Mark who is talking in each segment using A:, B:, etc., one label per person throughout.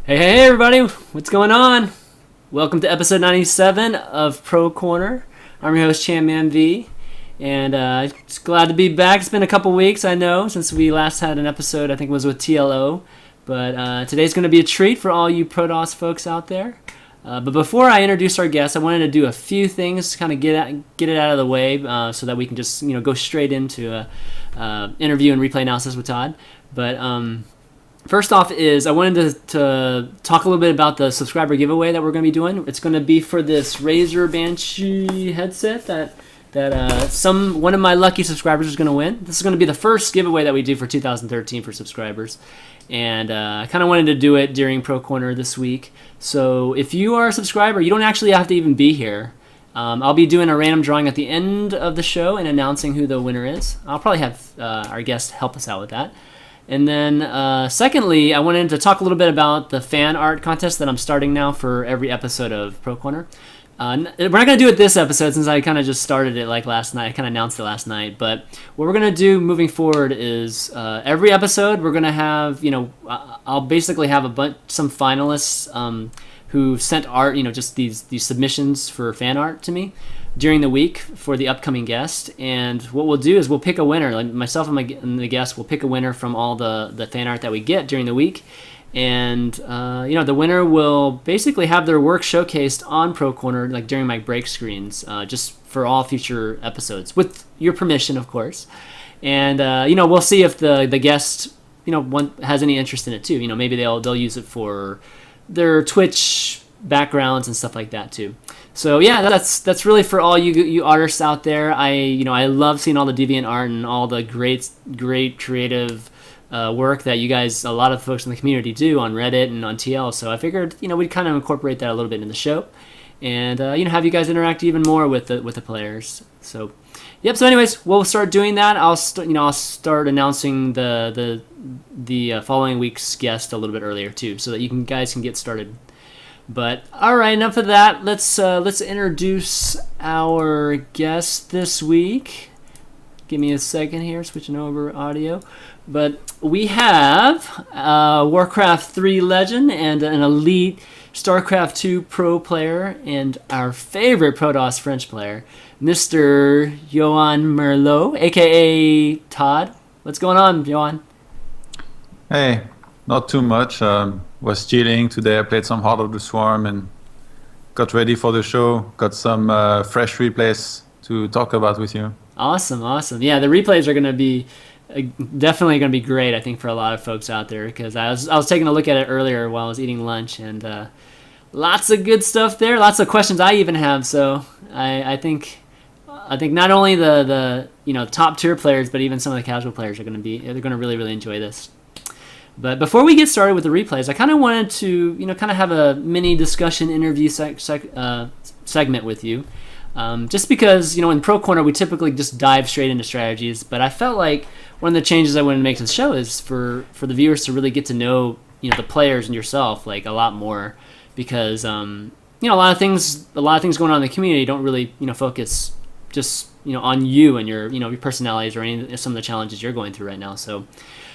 A: Hey, everybody, what's going on? Welcome to episode 97 of Pro Corner. I'm your host, ChanmanV, and just glad to be back. It's been a couple weeks, I know, since we last had an episode. I think it was with TLO, but today's going to be a treat for all you ProDOS folks out there. But before I introduce our guests, I wanted to do a few things to kind of get it out of the way so that we can just go straight into a interview and replay analysis with ToD. But first off is I wanted to talk a little bit about the subscriber giveaway that we're going to be doing. It's going to be for this Razer Banshee headset that one of my lucky subscribers is going to win. This is going to be the first giveaway that we do for 2013 for subscribers. And I kind of wanted to do it during Pro Corner this week. So if you are a subscriber, you don't actually have to even be here. I'll be doing a random drawing at the end of the show and announcing who the winner is. I'll probably have our guest help us out with that. And then secondly, I wanted to talk a little bit about the fan art contest that I'm starting now for every episode of Pro Corner. We're not going to do it this episode since I kind of just started it like last night. I kind of announced it last night. But what we're going to do moving forward is every episode we're going to have, I'll basically have some finalists who sent art, just these submissions for fan art to me during the week for the upcoming guest. And what we'll do is we'll pick a winner. Like myself and the guest will pick a winner from all the fan art that we get during the week. And the winner will basically have their work showcased on Pro Corner, like during my break screens, just for all future episodes, with your permission, of course. And we'll see if the guest has any interest in it too. Maybe they'll use it for their Twitch backgrounds and stuff like that too. So yeah, that's really for all you artists out there. I love seeing all the deviant art and all the great creative work that you guys, a lot of folks in the community, do on Reddit and on TL. So I figured we'd kind of incorporate that a little bit in the show, and have you guys interact even more with the players. So yep. So anyways, we'll start doing that. I'll start announcing the following week's guest a little bit earlier too, so that you guys can get started. But all right, enough of that. Let's introduce our guest this week. Give me a second here, switching over audio. But we have a Warcraft 3 legend and an elite StarCraft 2 pro player and our favorite ProDOS French player, Mr. Yoan Merlo, a.k.a. ToD. What's going on, Yoan?
B: Hey, not too much. Was chilling today. I played some Heart of the Swarm and got ready for the show. Got some fresh replays to talk about with you.
A: Awesome. Yeah, the replays are going to be definitely going to be great, I think, for a lot of folks out there, because I was taking a look at it earlier while I was eating lunch, and lots of good stuff there. Lots of questions I even have. So I think not only the top tier players, but even some of the casual players they're going to really enjoy this. But before we get started with the replays, I kind of wanted to, kind of have a mini discussion interview segment with you. Just because, in Pro Corner, we typically just dive straight into strategies. But I felt like one of the changes I wanted to make to the show is for the viewers to really get to know, the players and yourself, like, a lot more. Because, a lot of things going on in the community don't really, focus just, on you and your personalities or some of the challenges you're going through right now. So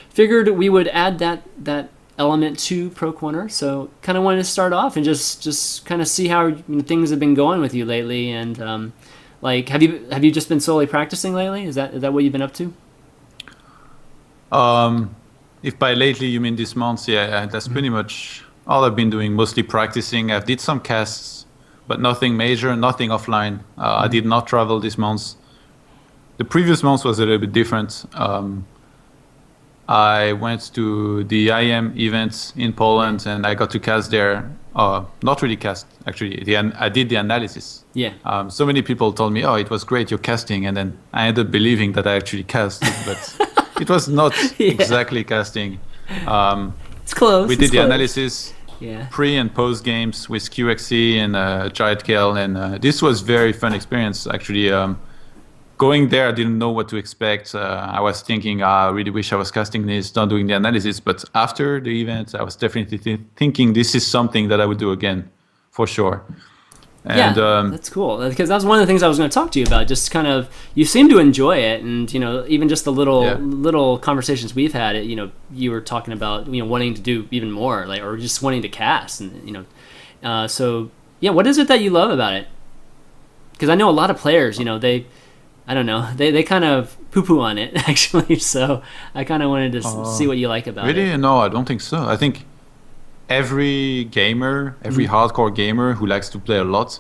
A: figured we would add that element to Pro Corner. So kind of wanted to start off and just kind of see how things have been going with you lately, and have you just been solely practicing lately? Is that what you've been up to?
B: If by lately you mean this month, yeah, that's pretty much all I've been doing, mostly practicing. I did some casts, but nothing major, nothing offline. I did not travel this month. The previous month was a little bit different. I went to the IM event in Poland and I got to cast there. Not really cast, actually. I did the analysis.
A: Yeah.
B: So many people told me, "Oh, it was great, you're casting," and then I ended up believing that I actually cast, but it was not exactly casting.
A: It's close.
B: We did the analysis,
A: yeah,
B: pre and post games with QXC and Giant Kale, and this was very fun experience actually. Going there, I didn't know what to expect. I was thinking, I really wish I was casting this, not doing the analysis. But after the event, I was definitely thinking this is something that I would do again, for sure. And
A: yeah, that's cool, because that was one of the things I was going to talk to you about. Just kind of, you seem to enjoy it, and even just the little conversations we've had. You were talking about wanting to do even more, like, or just wanting to cast, and so yeah, what is it that you love about it? Because I know a lot of players, I don't know, they kind of poo-poo on it actually. So I kind of wanted to see what you like about it.
B: Really? No, I don't think so. I think every gamer, every hardcore gamer who likes to play a lot,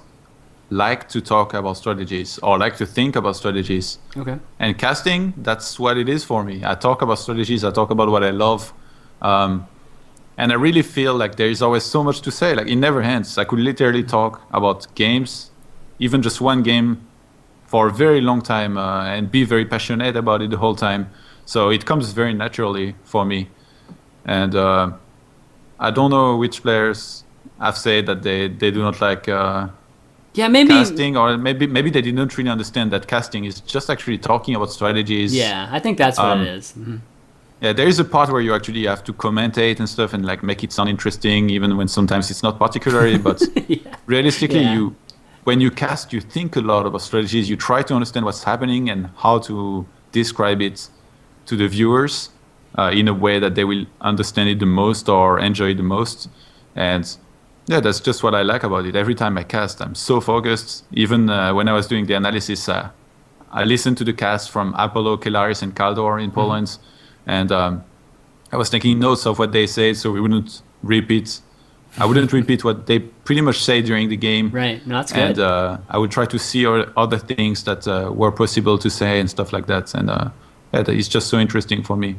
B: like to talk about strategies or like to think about strategies.
A: Okay.
B: And casting, that's what it is for me. I talk about strategies. I talk about what I love. And I really feel like there is always so much to say. Like, it never ends. I could literally talk about games, even just one game, for a very long time, and be very passionate about it the whole time. So it comes very naturally for me. And I don't know which players have said that they do not like
A: maybe
B: casting, or maybe they didn't really understand that casting is just actually talking about strategies.
A: Yeah, I think that's what it is. Mm-hmm.
B: Yeah, there is a part where you actually have to commentate and stuff and like make it sound interesting, even when sometimes it's not particularly. But realistically, when you cast, you think a lot about strategies. You try to understand what's happening and how to describe it to the viewers in a way that they will understand it the most or enjoy it the most. And yeah, that's just what I like about it. Every time I cast, I'm so focused. Even when I was doing the analysis, I listened to the cast from Apollo, Kelaris, and Kaldor in Poland. And I was taking notes of what they said, so we wouldn't repeat. I wouldn't repeat what they pretty much say during the game.
A: Right, no, that's good.
B: And I would try to see other things that were possible to say and stuff like that. And it's just so interesting for me.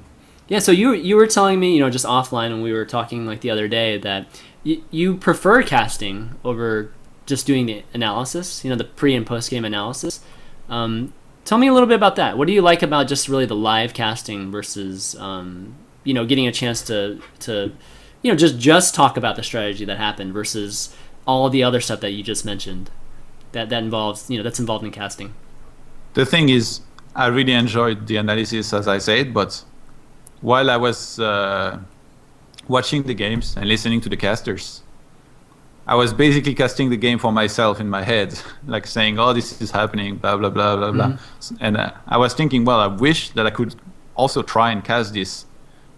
A: Yeah, so you were telling me, just offline when we were talking like the other day, that you prefer casting over just doing the analysis, the pre and post game analysis. Tell me a little bit about that. What do you like about just really the live casting versus getting a chance to just talk about the strategy that happened versus all the other stuff that you just mentioned that involves that's involved in casting?
B: The thing is, I really enjoyed the analysis, as I said, but while I was watching the games and listening to the casters, I was basically casting the game for myself in my head, like saying, "Oh, this is happening, blah blah blah blah blah," and I was thinking, well, I wish that I could also try and cast this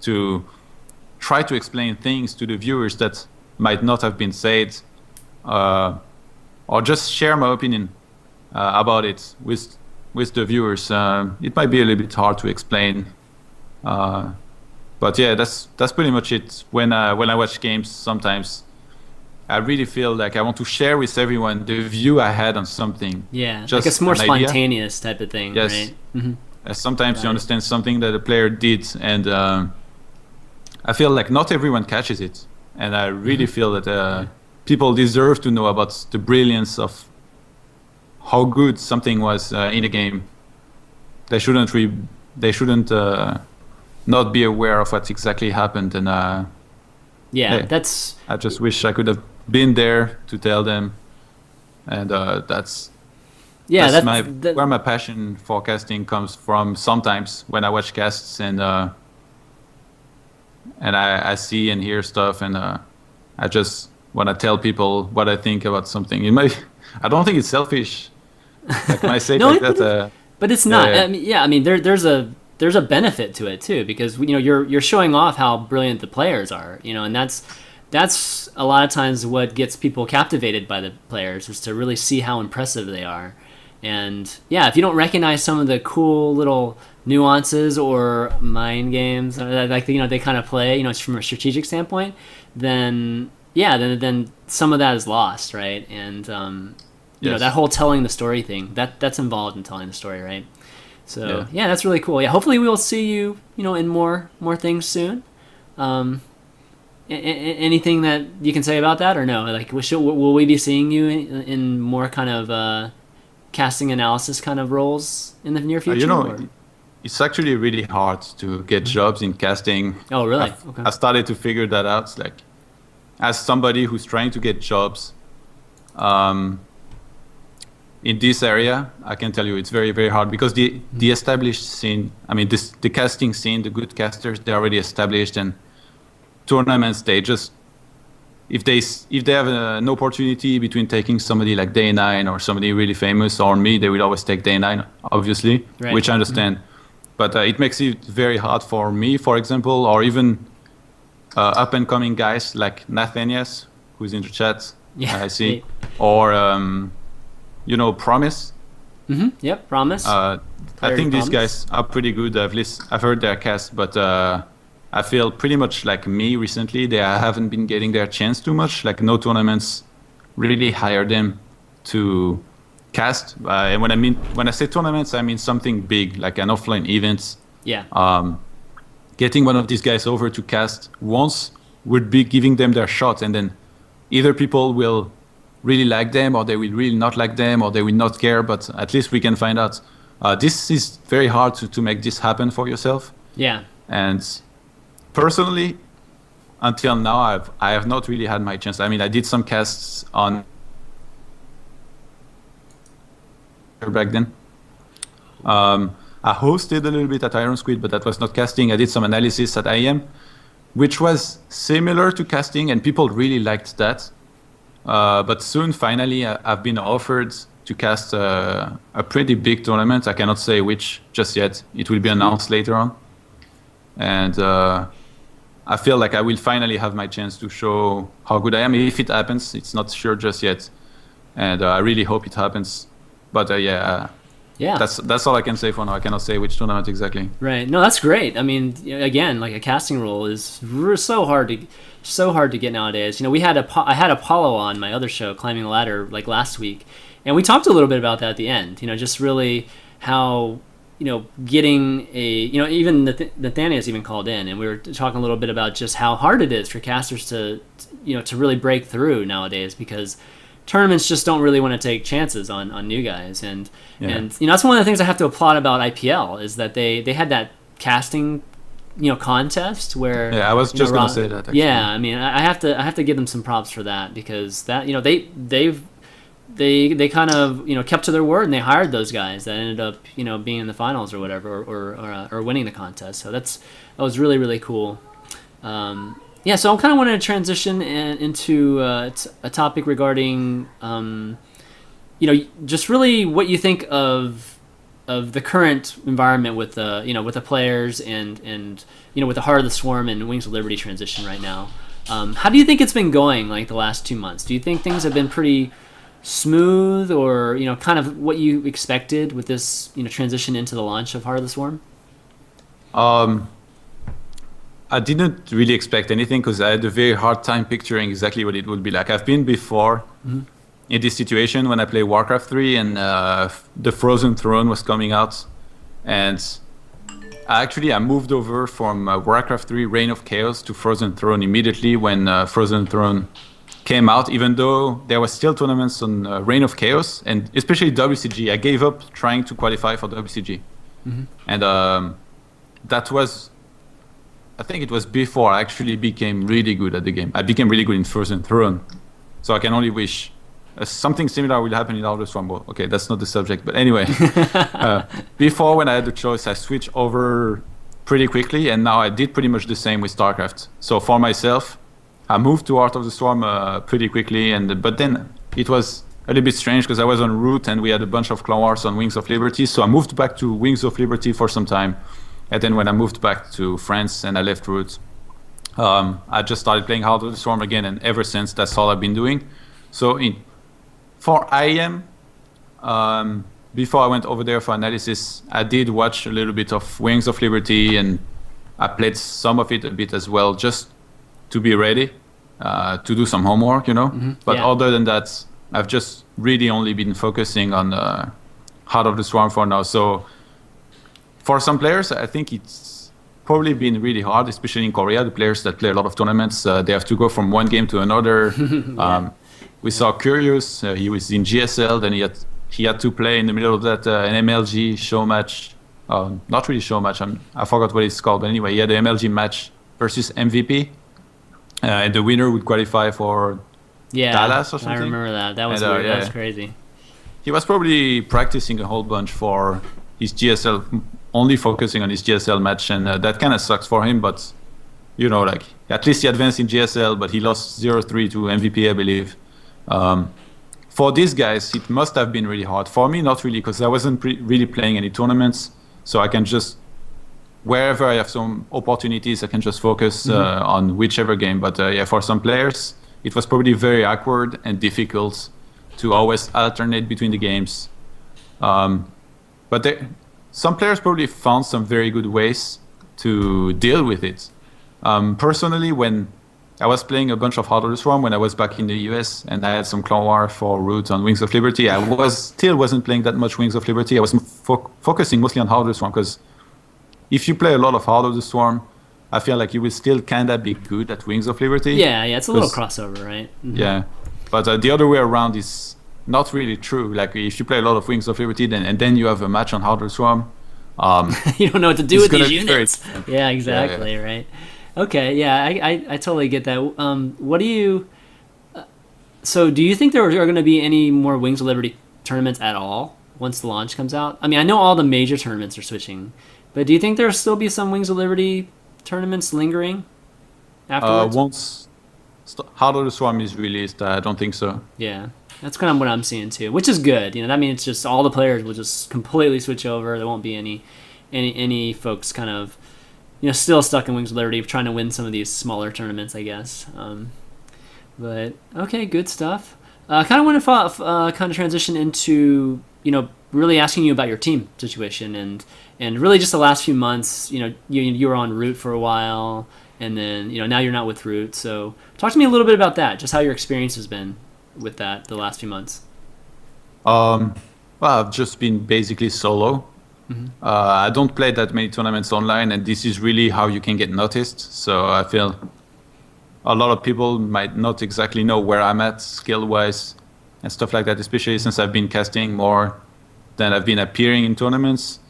B: to try to explain things to the viewers that might not have been said, or just share my opinion about it with the viewers. It might be a little bit hard to explain, but yeah, that's pretty much it. When I watch games, sometimes I really feel like I want to share with everyone the view I had on something.
A: Yeah, just like it's more spontaneous type of thing,
B: yes.
A: Right? Mm-hmm.
B: Sometimes you understand something that a player did, and I feel like not everyone catches it. And I really feel that people deserve to know about the brilliance of how good something was in a game. They shouldn't not be aware of what exactly happened. And I just wish I could have been there to tell them. And that's where my passion for casting comes from. Sometimes when I watch casts and I see and hear stuff, and I just want to tell people what I think about something. I don't think it's selfish. Like when I say
A: no,
B: like that,
A: but it's not. I mean, there's a benefit to it too, because you're showing off how brilliant the players are, and that's a lot of times what gets people captivated by the players, is to really see how impressive they are. And yeah, if you don't recognize some of the cool little nuances or mind games like they kind of play, from a strategic standpoint, then some of that is lost, right? And that whole telling the story thing, that's involved in telling the story, right? So yeah, that's really cool. Yeah, hopefully we will see you, in more things soon. Anything that you can say about that, or no? Like, will we be seeing you in more kind of casting analysis kind of roles in the near future?
B: It's actually really hard to get jobs in casting.
A: Oh, really?
B: Okay. I started to figure that out. Like, as somebody who's trying to get jobs in this area, I can tell you it's very, very hard, because the established scene, the casting scene, the good casters, they're already established, and tournaments, they just if they have an opportunity between taking somebody like Day 9 or somebody really famous or me, they will always take Day 9, obviously,
A: Right.
B: which I understand. But it makes it very hard for me, for example, or even up-and-coming guys like Nathanias, who's in the chat,
A: Yeah,
B: I see,
A: right.
B: or, Promise.
A: Yep, Promise.
B: I
A: Player
B: think these
A: Promise.
B: guys are pretty good. I've heard their cast, but I feel pretty much like me recently. They haven't been getting their chance too much. Like no tournaments really hire them to cast. And when I say tournaments, I mean something big, like an offline event.
A: Yeah.
B: Getting one of these guys over to cast once would be giving them their shot, and then either people will really like them, or they will really not like them, or they will not care. But at least we can find out. This is very hard to make this happen for yourself.
A: Yeah.
B: And personally, until now, I have not really had my chance. I mean, I did some casts on back then. I hosted a little bit at Iron Squid, but that was not casting. I did some analysis at IEM, which was similar to casting, and people really liked that. But soon, finally, I've been offered to cast a pretty big tournament. I cannot say which just yet. It will be announced later on. And I feel like I will finally have my chance to show how good I am. If it happens, it's not sure just yet. And I really hope it happens. But
A: Yeah.
B: that's all I can say for now. I cannot say which tournament exactly.
A: Right. No, that's great. I mean, again, like a casting role is so hard to get nowadays. I had Apollo on my other show, Climbing the Ladder, like last week, and we talked a little bit about that at the end. Just really how getting even Nathanias even called in, and we were talking a little bit about just how hard it is for casters to really break through nowadays, because tournaments just don't really want to take chances on new guys, and that's one of the things I have to applaud about IPL is that they had that casting contest where
B: I was just gonna say that, actually.
A: I mean, I have to give them some props for that, because that they kind of kept to their word, and they hired those guys that ended up being in the finals or whatever, or winning the contest. So that was really, really cool. So I kind of wanted to transition into a topic regarding, just really what you think of the current environment with the players and with the Heart of the Swarm and Wings of Liberty transition right now. How do you think it's been going, like the last 2 months? Do you think things have been pretty smooth, or kind of what you expected with this transition into the launch of Heart of the Swarm?
B: I didn't really expect anything, because I had a very hard time picturing exactly what it would be like. I've been before in this situation when I played Warcraft 3 and the Frozen Throne was coming out. And I moved over from Warcraft 3 Reign of Chaos to Frozen Throne immediately when Frozen Throne came out, even though there was still tournaments on Reign of Chaos, and especially WCG. I gave up trying to qualify for WCG. And that was... I think it was before I actually became really good at the game. I became really good in Frozen Throne. So I can only wish something similar will happen in Heart of the Swarm. Okay, that's not the subject. But anyway, before, when I had the choice, I switched over pretty quickly. And now I did pretty much the same with StarCraft. So for myself, I moved to Heart of the Swarm pretty quickly. But then it was a little bit strange, because I was on route and we had a bunch of Clone Wars on Wings of Liberty. So I moved back to Wings of Liberty for some time. And then when I moved back to France and I left Root, I just started playing Heart of the Swarm again, and ever since, that's all I've been doing. So for IEM, before I went over there for analysis, I did watch a little bit of Wings of Liberty, and I played some of it a bit as well, just to be ready, to do some homework, But other than that, I've just really only been focusing on Heart of the Swarm for now. So for some players, I think it's probably been really hard, especially in Korea. The players that play a lot of tournaments, they have to go from one game to another. We saw Curious, he was in GSL, then he had to play in the middle of that an MLG show match. Not really show match, I forgot what it's called, but anyway, he had an MLG match versus MVP, and the winner would qualify for Dallas or something.
A: I remember that. That was weird. That was crazy.
B: He was probably practicing a whole bunch for his GSL, only focusing on his GSL match, and that kind of sucks for him. But like at least he advanced in GSL, but he lost 0-3 to MVP, I believe. For these guys, it must have been really hard. For me, not really, because I wasn't really playing any tournaments, so I can just, wherever I have some opportunities, I can just focus on whichever game. But for some players, it was probably very awkward and difficult to always alternate between the games. But some players probably found some very good ways to deal with it. Personally, when I was playing a bunch of Heartless Swarm when I was back in the US, and I had some Clan War for Root on Wings of Liberty, I wasn't playing that much Wings of Liberty. I was focusing mostly on Heartless Swarm, because if you play a lot of Heartless Swarm, I feel like you will still kind of be good at Wings of Liberty.
A: Yeah, it's a little crossover, right?
B: Mm-hmm. Yeah, but the other way around is not really true. Like if you play a lot of Wings of Liberty, then you have a match on Heartless Swarm,
A: you don't know what to do with these units. Yeah, exactly, yeah. Right. Okay, yeah, I totally get that. What do you... So do you think there are going to be any more Wings of Liberty tournaments at all once the launch comes out? I mean, I know all the major tournaments are switching, but do you think there'll still be some Wings of Liberty tournaments lingering afterwards?
B: Once Heart of the Swarm is released, I don't think so.
A: Yeah, that's kind of what I'm seeing too, which is good. That means it's just all the players will just completely switch over. There won't be any folks kind of still stuck in Wings of Liberty trying to win some of these smaller tournaments, I guess. But okay, good stuff. I kind of want to kind of transition into really asking you about your team situation and really just the last few months. You were on Root for a while, and then now you're not with Root. So talk to me a little bit about that. Just how your experience has been with that the last few months.
B: Well, I've just been basically solo. Mm-hmm. I don't play that many tournaments online, and this is really how you can get noticed. So I feel a lot of people might not exactly know where I'm at skill-wise and stuff like that, especially since I've been casting more than I've been appearing in tournaments.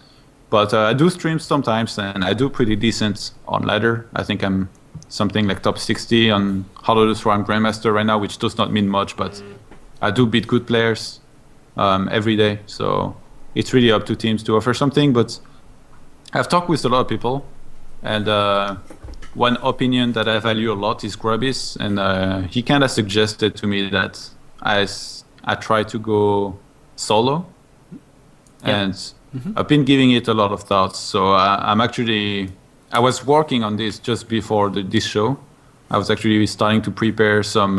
B: But I do stream sometimes, and I do pretty decent on ladder. I think I'm something like top 60 on Heart of the Swarm Grandmaster right now, which does not mean much, but I do beat good players every day. So it's really up to teams to offer something. But I've talked with a lot of people, and one opinion that I value a lot is Grubby's, and he kind of suggested to me that I try to go solo, and I've been giving it a lot of thoughts. So I was working on this just before this show. I was actually starting to prepare some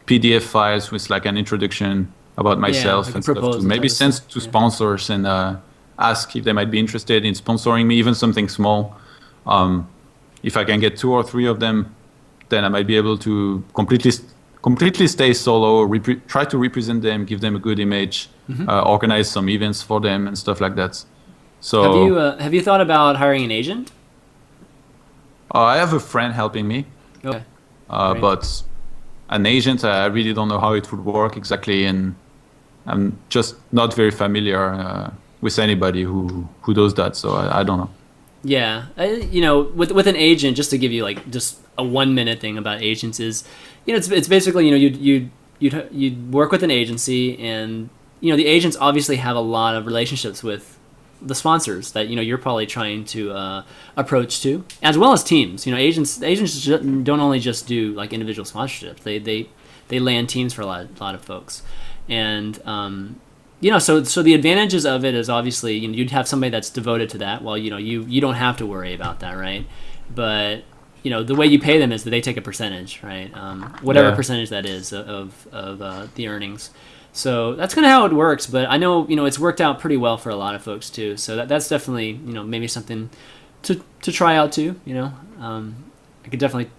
B: PDF files with like an introduction about myself and stuff to maybe send to sponsors and ask if they might be interested in sponsoring me, even something small. If I can get 2 or 3 of them, then I might be able to completely stay solo, try to represent them, give them a good image, organize some events for them and stuff like that. So
A: have you thought about hiring an agent?
B: I have a friend helping me,
A: okay.
B: But an agent, I really don't know how it would work exactly, and I'm just not very familiar with anybody who does that, so I don't know.
A: Yeah, with an agent, just to give you like just a 1-minute thing about agents is, it's basically you'd work with an agency, and the agents obviously have a lot of relationships with the sponsors that you're probably trying to approach to, as well as teams. Agents don't only just do like individual sponsorships. They land teams for a lot of folks, and so the advantages of it is obviously you'd have somebody that's devoted to that. Well, you don't have to worry about that, right? But the way you pay them is that they take a percentage, right? Whatever percentage that is of the earnings. So that's kind of how it works, but I know it's worked out pretty well for a lot of folks too. So that's definitely maybe something to try out too. I could definitely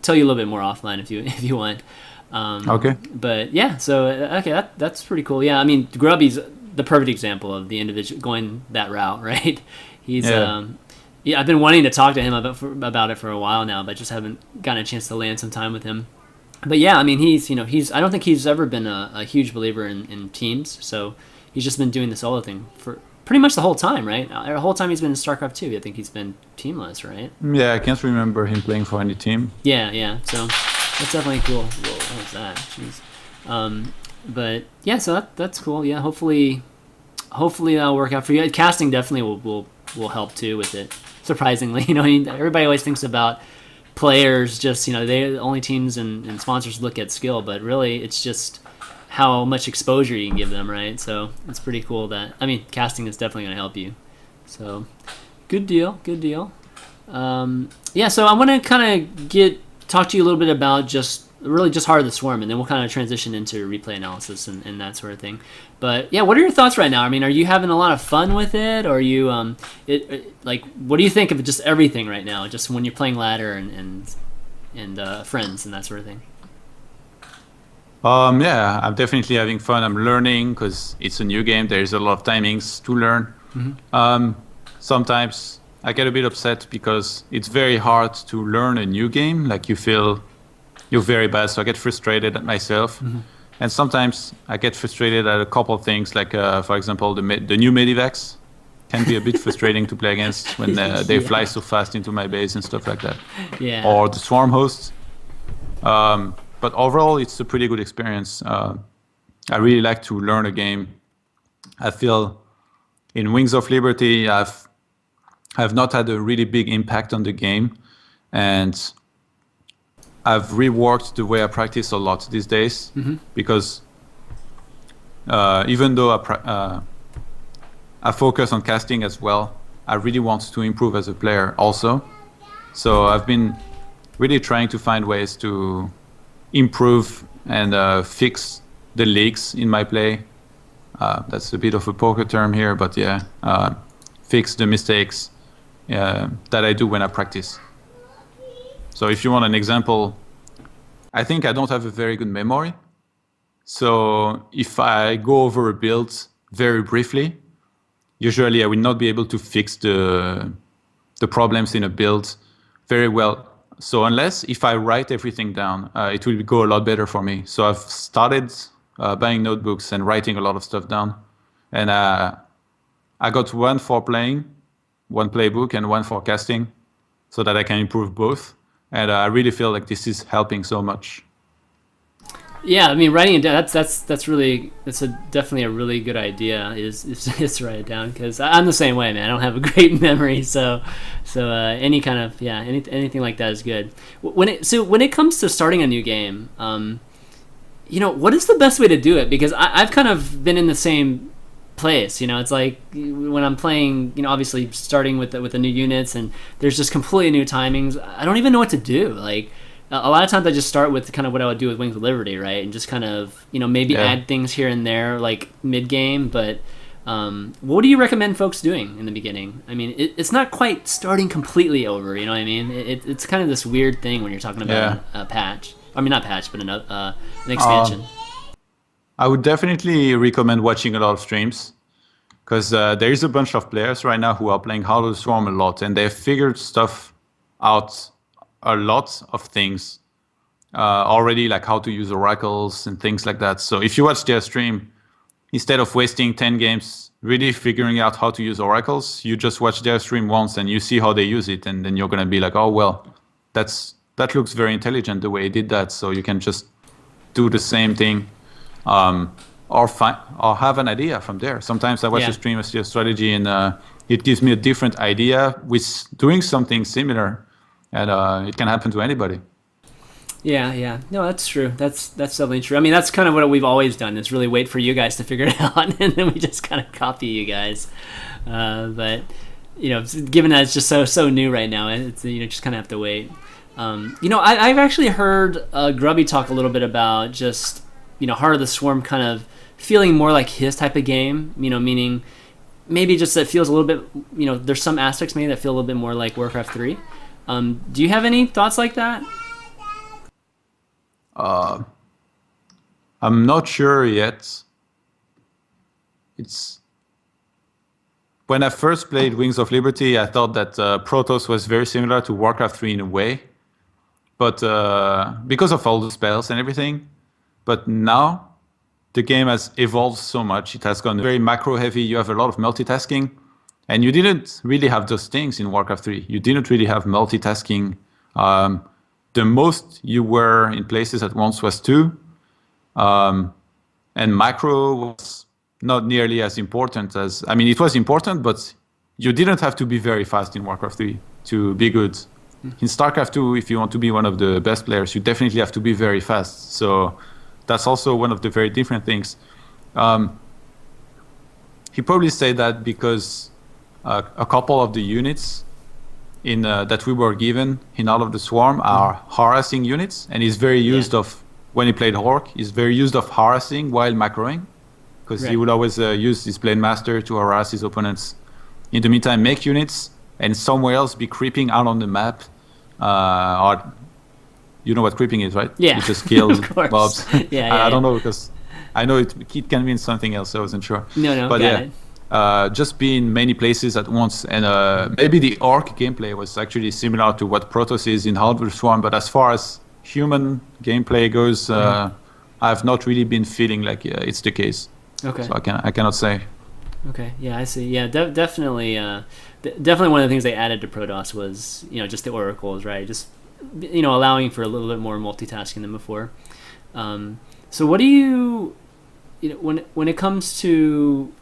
A: tell you a little bit more offline if you want.
B: Okay.
A: But yeah, so okay, that's pretty cool. Yeah, I mean Grubby's the perfect example of the individual going that route, right? He's I've been wanting to talk to him about it for a while now, but just haven't gotten a chance to land some time with him. But yeah, I mean, he's I don't think he's ever been a huge believer in teams, so he's just been doing the solo thing for pretty much the whole time, right? The whole time he's been in StarCraft 2, I think he's been teamless, right?
B: Yeah, I can't remember him playing for any team.
A: Yeah, so that's definitely cool. Whoa, what was that? Jeez. But yeah, so that's cool. Yeah, hopefully that'll work out for you. Casting definitely will help too with it. Surprisingly, everybody always thinks about players just, they only teams and sponsors look at skill, but really it's just how much exposure you can give them, right? So it's pretty cool casting is definitely going to help you. So good deal. So I want to kind of talk to you a little bit about just Heart of the Swarm, and then we'll kind of transition into replay analysis and that sort of thing. But yeah, what are your thoughts right now? I mean, are you having a lot of fun with it, or are you what do you think of just everything right now, just when you're playing ladder and friends and that sort of thing?
B: Yeah, I'm definitely having fun. I'm learning because it's a new game. There's a lot of timings to learn. Mm-hmm. Sometimes I get a bit upset because it's very hard to learn a new game. Like you feel you're very bad, so I get frustrated at myself. Mm-hmm. And sometimes I get frustrated at a couple of things, like for example, the new Medivacs can be a bit frustrating to play against when they fly so fast into my base and stuff like that.
A: Yeah.
B: Or the Swarm hosts. But overall, it's a pretty good experience. I really like to learn a game. I feel in Wings of Liberty, I've not had a really big impact on the game, and I've reworked the way I practice a lot these days. Mm-hmm. Because even though I focus on casting as well, I really want to improve as a player also. So I've been really trying to find ways to improve and fix the leaks in my play. That's a bit of a poker term here, but yeah, fix the mistakes that I do when I practice. So if you want an example, I think I don't have a very good memory. So if I go over a build very briefly, usually I will not be able to fix the problems in a build very well. So unless if I write everything down, it will go a lot better for me. So I've started buying notebooks and writing a lot of stuff down. And I got one for playing, one playbook, and one for casting, so that I can improve both. And I really feel like this is helping so much.
A: Yeah, I mean, writing it down, that's definitely a really good idea is to write it down, because I'm the same way, man. I don't have a great memory, so any kind of anything like that is good. When it comes to starting a new game, what is the best way to do it? Because I've kind of been in the same place, it's like when I'm playing, obviously starting with the new units, and there's just completely new timings. I don't even know what to do. Like a lot of times I just start with kind of what I would do with Wings of Liberty, right? And just kind of, maybe add things here and there, like mid-game. But what do you recommend folks doing in the beginning? I mean, it's not quite starting completely over, you know what I mean? It's kind of this weird thing when you're talking about a patch. I mean, not patch, but an expansion.
B: I would definitely recommend watching a lot of streams, because there is a bunch of players right now who are playing Heart of the Swarm a lot, and they've figured stuff out, a lot of things already, like how to use oracles and things like that. So if you watch their stream, instead of wasting 10 games really figuring out how to use oracles, you just watch their stream once and you see how they use it, and then you're going to be like, oh, well, that looks very intelligent the way he did that. So you can just do the same thing, or have an idea from there. Sometimes I watch a stream, I see a strategy, and it gives me a different idea with doing something similar, and it can happen to anybody. Yeah.
A: No, that's true. That's definitely true. I mean, that's kind of what we've always done, is really wait for you guys to figure it out, and then we just kind of copy you guys. But given that it's just so new right now, it's just kind of have to wait. I've actually heard Grubby talk a little bit about just Heart of the Swarm kind of feeling more like his type of game. Meaning maybe just that feels a little bit. There's some aspects maybe that feel a little bit more like Warcraft 3. Do you have any thoughts like that?
B: I'm not sure yet. When I first played Wings of Liberty, I thought that Protoss was very similar to Warcraft 3 in a way, but because of all the spells and everything. But now the game has evolved so much. It has gone very macro heavy. You have a lot of multitasking, and you didn't really have those things in Warcraft 3. You didn't really have multitasking. The most you were in places at once was 2. And macro was not nearly as important it was important, but you didn't have to be very fast in Warcraft 3 to be good. in StarCraft 2, if you want to be one of the best players, you definitely have to be very fast. So that's also one of the very different things. He probably said that because a couple of the units that we were given in all of the swarm are harassing units, and he's very used of, when he played Hawk, he's very used of harassing while macroing, because he would always use his Blade Master to harass his opponents. In the meantime, make units and somewhere else be creeping out on the map. Or you know what creeping is, right?
A: Yeah.
B: You just kill mobs. I don't know, because I know it can mean something else, so I wasn't sure.
A: No,
B: but
A: got it.
B: Just be in many places at once. And maybe the Orc gameplay was actually similar to what Protoss is in Hardware Swarm, but as far as human gameplay goes, I've not really been feeling like it's the case.
A: Okay.
B: So I cannot say.
A: Okay, yeah, I see. Yeah, definitely. Definitely one of the things they added to Protoss was, just the oracles, right? Just, allowing for a little bit more multitasking than before. So what do you when it comes to,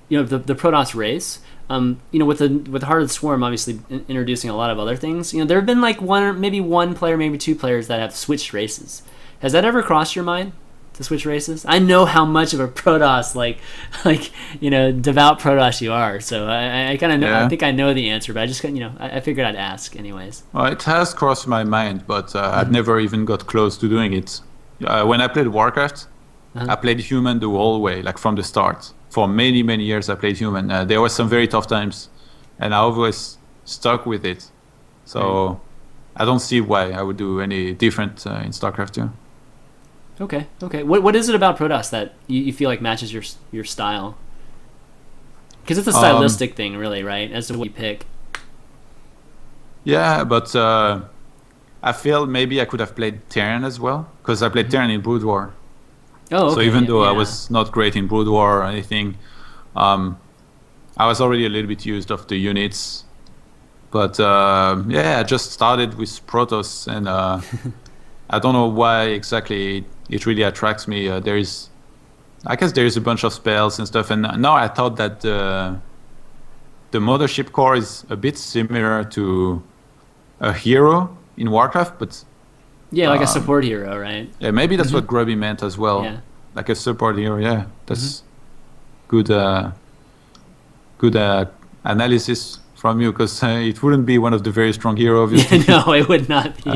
A: the Protoss race, with the Heart of the Swarm obviously introducing a lot of other things, there have been like one player, maybe two players that have switched races. Has that ever crossed your mind to switch races? I know how much of a Protoss, devout Protoss you are, so I kind of know. I think I know the answer, but I just I figured I'd ask anyways.
B: Well, it has crossed my mind, but I've never even got close to doing it. When I played Warcraft, I played human the whole way, like from the start. For many, many years, I played human. There were some very tough times, and I always stuck with it. So I don't see why I would do any different in StarCraft 2.
A: Okay. What is it about Protoss that you feel like matches your style? Because it's a stylistic thing, really, right? As to what you pick.
B: Yeah, but I feel maybe I could have played Terran as well, because I played Terran in Brood War.
A: Oh, okay.
B: So even though I was not great in Brood War or anything, I was already a little bit used of the units. But I just started with Protoss, and I don't know why exactly it really attracts me. I guess there is a bunch of spells and stuff, and now I thought that the Mothership Core is a bit similar to a hero in Warcraft, but
A: like a support hero, right?
B: Yeah, maybe that's what Grubby meant as well. Yeah. Like a support hero. Yeah, that's good analysis from you, because it wouldn't be one of the very strong heroes, obviously.
A: No, it would not be.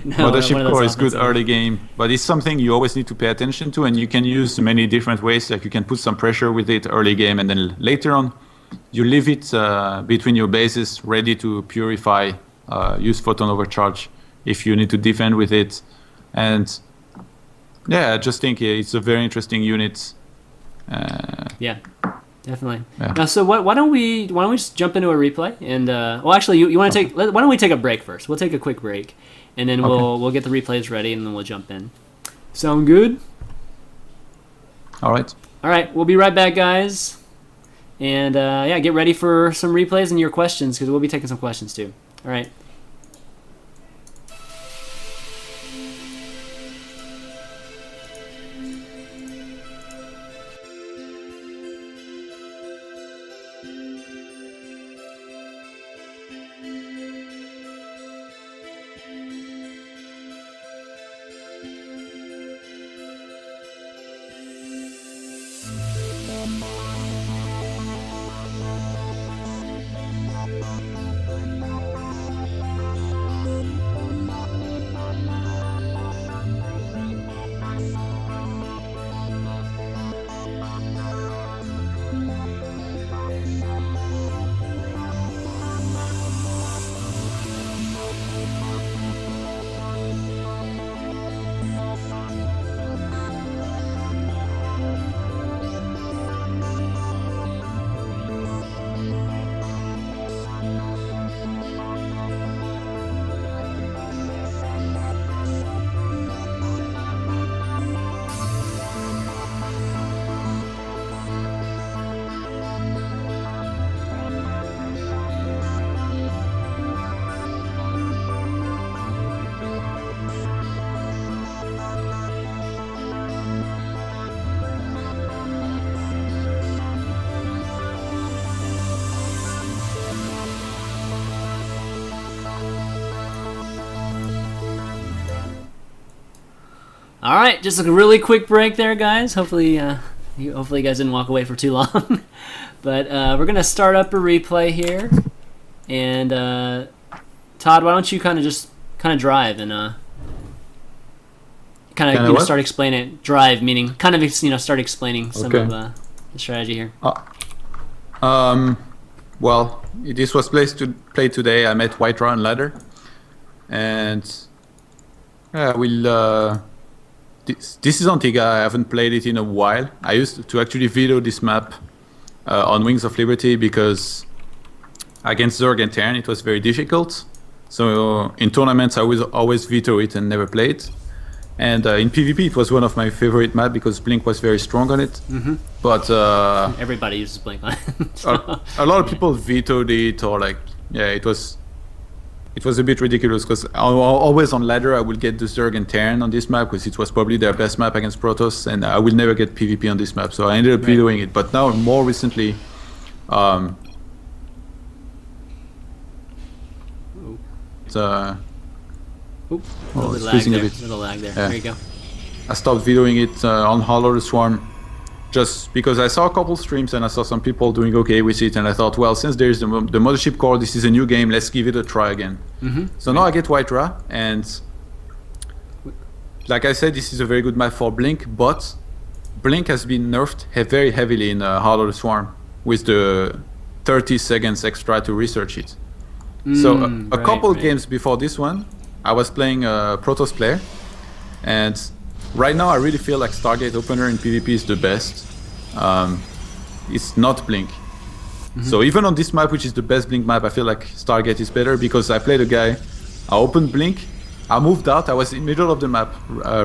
B: Mothership Core is good early game, but it's something you always need to pay attention to, and you can use many different ways. Like you can put some pressure with it early game, and then later on, you leave it between your bases, ready to purify, use photon overcharge if you need to defend with it. And I just think it's a very interesting unit.
A: Definitely. Yeah. Now, so why don't we just jump into a replay? And actually, you want to take? Why don't we take a break first? We'll take a quick break, and then we'll get the replays ready, and then we'll jump in. Sound good?
B: All right.
A: All right. We'll be right back, guys. And get ready for some replays and your questions, because we'll be taking some questions too. All right. All right, just a really quick break there, guys. Hopefully you guys didn't walk away for too long. But we're going to start up a replay here. And Todd, why don't you kind of drive and start explaining it. Drive, meaning start explaining some of the strategy here.
B: Well, this was played today. I met White Draw and Ladder. And this is Antigua. I haven't played it in a while. I used to actually veto this map on Wings of Liberty because against Zerg and Terran it was very difficult. So in tournaments I would always veto it and never play it. And in PvP it was one of my favorite maps because Blink was very strong on it.
A: Mm-hmm.
B: But
A: everybody uses Blink on it.
B: So. A lot of people vetoed it, or it was a bit ridiculous because always on Ladder I would get the Zerg and Terran on this map because it was probably their best map against Protoss, and I will never get PvP on this map, so I ended up vetoing it. But now, more recently, it's
A: losing a little lag there. Yeah. There you go.
B: I stopped vetoing it on Hollow the Swarm just because I saw a couple streams and I saw some people doing okay with it, and I thought, well, since there's the Mothership Core, this is a new game, let's give it a try again.
A: Mm-hmm.
B: So now I get White Draw, and like I said, this is a very good map for Blink, but Blink has been nerfed very heavily in Hollow the Swarm with the 30 seconds extra to research it. So a couple games before this one, I was playing a Protoss player, and right now I really feel like Stargate Opener in PvP is the best. It's not Blink. Mm-hmm. So even on this map, which is the best Blink map, I feel like Stargate is better because I played a guy, I opened Blink, I moved out, I was in the middle of the map,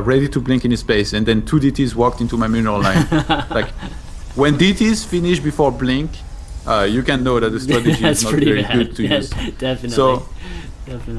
B: ready to blink in his space, and then 2 DTs walked into my mineral line. Like, when DTs finish before Blink, you can know that the strategy is not very good to use.
A: Definitely.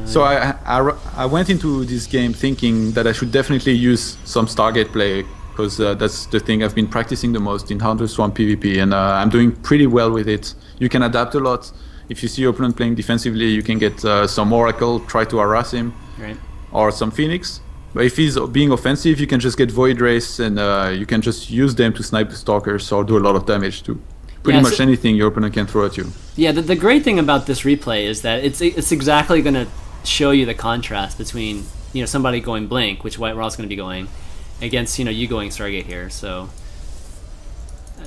B: So I went into this game thinking that I should definitely use some Stargate play because that's the thing I've been practicing the most in Hunter Swarm PvP, and I'm doing pretty well with it. You can adapt a lot. If you see your opponent playing defensively, you can get some Oracle, try to harass him,
A: right,
B: or some Phoenix. But if he's being offensive, you can just get Void Race, and you can just use them to snipe the Stalkers or do a lot of damage too. Pretty much anything your opponent can throw at you.
A: Yeah, the great thing about this replay is that it's exactly going to show you the contrast between somebody going Blink, which White Raw's going to be going, against you going Stargate here. So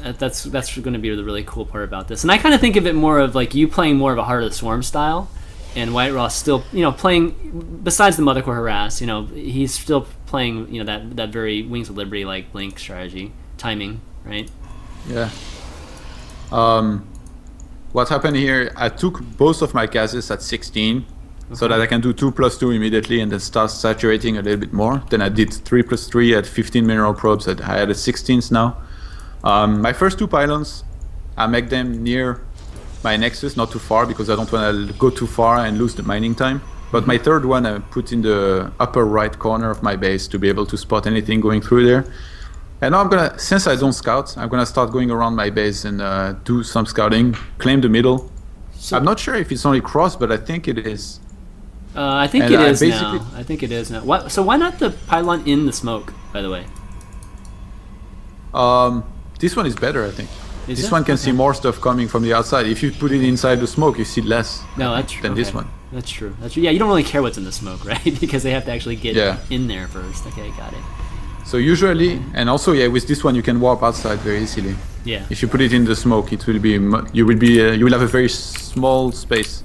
A: that's going to be the really cool part about this. And I kind of think of it more of like you playing more of a Heart of the Swarm style, and White Raw still playing besides the Mother Core harass. He's still playing that very Wings of Liberty like Blink strategy timing, right?
B: Yeah. What happened here, I took both of my gases at 16 so that I can do 2+2 immediately and then start saturating a little bit more. Then I did 3+3 at 15 mineral probes. I had a 16s now. My first 2 pylons, I make them near my nexus, not too far because I don't want to go too far and lose the mining time. But my third one I put in the upper right corner of my base to be able to spot anything going through there. And now since I don't scout, I'm gonna start going around my base and do some scouting, claim the middle. So, I'm not sure if it's only cross, but I think it is.
A: I think it is now. I think it is now. So why not the pylon in the smoke, by the way?
B: This one is better, I think. This one can see more stuff coming from the outside. If you put it inside the smoke, you see less than this one.
A: That's true. Yeah, you don't really care what's in the smoke, right? Because they have to actually get in there first. Okay, got it.
B: So usually, and also with this one you can warp outside very easily.
A: Yeah.
B: If you put it in the smoke, it will be you will have a very small space.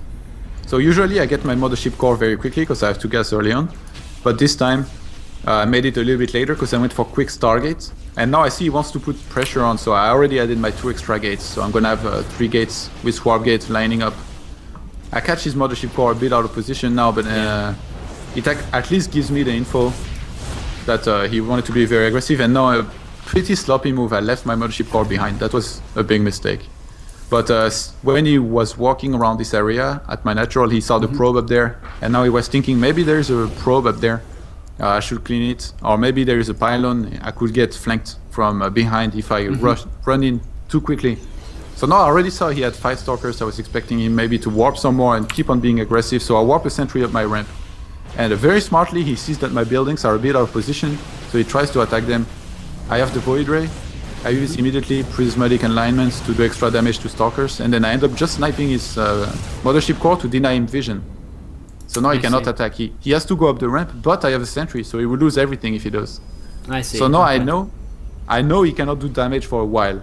B: So usually I get my Mothership Core very quickly because I have 2 gas early on. But this time I made it a little bit later because I went for quick Stargates. And now I see he wants to put pressure on, so I already added my 2 extra gates. So I'm gonna have 3 gates with Warp gates lining up. I catch his Mothership Core a bit out of position now, but it at least gives me the info that he wanted to be very aggressive, and now a pretty sloppy move. I left my Mothership Core behind. That was a big mistake. But when he was walking around this area at my natural, he saw the probe up there, and now he was thinking maybe there's a probe up there. I should clean it, or maybe there is a pylon. I could get flanked from behind if I run in too quickly. So now I already saw he had 5 Stalkers. I was expecting him maybe to warp some more and keep on being aggressive. So I warp a sentry up my ramp. And very smartly, he sees that my buildings are a bit out of position, so So he tries to attack them. I have the Void Ray. I use immediately prismatic alignments to do extra damage to stalkers, and then I end up just sniping his mothership core to deny him vision. So now he cannot attack. He has to go up the ramp, but I have a sentry, so he will lose everything if he does.
A: I see.
B: So now I know he cannot do damage for a while.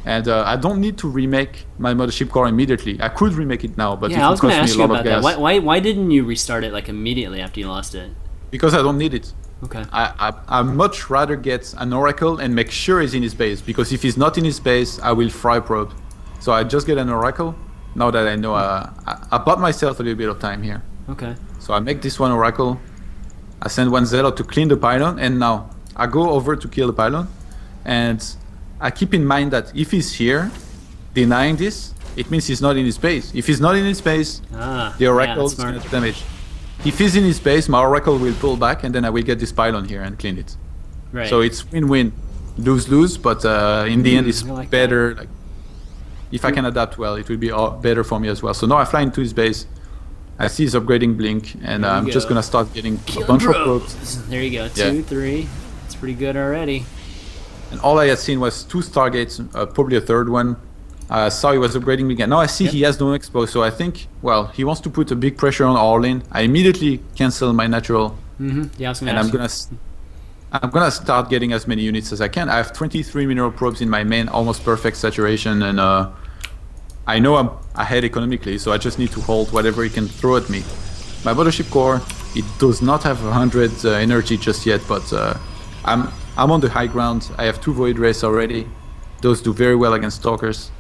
B: And I don't need to remake my mothership core immedially. I could remake it now, but it
A: I
B: would
A: was going to
B: cost
A: ask
B: me a
A: you
B: lot
A: about
B: of
A: that.
B: gas.
A: Why didn't you restart it like immediately after you lost it?
B: Because I don't need it.
A: Okay.
B: I much rather get an Oracle and make sure he's in his base, because if he's not in his base, I will fry probe. So I just get an Oracle, now that I know I bought myself a little bit of time here.
A: Okay.
B: So I make this one Oracle, I send one Zealot to clean the pylon, and now I go over to kill the pylon, and I keep in mind that if he's here, denying this, it means he's not in his base. If he's not in his base, the Oracle is going to do damage. If he's in his base, my Oracle will pull back, and then I will get this pylon here and clean it.
A: Right.
B: So it's win-win, lose-lose, but in the end, it's better. Like, if I can adapt well, it will be better for me as well. So now I fly into his base. I see he's upgrading Blink, and I'm just gonna start getting a bunch of probes.
A: There you go, 2, 3. It's pretty good already.
B: And all I had seen was 2 Stargates, probably a third one. I saw he was upgrading again. Now I see he has no expo, so I think, well, he wants to put a big pressure on Orlin. I immediately cancel my natural,
A: Yeah, I was gonna
B: and
A: ask
B: I'm gonna start getting as many units as I can. I have 23 mineral probes in my main, almost perfect saturation, and I know I'm ahead economically, so I just need to hold whatever he can throw at me. My mothership core, it does not have 100 energy just yet, but I'm on the high ground. I have 2 Void Rays already. Those do very well against stalkers.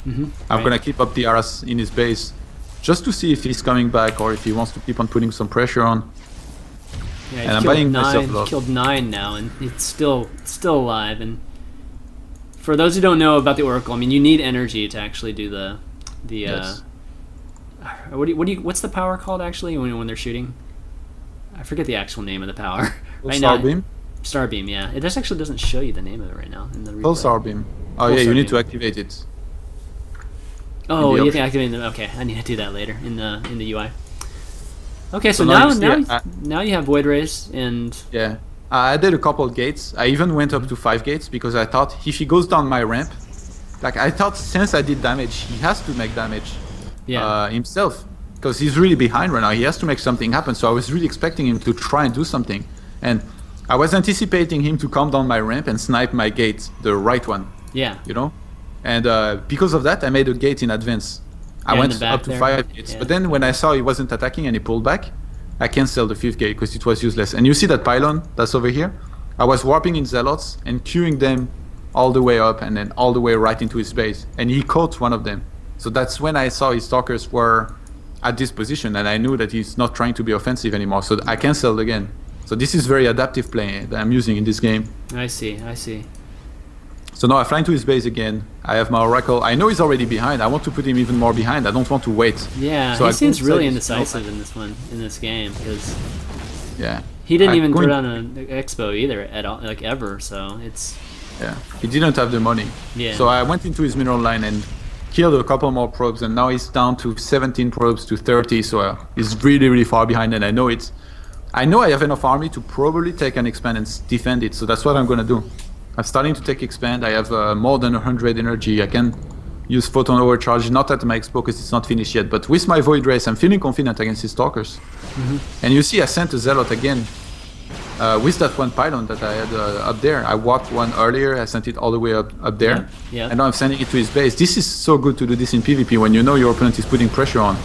B: I'm gonna keep up the Aras in his base, just to see if he's coming back or if he wants to keep on putting some pressure on.
A: Yeah,
B: and I'm buying myself love.
A: Killed 9 now, and it's still alive. And for those who don't know about the Oracle, I mean, you need energy to actually do the
B: Yes.
A: What's the power called actually when they're shooting? I forget the actual name of the power.
B: Pulsar beam.
A: Starbeam, yeah. It just actually doesn't show you the name of it right now in the replay.
B: Pulsar beam. Oh yeah, you need to activate it.
A: Oh, you have to activate it. Okay, I need to do that later in the UI. Okay, so now you have Void Rays and
B: yeah, I did a couple of gates. I even went up to 5 gates because I thought if he goes down my ramp, like I thought since I did damage, he has to make damage himself, because he's really behind right now. He has to make something happen. So I was really expecting him to try and do something, and I was anticipating him to come down my ramp and snipe my gate, the right one.
A: Yeah.
B: You know, and because of that, I made a gate in advance. I went up to 5 gates, but then when I saw he wasn't attacking and he pulled back, I canceled the 5th gate because it was useless. And you see that pylon that's over here? I was warping in Zealots and queuing them all the way up and then all the way right into his base. And he caught one of them. So that's when I saw his stalkers were at this position, and I knew that he's not trying to be offensive anymore. So I canceled again. So this is very adaptive play that I'm using in this game.
A: I see.
B: So now I fly into his base again. I have my Oracle. I know he's already behind. I want to put him even more behind. I don't want to wait.
A: Yeah, so he seems really indecisive in this game, because he didn't even throw down an expo either at all, like ever. So it's
B: he didn't have the money. Yeah. So I went into his mineral line and killed a couple more probes, and now he's down to 17 probes to 30. So he's really far behind, and I know it. I know I have enough army to probably take an expand and defend it. So that's what I'm gonna do. I'm starting to take expand. I have more than 100 energy. I can use photon overcharge, not at my expo because it's not finished yet, but with my Void Race, I'm feeling confident against his stalkers. And you see I sent a Zealot again with that one pylon that I had up there. I walked one earlier, I sent it all the way up there, and now I'm sending it to his base. This is so good to do this in PvP when you know your opponent is putting pressure on.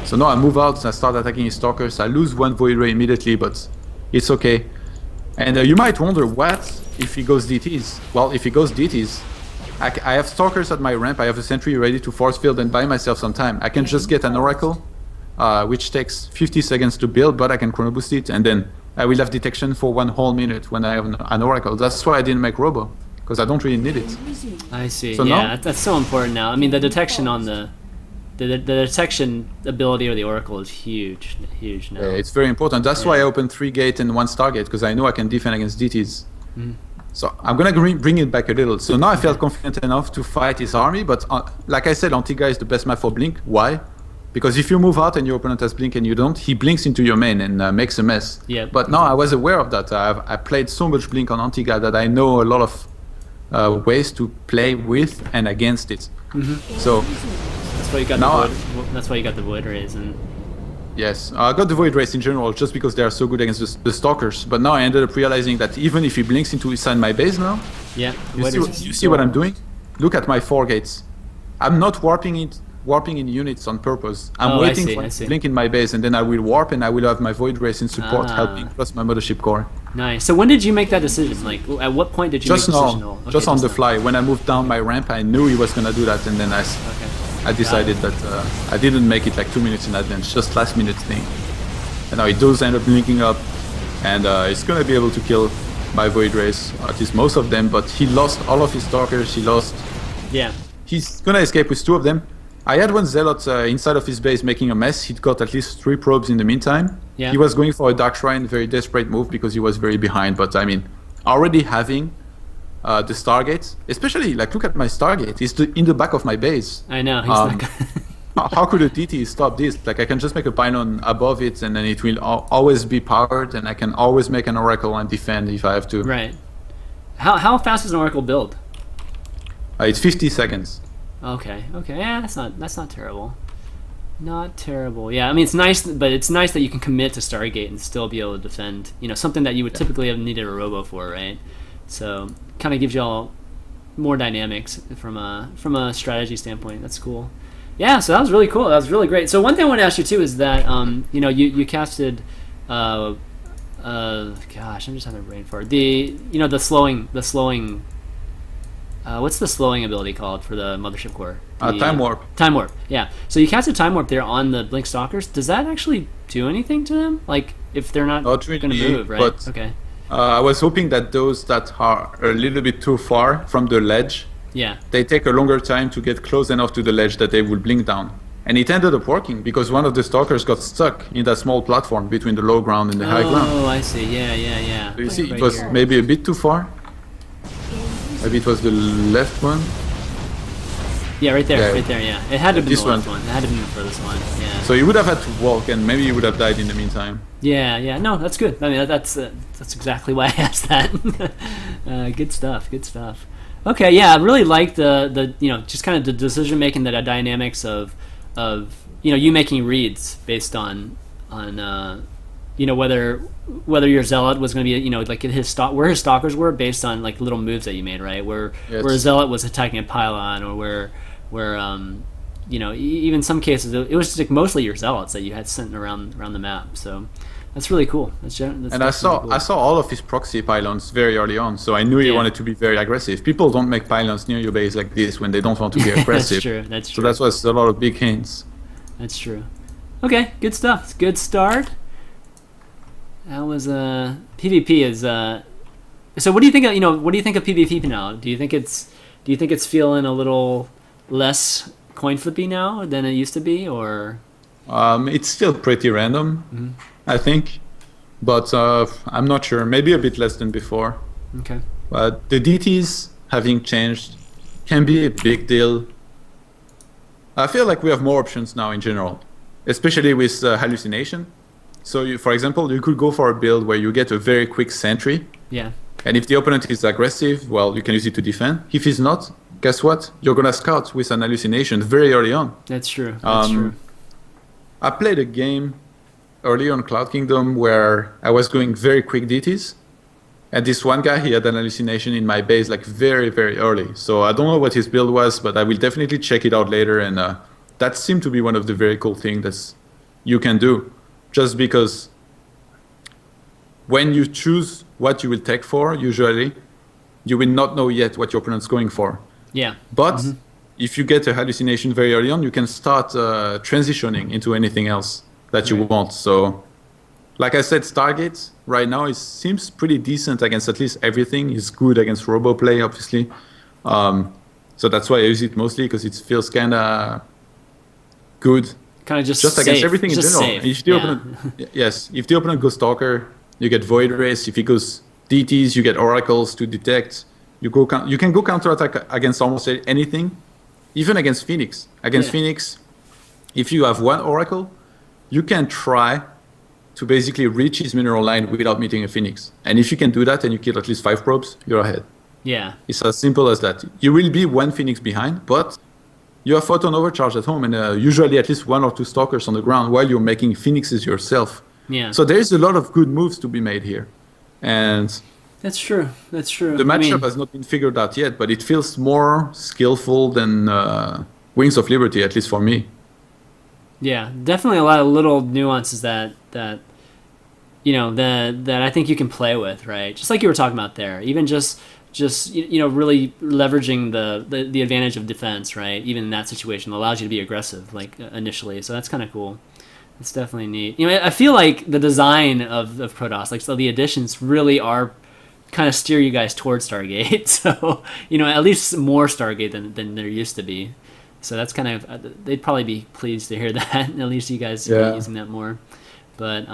B: So now I move out and I start attacking his stalkers. I lose one Void Ray immediately, but it's okay. And you might wonder, what if he goes DTs? Well, if he goes DTs, I have stalkers at my ramp, I have a sentry ready to force field and buy myself some time. I can just get an Oracle, which takes 50 seconds to build, but I can chrono boost it, and then I will have detection for 1 whole minute when I have an Oracle. That's why I didn't make Robo, because I don't really need it.
A: I see.
B: So
A: yeah, that's so important now. I mean, the detection on the detection ability of the Oracle is huge now.
B: Yeah, it's very important. That's why I opened 3 gate and 1 Stargate, because I know I can defend against DTs. So I'm gonna bring it back a little. So now I felt confident enough to fight his army, but like I said, Antigua is the best map for Blink. Why? Because if you move out and your opponent has blink and you don't, he blinks into your main and makes a mess.
A: Yeah.
B: But now I was aware of that. I played so much blink on Antigua that I know a lot of ways to play with and against it. So
A: that's why you got that's why you got the void rays and.
B: Yes, I got the void rays in general just because they are so good against the stalkers. But now I ended up realizing that even if he blinks inside my base now,
A: yeah,
B: you see what I'm doing? Look at my 4 gates. I'm not warping in units on purpose. I'm waiting for it to blink in my base, and then I will warp and I will have my void rays in support helping plus my mothership core.
A: Nice. So when did you make that decision? Like, at what point did you make the decision?
B: Okay, just on the fly. When I moved down my ramp, I knew he was gonna do that, and then I decided that I didn't make it like 2 minutes in advance, just last minute thing. And now it does end up linking up, and it's gonna be able to kill my void rays, at least most of them. But he lost all of his stalkers. He lost.
A: Yeah.
B: He's gonna escape with 2 of them. I had one zealot inside of his base making a mess. He'd got at least 3 probes in the meantime.
A: Yeah.
B: He was going for a Dark Shrine, very desperate move because he was very behind. But I mean, already having the Stargate, especially like look at my Stargate, it's in the back of my base.
A: I know. He's not
B: how could a DT stop this? Like I can just make a pylon above it, and then it will always be powered, and I can always make an Oracle and defend if I have to.
A: Right. How fast is an Oracle build?
B: It's 50 seconds.
A: Okay. Yeah, that's not terrible. Not terrible. Yeah, I mean it's nice, but it's nice that you can commit to Stargate and still be able to defend. You know, something that you would typically have needed a robo for, right? So kind of gives you all more dynamics from a strategy standpoint. That's cool. Yeah, so that was really cool. That was really great. So one thing I want to ask you too is that you know you casted gosh, I'm just having a brain fart. The slowing what's the slowing ability called for the mothership core?
B: Time warp.
A: Time warp. Yeah. So you casted time warp there on the blink stalkers. Does that actually do anything to them? Like if they're not going to move, right?
B: But,
A: okay.
B: I was hoping that those that are a little bit too far from the ledge, they take a longer time to get close enough to the ledge that they will blink down. And it ended up working because one of the stalkers got stuck in that small platform between the low ground and the high ground.
A: Oh, I see. Yeah.
B: So you see, it was maybe a bit too far. Maybe it was the left one.
A: Yeah, right there. Yeah, it had to be
B: this
A: the left one. It had to be the furthest one. Yeah.
B: So you would have had to walk, and maybe you would have died in the meantime.
A: Yeah. No, that's good. I mean, that's exactly why I asked that. Good stuff. Okay, yeah, I really like the just kind of the decision making, the dynamics of you making reads based on whether your zealot was going to be like where his stalkers were based on like little moves that you made, right? Where a zealot was attacking a pylon, or where even some cases it was just like mostly your zealots that you had sent around the map. So that's really cool.
B: And I saw all of his proxy pylons very early on, so I knew he wanted to be very aggressive. People don't make pylons near your base like this when they don't want to be aggressive.
A: That's true.
B: So that was a lot of big hints.
A: That's true. Okay, good stuff. Good start. That was PvP is so what do you think of PvP now? Do you think it's feeling a little less coin flippy now than it used to be, or
B: it's still pretty random, I think, but I'm not sure. Maybe a bit less than before.
A: Okay.
B: But the DTs having changed can be a big deal. I feel like we have more options now in general, especially with hallucination. So, for example, you could go for a build where you get a very quick sentry.
A: Yeah.
B: And if the opponent is aggressive, well, you can use it to defend. If he's not, guess what? You're going to scout with an hallucination very early on.
A: That's true. That's true.
B: I played a game early on Cloud Kingdom where I was going very quick DTs. And this one guy, he had an hallucination in my base like very, very early. So I don't know what his build was, but I will definitely check it out later. And that seemed to be one of the very cool things that you can do. Just because when you choose what you will take for, usually, you will not know yet what your opponent's going for.
A: Yeah.
B: But if you get a hallucination very early on, you can start transitioning into anything else that you want. So, like I said, Stargate right now seems pretty decent against at least everything. It's good against RoboPlay, obviously. So that's why I use it mostly, because it feels kind of good.
A: Kind of just
B: against
A: safe.
B: Everything
A: just
B: in general. If the opponent, if the opponent goes Stalker, you get Void Race. If he goes DTs, you get Oracles to detect. You can go counterattack against almost anything, even against Phoenix. Phoenix, if you have one oracle, you can try to basically reach his mineral line without meeting a phoenix. And if you can do that and you kill at least 5 probes, you're ahead.
A: Yeah.
B: It's as simple as that. You will be 1 phoenix behind, but you have photon overcharge at home and usually at least 1 or 2 stalkers on the ground while you're making phoenixes yourself.
A: Yeah.
B: So there's a lot of good moves to be made here. And
A: that's true. That's true.
B: The matchup has not been figured out yet, but it feels more skillful than Wings of Liberty, at least for me.
A: Yeah, definitely a lot of little nuances that you know that I think you can play with, right? Just like you were talking about there, even just really leveraging the advantage of defense, right? Even in that situation, allows you to be aggressive, like initially. So that's kind of cool. It's definitely neat. You know, I feel like the design of Protoss, like so the additions really are kind of steer you guys towards Stargate. So you know, at least more Stargate than there used to be. So that's kind of they'd probably be pleased to hear that. At least you guys are using that more. But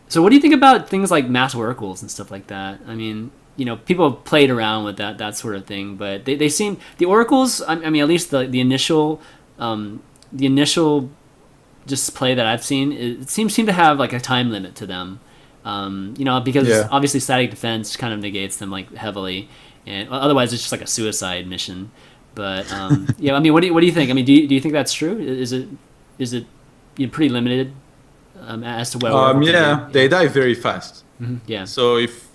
A: so what do you think about things like mass oracles and stuff like that? I mean, you know, people have played around with that sort of thing, but they seem the oracles. I mean, at least the initial just play that I've seen, it seems to have like a time limit to them. You know, because obviously static defense kind of negates them like heavily, and otherwise it's just like a suicide mission. But yeah, I mean, what do you think? I mean, do you think that's true? Is it pretty limited as to what?
B: They die very fast.
A: Mm-hmm. Yeah.
B: So if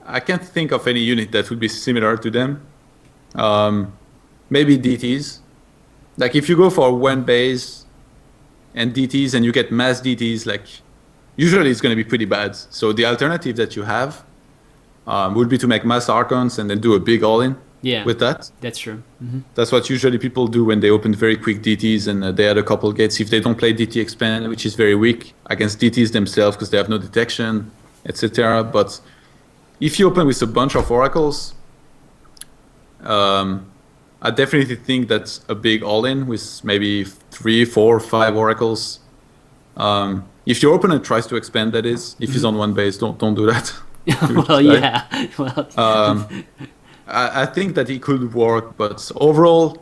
B: I can't think of any unit that would be similar to them, maybe DTs. Like if you go for one base and DTs and you get mass DTs, like usually it's going to be pretty bad. So the alternative that you have would be to make mass Archons and then do a big all-in with that.
A: That's true. Mm-hmm.
B: That's what usually people do when they open very quick DTs and they add a couple gates. If they don't play DT expand, which is very weak against DTs themselves because they have no detection, etc. But if you open with a bunch of oracles, I definitely think that's a big all-in with maybe 3, 4, 5 oracles. If your opponent tries to expand, that is, if he's on one base, don't do that.
A: Well, yeah. Well,
B: I think that it could work, but overall,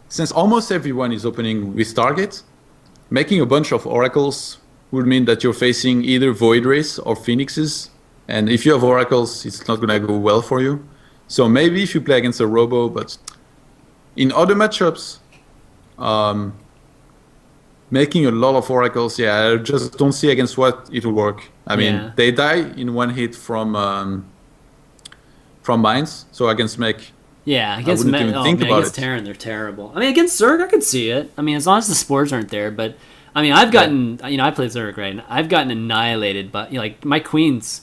B: since almost everyone is opening with target, making a bunch of oracles would mean that you're facing either Void Race or Phoenixes, and if you have oracles, it's not going to go well for you. So maybe if you play against a Robo, but in other matchups, making a lot of oracles, I just don't see against what it will work. I mean, they die in one hit from mines, so against mech.
A: Yeah, against Terran, they're terrible. I mean, against Zerg, I could see it. I mean, as long as the spores aren't there. But I mean, I've gotten, I play Zerg, right? And I've gotten annihilated, but like my queens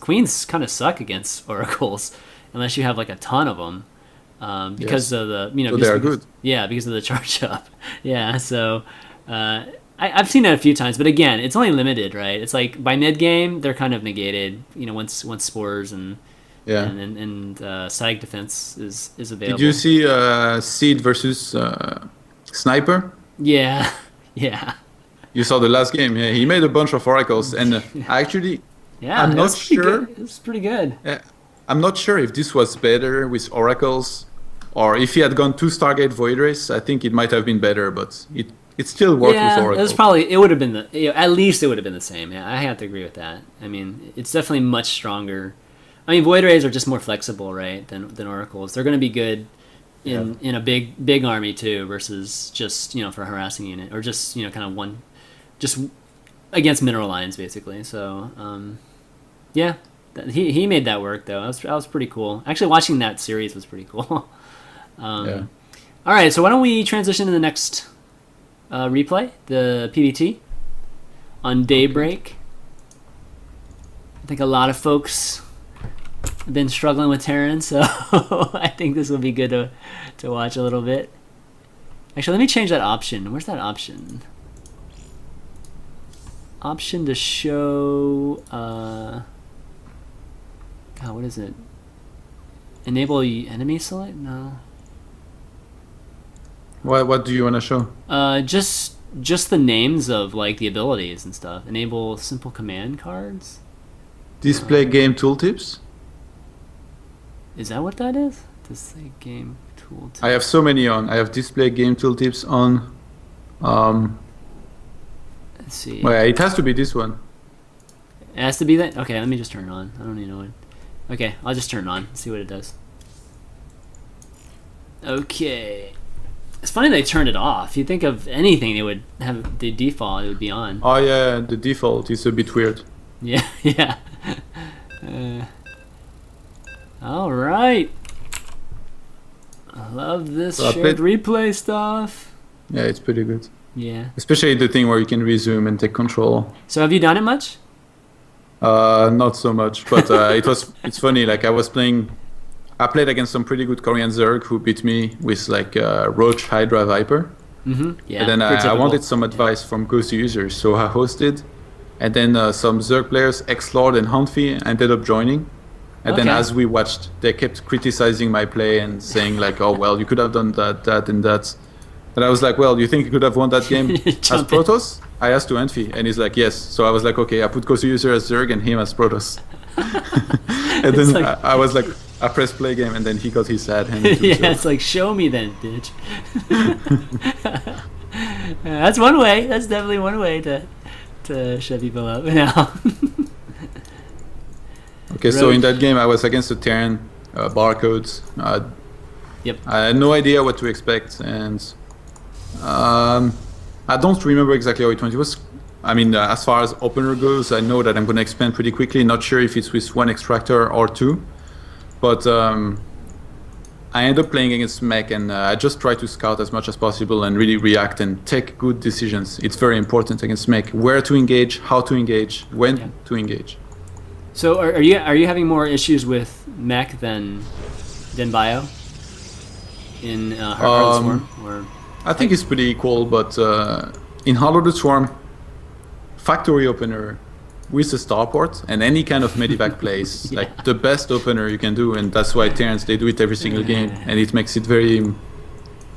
A: kind of suck against oracles unless you have like a ton of them, because of the
B: so they are good.
A: Yeah, because of the charge up. Yeah, so I've seen that a few times, but again, it's only limited, right? It's like by mid game, they're kind of negated. You know, once spores and static defense is available.
B: Did you see Seed versus Sniper?
A: Yeah.
B: You saw the last game. Yeah, he made a bunch of oracles, and actually, I'm not sure.
A: It was pretty good.
B: I'm not sure if this was better with oracles, or if he had gone 2 Stargate Void Race. I think it might have been better, but it still worked with oracles.
A: It would have been at least it would have been the same. Yeah, I have to agree with that. I mean, it's definitely much stronger. I mean, Void Rays are just more flexible, right, than oracles. They're going to be good in a big army too, versus just for a harassing unit or just kind of one, just against mineral lines basically. So he made that work though. That was pretty cool. Actually, watching that series was pretty cool. All right, so why don't we transition to the next replay, the PBT on Daybreak. Okay. I think a lot of folks have been struggling with Terran, so I think this will be good to watch a little bit. Actually, let me change that option. Where's that option? Option to show... God, what is it? Enable enemy select? No.
B: What do you want to show?
A: Just the names of like the abilities and stuff. Enable simple command cards.
B: Display game tooltips.
A: Is that what that is? Display game tooltips.
B: I have so many on. I have display game tooltips on
A: Let's see.
B: Well, it has to be this one.
A: It has to be that? Okay, let me just turn it on. I don't even know what. Okay, I'll just turn it on, see what it does. Okay. It's funny they turned it off. You'd think of anything they would have the default, it would be on.
B: Oh yeah, the default is a bit weird.
A: Yeah, yeah. All right. I love this shared replay stuff.
B: Yeah, it's pretty good.
A: Yeah.
B: Especially the thing where you can resume and take control.
A: So have you done it much?
B: Not so much, but it's funny. Like I played against some pretty good Korean Zerg who beat me with like Roach, Hydra, Viper.
A: Mm-hmm. Yeah.
B: And then I wanted some advice from Ghost users, so I hosted. And then some Zerg players, X-Lord and Huntfi, ended up joining. And then as we watched, they kept criticizing my play and saying like, oh, well, you could have done that, and that. And I was like, well, you think you could have won that game as Protoss? I asked to Huntfi, and he's like, yes. So I was like, okay, I put Kosu user as Zerg and him as Protoss. And then like, I was like, I pressed play game, and then he got his sad hand.
A: Yeah, Zerg. It's like, show me then, bitch. That's one way. That's definitely one way to shut people up now.
B: Okay, so in that game, I was against the Terran, barcodes.
A: Yep.
B: I had no idea what to expect, and I don't remember exactly how it went. It was, I mean, as far as opener goes, I know that I'm going to expand pretty quickly. Not sure if it's with one extractor or two, but I ended up playing against Mech, and I just try to scout as much as possible and really react and take good decisions. It's very important against Mech. Where to engage, how to engage, when to engage.
A: So are you having more issues with Mech than Bio in Heart of the Swarm? Or
B: I think it's pretty equal, but in Heart of the Swarm, factory opener with a starport and any kind of medivac plays like the best opener you can do, and that's why Terrans, they do it every single game, and it makes it very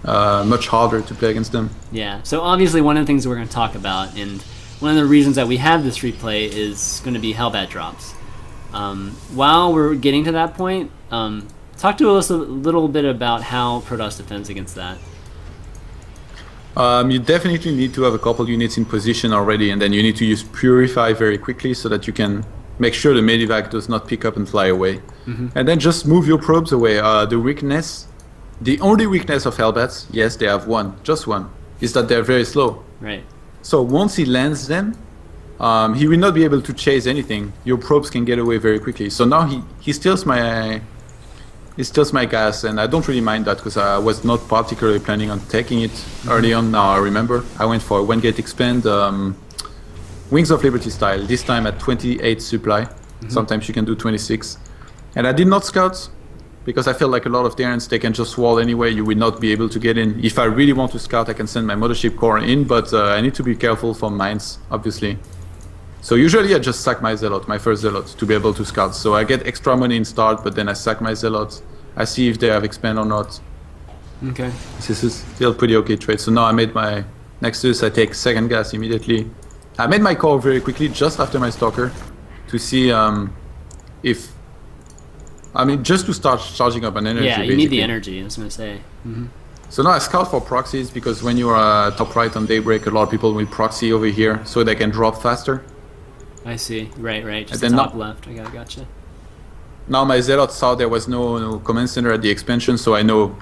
B: much harder to play against them.
A: Yeah, so obviously one of the things that we're going to talk about, and one of the reasons that we have this replay, is going to be Hellbat drops. While we're getting to that point, talk to us a little bit about how Protoss defends against that.
B: You definitely need to have a couple units in position already, and then you need to use Purify very quickly so that you can make sure the medivac does not pick up and fly away. Mm-hmm. And then just move your probes away. The only weakness of Hellbats, yes, they have one, just one, is that they're very slow.
A: Right.
B: So once he lands them, he will not be able to chase anything. Your probes can get away very quickly. So now he steals my gas, and I don't really mind that because I was not particularly planning on taking it early on. Now I remember I went for a 1-gate expand, Wings of Liberty style, this time at 28 supply. Mm-hmm. Sometimes you can do 26. And I did not scout because I felt like a lot of Terrans, they can just wall anyway. You will not be able to get in. If I really want to scout, I can send my Mothership Core in, but I need to be careful for mines, obviously. So usually I just sack my Zealot, my first Zealot, to be able to scout. So I get extra money in start, but then I sack my Zealot. I see if they have expand or not.
A: Okay.
B: This is still pretty okay trade. So now I made my Nexus, I take second gas immediately. I made my core very quickly just after my Stalker to see just to start charging up an energy.
A: Yeah, you
B: basically.
A: need the energy, I was going to say. Mm-hmm.
B: So now I scout for proxies because when you are top right on Daybreak, a lot of people will proxy over here so they can drop faster.
A: I see. Right. Just
B: the
A: top left. I gotcha.
B: Now my Zealot saw there was no command center at the expansion, so I know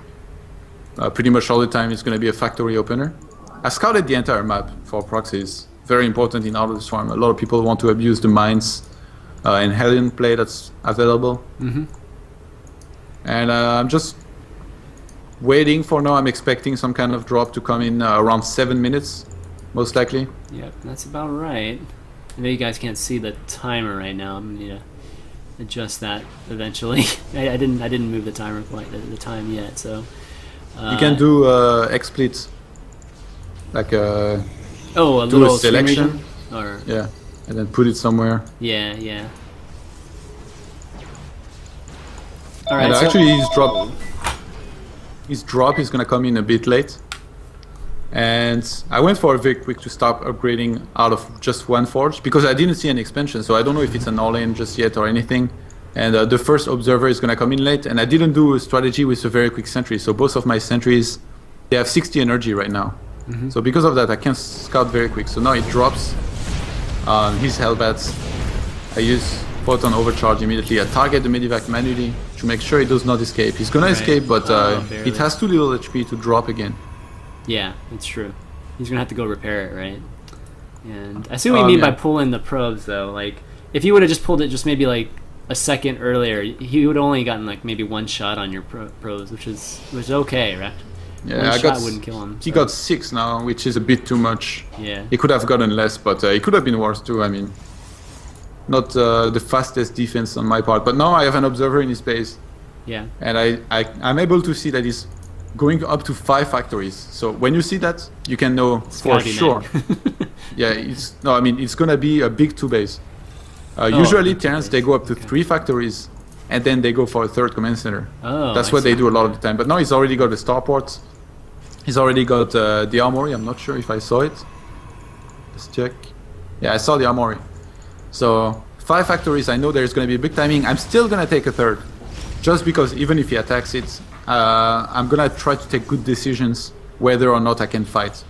B: pretty much all the time it's going to be a factory opener. I scouted the entire map for proxies. Very important in Heart of the Swarm. A lot of people want to abuse the mines and Hellion play that's available. Mm-hmm. And I'm just waiting for now. I'm expecting some kind of drop to come in around 7 minutes, most likely.
A: Yep, that's about right. I know you guys can't see the timer right now. I'm gonna need to adjust that eventually. I didn't move the timer quite the time yet, so.
B: You can do XSplit, like a
A: little
B: selection,
A: or
B: yeah, and then put it somewhere.
A: Yeah. All right.
B: And actually, his drop is gonna come in a bit late. And I went for a very quick to stop upgrading out of just one forge because I didn't see an expansion, so I don't know if it's an all-in just yet or anything. And the first observer is going to come in late, and I didn't do a strategy with a very quick sentry, so both of my sentries, they have 60 energy right now. So because of that, I can scout very quick. So now it drops his Hellbats. I use Photon Overcharge immediately. I target the Medivac manually to make sure he does not escape. He's gonna escape, but it has too little HP to drop again.
A: Yeah, it's true. He's gonna have to go repair it, right? And I see what you mean by pulling the probes, though. Like, if you would have just pulled it just maybe like a second earlier, he would have only gotten like maybe one shot on your probes, which is okay, right?
B: Yeah,
A: one shot wouldn't kill him.
B: He got 6 now, which is a bit too much.
A: Yeah.
B: He could have gotten less, but it could have been worse too. I mean, not the fastest defense on my part, but now I have an observer in his base.
A: Yeah.
B: And I'm able to see that he's going up to 5 factories. So when you see that, you can know for sure. Yeah, it's gonna be a big 2 base. Usually Terrans, they go up to 3 factories, and then they go for a 3rd command center. That's what they do a lot of the time. But now he's already got the starport. He's already got the armory. I'm not sure if I saw it. Let's check. Yeah, I saw the armory. So 5 factories, I know there's going to be a big timing. I'm still going to take a 3rd. Just because even if he attacks it, I'm going to try to take good decisions whether or not I can fight.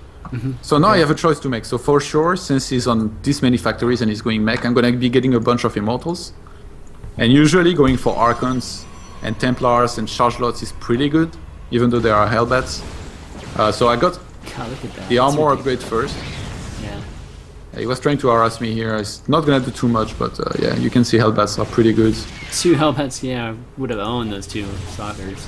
B: So now I have a choice to make. So for sure, since he's on this many factories and he's going mech, I'm going to be getting a bunch of Immortals. And usually going for Archons and Templars and Charge Lots is pretty good, even though there are Hellbats. So I got the armor upgrade first.
A: Yeah.
B: He was trying to harass me here. It's not gonna do too much, but yeah, you can see Hellbats are pretty good.
A: 2 Hellbats, yeah, I would have owned those 2 stalkers.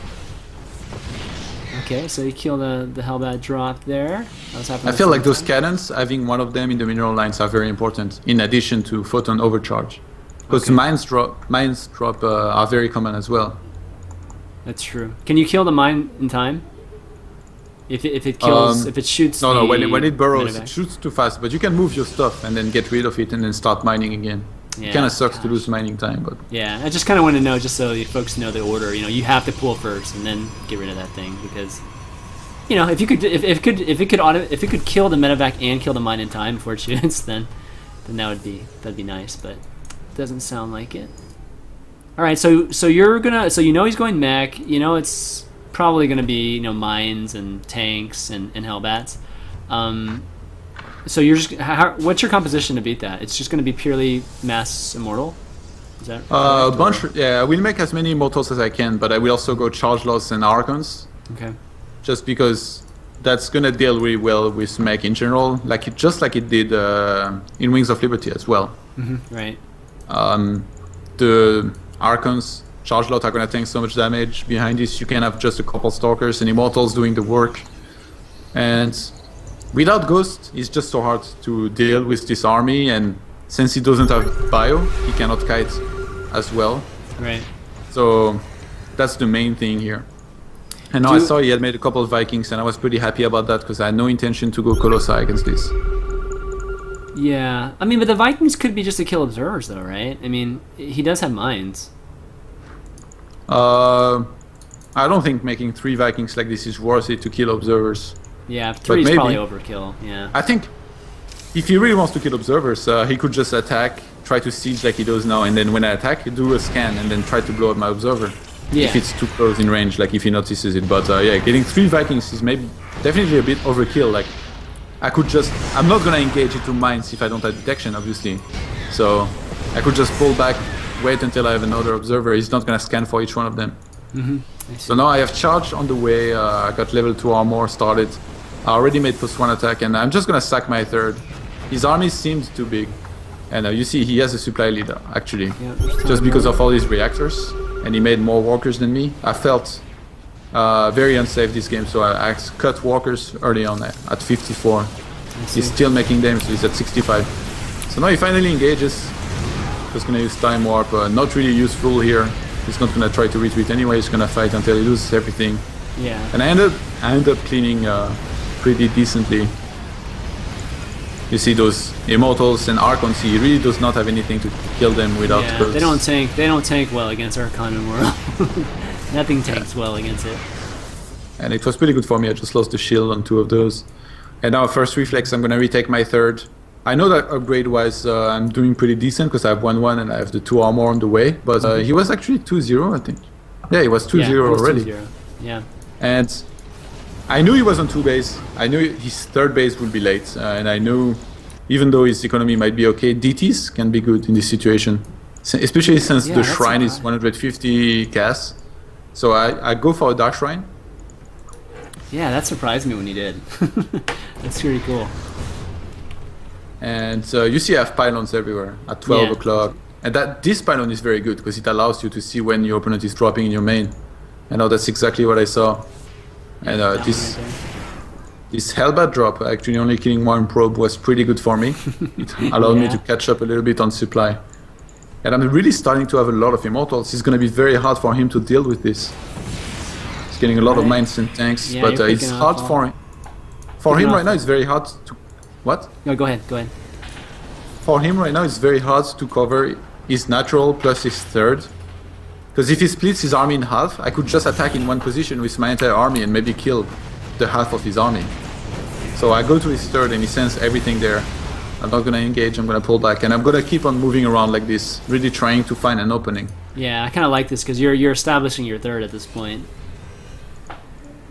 A: Okay, so you kill the Hellbat drop there.
B: I feel like those cannons, having one of them in the mineral lines are very important, in addition to Photon Overcharge. Because mines drop are very common as well.
A: That's true. Can you kill the mine in time? If it kills, if it shoots.
B: No, when it burrows, it shoots too fast. But you can move your stuff and then get rid of it and then start mining again. Yeah, it kind of sucks to lose mining time, but
A: yeah, I just kind of want to know, just so you folks know the order. You know, you have to pull first and then get rid of that thing, because you know, if it could kill the medevac and kill the mine in time before it shoots, then that'd be nice. But it doesn't sound like it. All right, so you know he's going mech. You know it's probably gonna be mines and tanks and Hellbats. So you're just what's your composition to beat that? It's just gonna be purely mass immortal. Is that
B: a bunch? Yeah, I will make as many immortals as I can, but I will also go charge loss and archons.
A: Okay. Just
B: because that's gonna deal really well with mech in general, just like it did in Wings of Liberty as well.
A: Right.
B: The archons, charge lot are gonna tank so much damage. Behind this, you can have just a couple stalkers and immortals doing the work. And without Ghost, it's just so hard to deal with this army. And since he doesn't have bio, he cannot kite as well.
A: Right.
B: So that's the main thing here. And now I saw he had made a couple of Vikings, and I was pretty happy about that because I had no intention to go Colossi against this.
A: Yeah, I mean, but the Vikings could be just to kill observers, though, right? I mean, he does have mines.
B: I don't think making 3 Vikings like this is worth it to kill observers.
A: Yeah, 3 is probably overkill. Yeah.
B: I think if he really wants to kill observers, he could just attack, try to siege like he does now, and then when I attack, do a scan and then try to blow up my observer. Yeah. If it's too close in range, like if he notices it. But yeah, getting 3 Vikings is definitely a bit overkill. Like I'm not gonna engage into mines if I don't have detection, obviously. So I could just pull back, wait until I have another observer. He's not gonna scan for each one of them. So now I have charge on the way. I got level 2 armor started. I already made +1 attack, and I'm just gonna sack my 3rd. His army seems too big, and you see he has a supply leader actually, just because of all these reactors. And he made more walkers than me. I felt very unsafe this game, so I cut walkers early on at 54. He's still making damage, so he's at 65. So now he finally engages. Just gonna use time warp, not really useful here. He's not gonna try to retreat anyway. He's gonna fight until he loses everything.
A: Yeah.
B: And I ended up cleaning pretty decently. You see those immortals and archons. He really does not have anything to kill them without.
A: Yeah, they don't tank well against Archon and Merlo. Nothing tanks well against it.
B: And it was pretty good for me. I just lost the shield on 2 of those. And now first reflex, I'm gonna retake my 3rd. I know that upgrade-wise, I'm doing pretty decent because I have 1-1 and I have the 2 armor on the way. But he was actually 2-0, I think. Yeah, he was 2-0 already.
A: 2-0. Yeah.
B: And I knew he was on 2 base. I knew his 3rd base would be late, and I knew, even though his economy might be okay, DTs can be good in this situation, especially since the shrine is 150 casts. So I go for a dark shrine.
A: Yeah, that surprised me when you did. That's pretty cool.
B: And you see I have pylons everywhere at 12 o'clock. And this pylon is very good because it allows you to see when your opponent is dropping in your main. I know that's exactly what I saw. And this Hellbat drop, actually only killing 1 probe, was pretty good for me. It allowed me to catch up a little bit on supply. And I'm really starting to have a lot of immortals. It's going to be very hard for him to deal with this. He's getting a lot of mines and tanks, but it's hard for him. For him right now, it's very hard to... What?
A: No, go ahead.
B: For him right now, it's very hard to cover his natural plus his 3rd. Because if he splits his army in half, I could just attack in one position with my entire army and maybe kill the half of his army. So I go to his 3rd and he sends everything there. I'm not going to engage, I'm going to pull back. And I'm going to keep on moving around like this, really trying to find an opening.
A: Yeah, I kind of like this because you're establishing your 3rd at this point.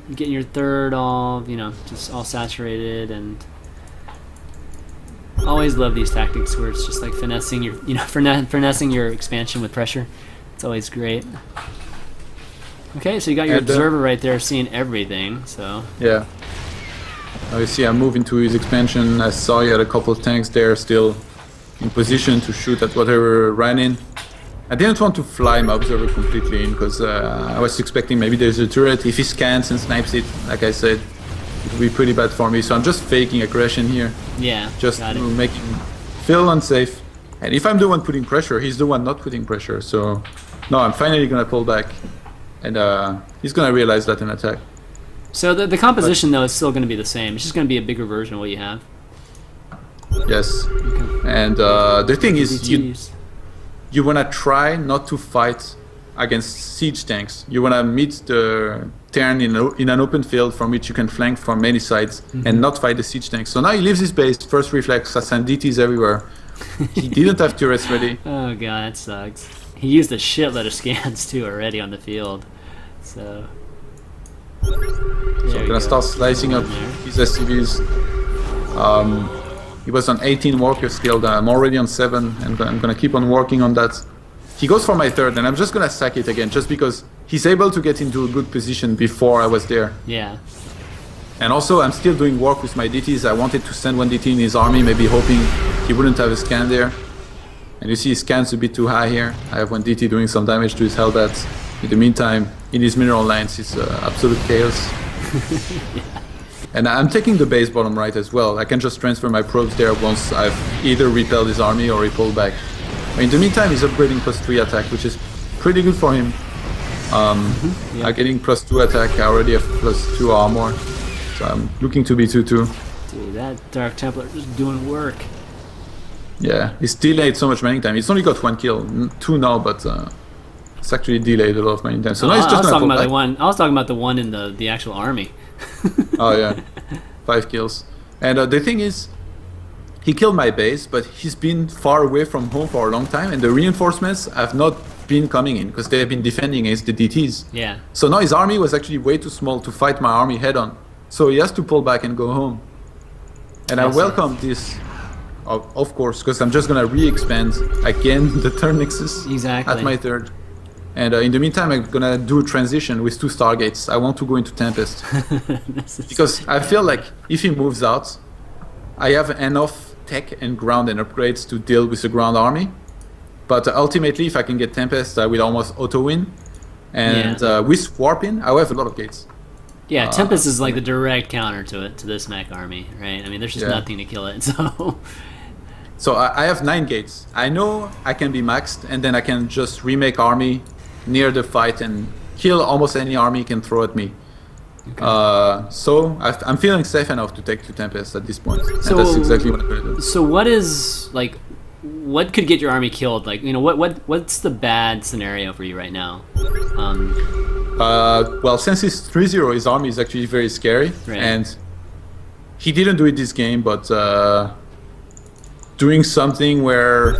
A: You're getting your 3rd all, just all saturated, and... Always love these tactics where it's just like finessing your, finessing your expansion with pressure. It's always great. Okay, so you got your observer right there seeing everything, so...
B: Yeah. Now you see I'm moving to his expansion. I saw he had a couple of tanks there still in position to shoot at whatever ran in. I didn't want to fly my observer completely in because I was expecting maybe there's a turret. If he scans and snipes it, like I said, it would be pretty bad for me. So I'm just faking aggression here.
A: Yeah,
B: just to make him feel unsafe. And if I'm the one putting pressure, he's the one not putting pressure. So no, I'm finally going to pull back. And he's going to realize that and attack.
A: So the composition, though, is still going to be the same. It's just going to be a bigger version of what you have.
B: Yes. Okay. And the thing is, you want to try not to fight against siege tanks. You want to meet the turn in an open field from which you can flank from many sides and not fight the siege tanks. So now he leaves his base, first reflex, DTs everywhere. He didn't have turrets ready.
A: Oh god, that sucks. He used a shitload of scans too already on the field. So
B: I'm gonna start slicing up his SCVs. He was on 18 worker skilled. I'm already on 7, and I'm gonna keep on working on that. He goes for my 3rd, and I'm just gonna sack it again, just because he's able to get into a good position before I was there.
A: Yeah.
B: And also, I'm still doing work with my DTs. I wanted to send one DT in his army, maybe hoping he wouldn't have a scan there. And you see his scan's a bit too high here. I have one DT doing some damage to his Hellbats. In the meantime, in his mineral lines, it's absolute chaos. Yeah. And I'm taking the base bottom right as well. I can just transfer my probes there once I've either repelled his army or repelled back. In the meantime, he's upgrading +3 attack, which is pretty good for him. I'm getting +2 attack. I already have +2 armor. So I'm looking to be 2-2.
A: Dude, that Dark Templar is doing work.
B: Yeah, he's delayed so much mining time. He's only got 1 kill, 2 now, but it's actually delayed a lot of mining time. So now he's just
A: talking about the one. I was talking about the one in the actual army.
B: Oh yeah, 5 kills. And the thing is, he killed my base, but he's been far away from home for a long time, and the reinforcements have not been coming in because they have been defending against the DTs.
A: Yeah.
B: So now his army was actually way too small to fight my army head on. So he has to pull back and go home. And I welcome this, of course, because I'm just gonna re-expand again the turn nexus at my 3rd. And in the meantime, I'm gonna do a transition with 2 Stargates. I want to go into Tempest. Because I feel like if he moves out, I have enough tech and ground and upgrades to deal with the ground army. But ultimately, if I can get Tempest, I will almost auto-win. And with Warpin, I have a lot of gates.
A: Yeah, Tempest is like the direct counter to this mech army, right? I mean, there's just nothing to kill it, so...
B: So I have 9 gates. I know I can be maxed, and then I can just remake army near the fight and kill almost any army he can throw at me. Okay. So I'm feeling safe enough to take 2 Tempest at this point. So, and that's exactly what I'm going to do.
A: So what could get your army killed? Like, what's the bad scenario for you right now?
B: Well, since he's 3-0, his army is actually very scary. Right. And he didn't do it this game, but doing something where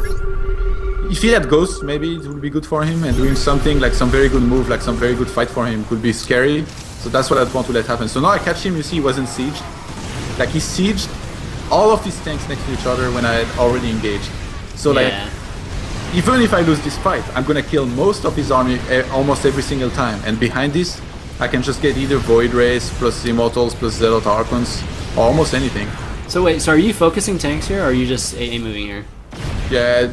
B: if he had ghosts, maybe it would be good for him, and doing something like some very good move, like some very good fight for him could be scary. So that's what I don't want to let happen. So now I catch him, you see he wasn't sieged. Like he sieged all of his tanks next to each other when I had already engaged. So like, even if I lose this fight, I'm gonna kill most of his army almost every single time. And behind this, I can just get either Void Rays plus Immortals plus Zealot Archons, or almost anything.
A: So wait, so are you focusing tanks here, or are you just A moving here?
B: Yeah,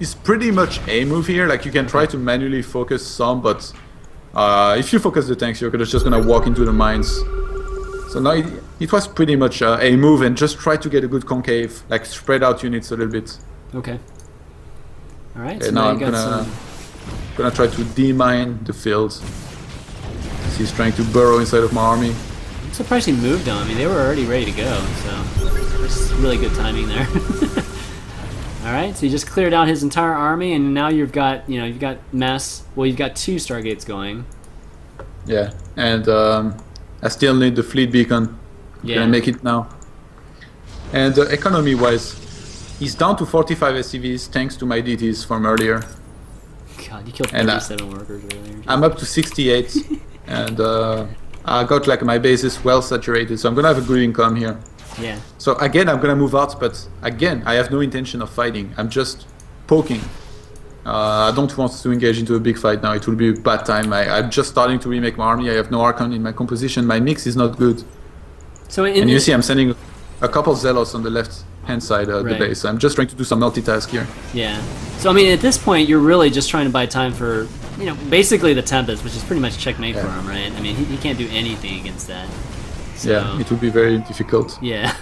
B: it's pretty much a move here. Like you can try to manually focus some, but if you focus the tanks, you're just gonna walk into the mines. So now it was pretty much a move, and just try to get a good concave, like spread out units a little bit.
A: Okay. All right.
B: Okay,
A: so
B: now I'm
A: you got
B: gonna try to demine the field. He's trying to burrow inside of my army.
A: I'm surprised he moved on. I mean, they were already ready to go, so it's really good timing there. All right, so you just cleared out his entire army, and now you've got mess. Well, you've got 2 Stargates going.
B: Yeah, and I still need the fleet beacon.
A: Yeah.
B: Gonna make it now. And economy-wise, he's down to 45 SCVs thanks to my DTs from earlier.
A: God, you killed 37 workers earlier.
B: I'm up to 68, and I got like my bases well saturated, so I'm gonna have a good income here.
A: Yeah.
B: So again, I'm gonna move out, but again, I have no intention of fighting. I'm just poking. I don't want to engage into a big fight now. It will be a bad time. I'm just starting to remake my army. I have no Archon in my composition. My mix is not good.
A: So
B: and you see I'm sending a couple Zealots on the left-hand side of the base. I'm just trying to do some multitask here.
A: Yeah. So I mean, at this point, you're really just trying to buy time for, basically the Tempest, which is pretty much checkmate for him, right? I mean, he can't do anything against that. So,
B: yeah, it would be very difficult.
A: Yeah.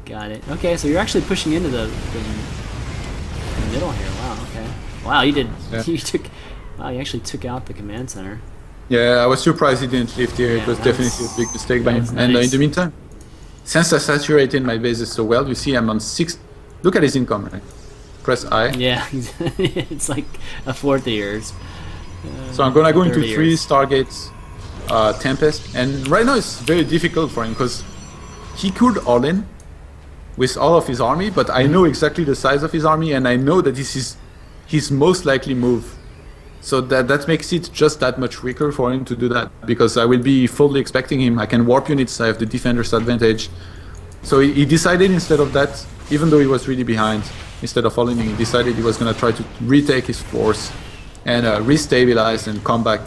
A: Got it. Okay, so you're actually pushing into the middle here. Wow. Okay. Wow, you did. Yeah. You actually took out the command center.
B: Yeah, I was surprised he didn't lift here. It was definitely a big mistake by him.
A: Nice.
B: And in the meantime, since I saturated my bases so well, you see I'm on 6. Look at his income, right? Press I.
A: Yeah, it's like a fourth of yours.
B: So I'm gonna go into 3 Stargates, Tempest, and right now it's very difficult for him because he could all in with all of his army, but I know exactly the size of his army, and I know that this is his most likely move. So that makes it just that much weaker for him to do that, because I will be fully expecting him. I can warp units, I have the defender's advantage. So he decided instead of that, even though he was really behind, instead of all-in, he decided he was going to try to retake his force and restabilize and come back,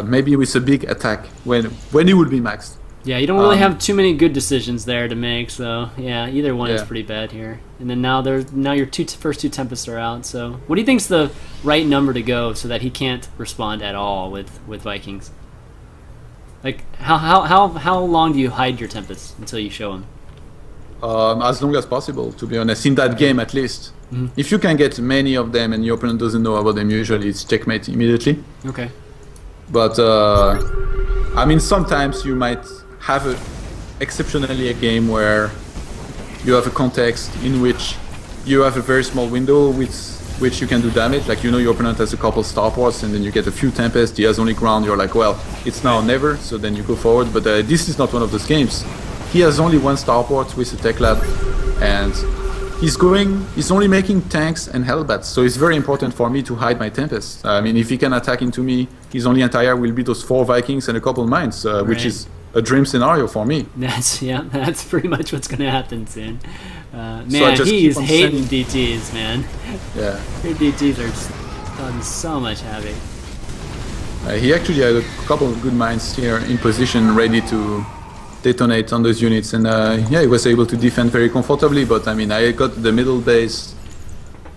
B: maybe with a big attack when he would be maxed.
A: Yeah, you don't really have too many good decisions there to make, so yeah, either one is pretty bad here. And then now your first two Tempests are out. So what do you think's the right number to go so that he can't respond at all with Vikings? Like how long do you hide your Tempests until you show him?
B: As long as possible, to be honest, in that game at least. Mm-hmm. If you can get many of them and your opponent doesn't know about them, usually it's checkmate immediately.
A: Okay.
B: But I mean, sometimes you might have exceptionally a game where you have a context in which you have a very small window with which you can do damage. Like, your opponent has a couple starports and then you get a few Tempests, he has only ground, you're like, well, it's now or never, so then you go forward. But this is not one of those games. He has only one starport with a tech lab, and he's only making tanks and hellbats, so it's very important for me to hide my Tempests. I mean, if he can attack into me, his only anti-air will be those 4 Vikings and a couple mines, which is a dream scenario for me.
A: That's pretty much what's going to happen soon. Man,
B: so
A: he's hating DTs, man.
B: Yeah.
A: Your DTs are just causing so much havoc.
B: He actually had a couple of good mines here in position, ready to detonate on those units, and he was able to defend very comfortably. But I mean, I got the middle base,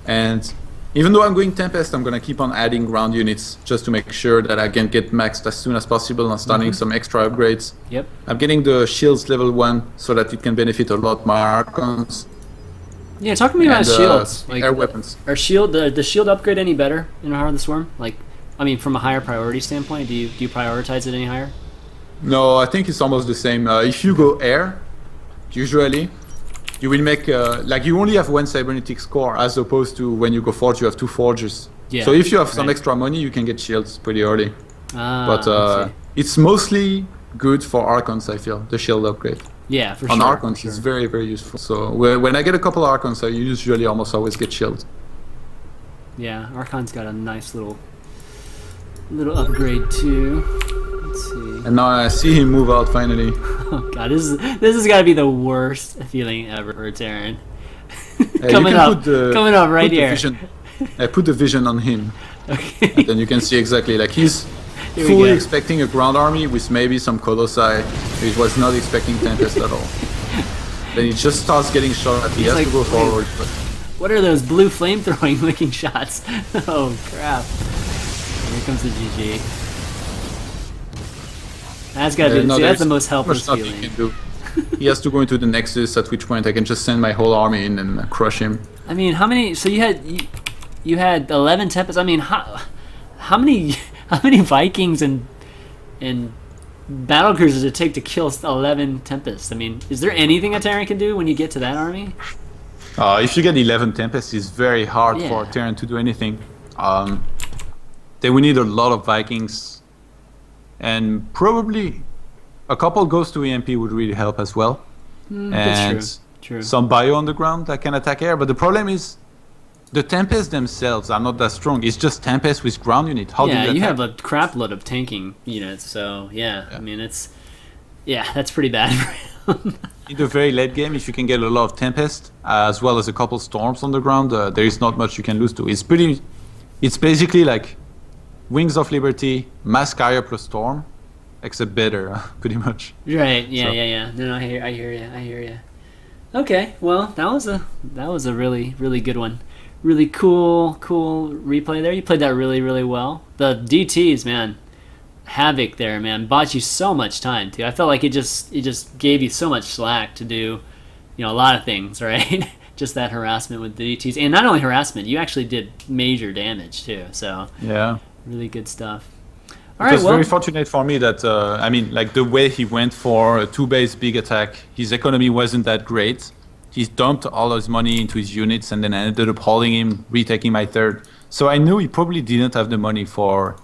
B: and even though I'm going Tempest, I'm gonna keep on adding ground units just to make sure that I can get maxed as soon as possible and starting some extra upgrades.
A: Yep.
B: I'm getting the shields level 1 so that it can benefit a lot my Archons.
A: Yeah, talk to me about shields.
B: Like air weapons.
A: Are the shield upgrade any better in Heart of the Swarm? Like, I mean, from a higher priority standpoint, do you prioritize it any higher?
B: No, I think it's almost the same. If you go air, usually you will make you only have 1 cybernetics core, as opposed to when you go forge you have 2 forges. Yeah, so if you have some extra money, you can get shields pretty early. But it's mostly good for Archons, I feel, the shield upgrade.
A: Yeah, for sure.
B: On Archons, it's very, very useful. So when I get a couple Archons, I usually almost always get shield.
A: Yeah, Archon's got a nice little upgrade too. Let's see.
B: And now I see him move out finally.
A: Oh god, this has got to be the worst feeling ever for Terran.
B: Coming
A: up right here.
B: I put the vision on him.
A: Okay.
B: And then you can see exactly, like, he's fully expecting a ground army with maybe some Colossi. He was not expecting Tempest at all. Then he just starts getting shot at. He has to go forward. But
A: what are those blue flame-throwing looking shots? Oh crap. Here comes the GG. That's gotta be that's the most helpless feeling.
B: He can do. He has to go into the Nexus, at which point I can just send my whole army in and crush him.
A: I mean, how many? So you had 11 Tempests. I mean, how many Vikings and battle cruisers does it take to kill 11 Tempests? I mean, is there anything a Terran can do when you get to that army?
B: If you get 11 Tempests, it's very hard for a Terran to do anything. They will need a lot of Vikings, and probably a couple Ghost to EMP would really help as well. And
A: that's true.
B: Some bio on the ground that can attack air. But the problem is, the Tempests themselves are not that strong. It's just Tempest with ground unit. How do you attack?
A: You have a crap load of tanking units, so I mean, that's pretty bad for him.
B: In the very late game, if you can get a lot of Tempest, as well as a couple Storms on the ground, there is not much you can lose to. It's basically like Wings of Liberty, Mass Carrier plus Storm, except better, pretty much.
A: Right, yeah. No, I hear you. Okay, well, that was a really, really good one. Really cool replay there. You played that really, really well. The DTs, man, havoc there, man, bought you so much time too. I felt like it just gave you so much slack to do, a lot of things, right? Just that harassment with the DTs, and not only harassment, you actually did major damage too. So
B: yeah,
A: really good stuff.
B: It was very fortunate for me that the way he went for a 2-base big attack, his economy wasn't that great. He dumped all his money into his units, and then I ended up holding him, retaking my third. So I knew he probably didn't have the money for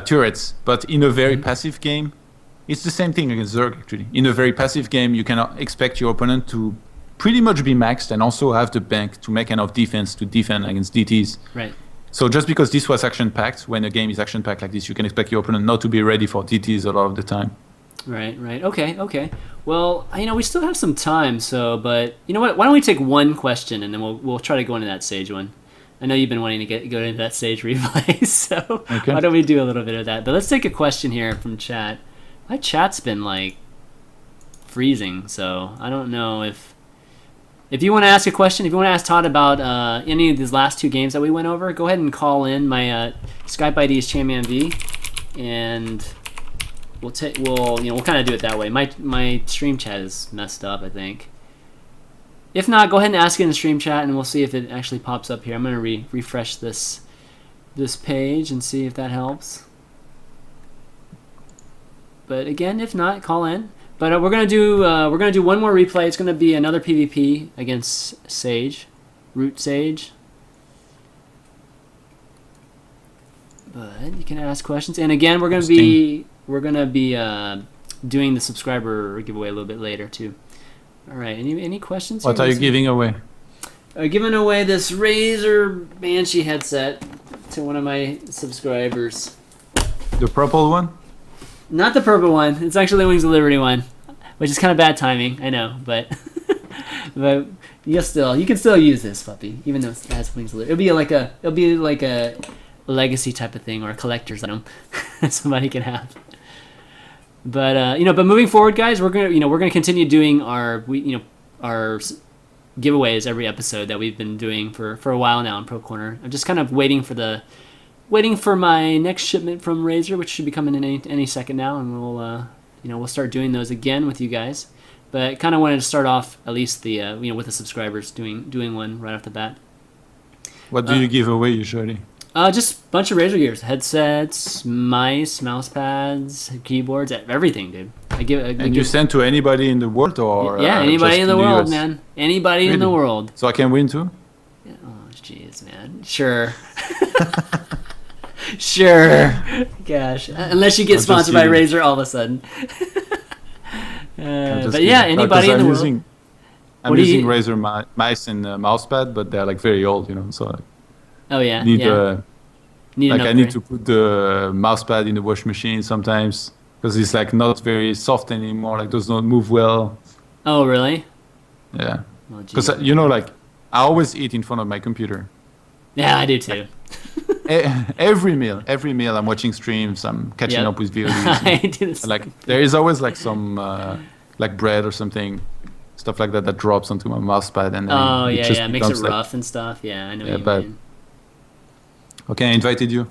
B: turrets. But in a very passive game, it's the same thing against Zerg, actually. In a very passive game, you cannot expect your opponent to pretty much be maxed and also have the bank to make enough defense to defend against DTs.
A: Right.
B: So just because this was action-packed, when a game is action-packed like this, you can expect your opponent not to be ready for DTs a lot of the time.
A: Right. Okay. Well, we still have some time, but you know what? Why don't we take one question and then we'll try to go into that Sage one. I know you've been wanting to go into that Sage replay, so why don't we do a little bit of that? But let's take a question here from chat. My chat's been freezing, so I don't know if you want to ask a question, if you want to ask ToD about any of these last two games that we went over, go ahead and call in. My Skype ID is ChanmanV, and we'll kind of do it that way. My stream chat is messed up, I think. If not, go ahead and ask it in the stream chat, and we'll see if it actually pops up here. I'm going to refresh this page and see if that helps. But again, if not, call in. But we're gonna do one more replay. It's gonna be another PvP against Sage, Root Sage. But you can ask questions, and again, we're gonna be doing the subscriber giveaway a little bit later too. All right. Any questions?
B: What are you giving away?
A: Giving away this Razer Banshee headset to one of my subscribers.
B: The purple one?
A: Not the purple one. It's actually the Wings of Liberty one, which is kind of bad timing. I know, but you can still use this puppy, even though it has Wings of Liberty. It'll be like a legacy type of thing or a collector's item that somebody can have. But but moving forward, guys, we're gonna continue doing our giveaways every episode that we've been doing for a while now in Pro Corner. I'm just kind of waiting for my next shipment from Razer, which should be coming in any second now, and we'll start doing those again with you guys. But kind of wanted to start off at least with the subscribers doing one right off the bat.
B: What do you give away usually?
A: Just a bunch of Razer gears, headsets, mice, mouse pads, keyboards, everything, dude.
B: You send to anybody in the world, or
A: anybody in the world,
B: US?
A: Man. Anybody in the world.
B: So I can win too?
A: Yeah, oh, jeez, man. Sure. Sure. Gosh. Unless you get sponsored by Razer all of a sudden. But yeah, anybody in the world.
B: I'm using Razer mice and mousepad, but they're very old, so.
A: Oh yeah. Need an
B: Like I need
A: upgrade.
B: to put the mouse pad in the wash machine sometimes because it's like not very soft anymore. Like does not move well.
A: Oh, really?
B: Yeah.
A: Oh,
B: Because
A: geez.
B: you know, like I always eat in front of my computer.
A: Yeah, I do too.
B: Every meal, I'm watching streams. I'm catching
A: Yep.
B: up with VODs.
A: I do the same
B: Like
A: thing.
B: there is always like some like bread or something, stuff like that that drops onto my mouse pad, and then
A: Oh,
B: it
A: yeah,
B: just
A: yeah. It makes it
B: becomes like
A: rough and stuff. Yeah, I know
B: yeah,
A: what you
B: bad.
A: mean.
B: Okay, I invited you.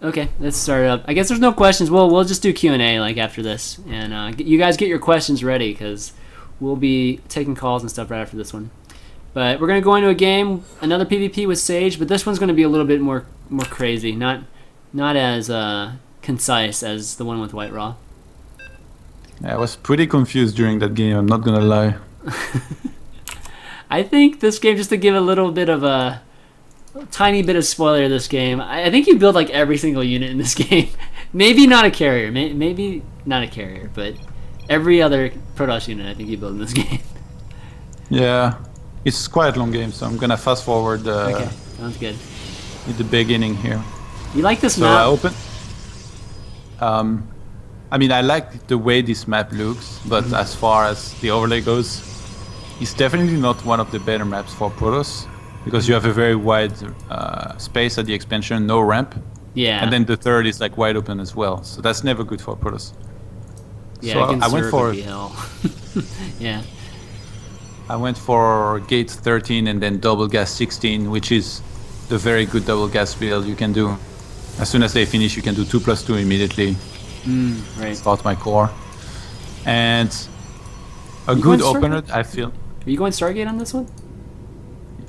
A: Okay, let's start it up. I guess there's no questions. We'll just do Q&A like after this, and you guys get your questions ready because we'll be taking calls and stuff right after this one. But we're gonna go into a game, another PvP with Sage, but this one's gonna be a little bit more crazy, not as concise as the one with White Raw.
B: Yeah, I was pretty confused during that game. I'm not gonna lie.
A: I think this game, just to give a little bit of a tiny bit of spoiler of this game, I think you build like every single unit in this game. Maybe not a carrier, maybe not a carrier, but every other Protoss unit I think you build in this game.
B: Yeah, it's quite a long game, so I'm gonna fast forward
A: Okay, sounds good.
B: in the beginning here.
A: You like this
B: So I
A: map?
B: open. I mean, I like the way this map looks, but as far as the overlay goes, it's definitely not one of the better maps for Protoss because you have a very wide space at the expansion, no ramp,
A: Yeah.
B: and then the third is like wide open as well. So that's never good for Protoss.
A: Yeah,
B: So
A: against
B: I went
A: Zerg
B: for
A: would be hell. Yeah.
B: I went for gate 13 and then double gas 16, which is the very good double gas build you can do. As soon as they finish, you can do 2+2 immediately.
A: Right.
B: Start my core. And a
A: You
B: good
A: going
B: opener,
A: Stargate?
B: I feel.
A: Are you going Stargate on this one?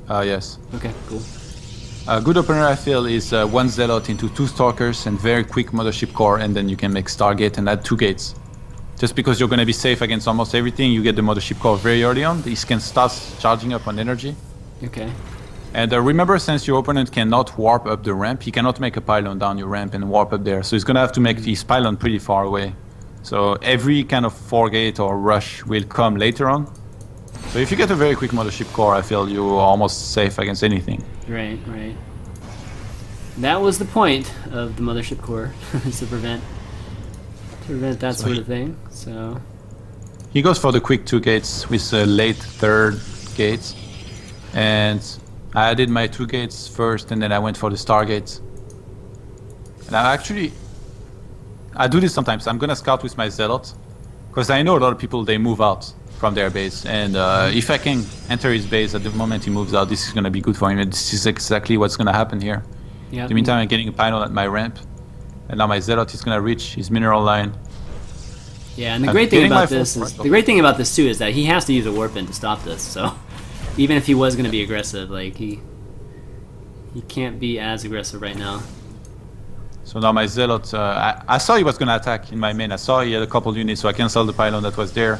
B: Yes.
A: Okay, cool.
B: A good opener, I feel, is one Zealot into 2 Stalkers and very quick Mothership Core, and then you can make Stargate and add 2 gates. Just because you're going to be safe against almost everything, you get the Mothership Core very early on. These can start charging up on energy.
A: Okay.
B: And remember, since your opponent cannot warp up the ramp, he cannot make a pylon down your ramp and warp up there. So he's going to have to make his pylon pretty far away. So every kind of 4-gate or rush will come later on. So if you get a very quick Mothership Core, I feel you're almost safe against anything.
A: Right, right. That was the point of the Mothership Core, is to prevent that
B: So
A: sort of thing. So,
B: He goes for the quick 2 gates with a late 3rd gate. And I added my 2 gates first, and then I went for the Stargate. And I do this sometimes. I'm gonna scout with my Zealot, because I know a lot of people, they move out from their base. And if I can enter his base at the moment he moves out, this is gonna be good for him. And this is exactly what's gonna happen here.
A: yeah.
B: In the meantime, I'm getting a pylon at my ramp. And now my Zealot is gonna reach his mineral line.
A: Yeah, and the
B: I'm
A: great thing
B: getting my
A: about this
B: full
A: is
B: throttle.
A: too is that he has to use a warp in to stop this. So, even if he was going to be aggressive, like he can't be as aggressive right now.
B: So now my Zealot, I saw he was going to attack in my main. I saw he had a couple units, so I canceled the pylon that was there.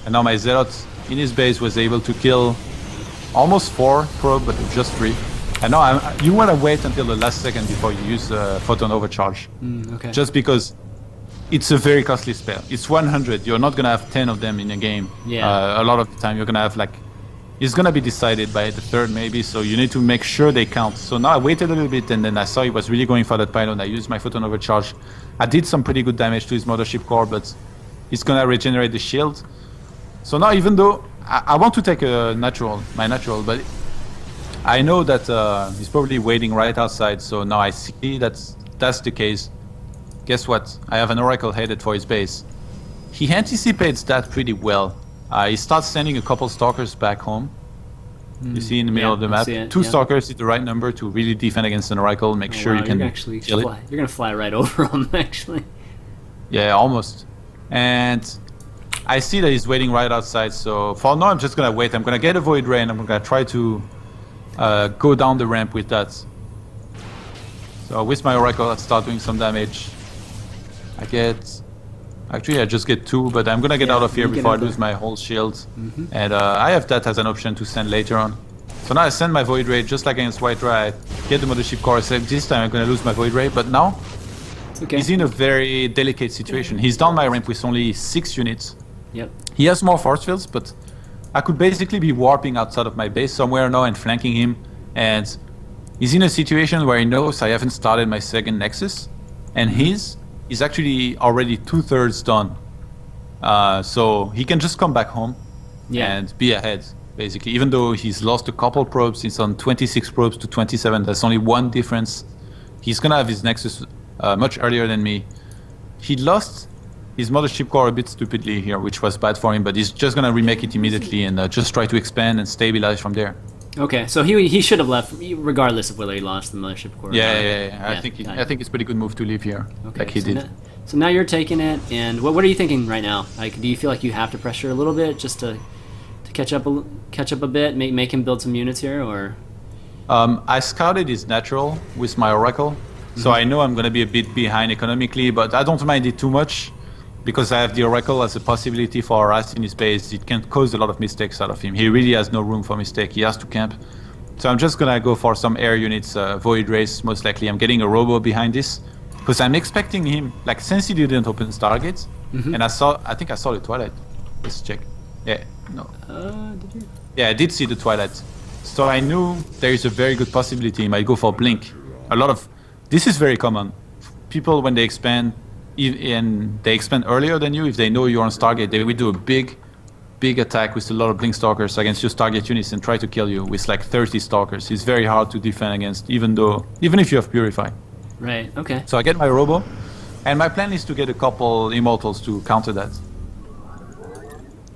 B: And now my Zealot in his base was able to kill almost 4 probe, but just 3. And now you want to wait until the last second before you use Photon Overcharge.
A: Okay.
B: Just because it's a very costly spell. It's 100. You're not going to have 10 of them in a game.
A: Yeah.
B: A lot of the time you're going to have like, it's going to be decided by the 3rd maybe, so you need to make sure they count. So now I waited a little bit, and then I saw he was really going for that pylon. I used my Photon Overcharge. I did some pretty good damage to his Mothership Core, but it's going to regenerate the shield. So now, even though I want to take my natural, but I know that he's probably waiting right outside, so now I see that's the case. Guess what? I have an Oracle headed for his base. He anticipates that pretty well. He starts sending a couple Stalkers back home. You see in the middle
A: yeah,
B: of the
A: I
B: map.
A: see it,
B: 2
A: yeah.
B: Stalkers is the right number to really defend against an Oracle. Make sure
A: Wow,
B: you can
A: you're actually
B: kill it.
A: You're going to fly right over him, actually.
B: Yeah, almost. And I see that he's waiting right outside, so for now I'm just gonna wait. I'm gonna get a Void Ray and I'm gonna try to go down the ramp with that. So with my Oracle, I start doing some damage. Actually I just get 2, but I'm gonna get out of here
A: you get
B: before I
A: out there.
B: lose my whole shield. And I have that as an option to send later on. So now I send my Void Ray, just like against White Ray. I get the Mothership Core, except this time I'm gonna lose my Void Ray, but now
A: It's okay.
B: he's in a very delicate situation. He's down my ramp with only 6 units.
A: Yep.
B: He has more force fields, but I could basically be warping outside of my base somewhere now and flanking him. And he's in a situation where he knows I haven't started my second Nexus, and his is actually already 2/3 done. So he can just come back home and be ahead, basically. Even though he's lost a couple probes, he's on 26 probes to 27. That's only one difference. He's gonna have his Nexus much earlier than me. He lost his mothership core a bit stupidly here, which was bad for him, but he's just gonna remake it immediately and just try to expand and stabilize from there.
A: Okay, so he should have left regardless of whether he lost the mothership core.
B: Yeah. I think it's a pretty good move to leave here, like he did.
A: So now you're taking it, and what are you thinking right now? Like, do you feel like you have to pressure a little bit just to catch up a bit, make him build some units here, or?
B: I scouted his natural with my Oracle, so I know I'm going to be a bit behind economically, but I don't mind it too much because I have the Oracle as a possibility for harassing his base. It can cause a lot of mistakes out of him. He really has no room for mistake. He has to camp. So I'm just going to go for some air units, Void Race most likely. I'm getting a Robo behind this because I'm expecting him, like since he didn't open Stargates, and I think I saw the Twilight. Let's check. Yeah, no.
A: Did you?
B: Yeah, I did see the Twilight. So I knew there is a very good possibility he might go for Blink. This is very common. People, when they expand, and they expand earlier than you, if they know you're on Stargate, they will do a big attack with a lot of Blink Stalkers against your Stargate units and try to kill you with like 30 Stalkers. It's very hard to defend against, even if you have Purify.
A: Right, okay.
B: So I get my Robo, and my plan is to get a couple Immortals to counter that.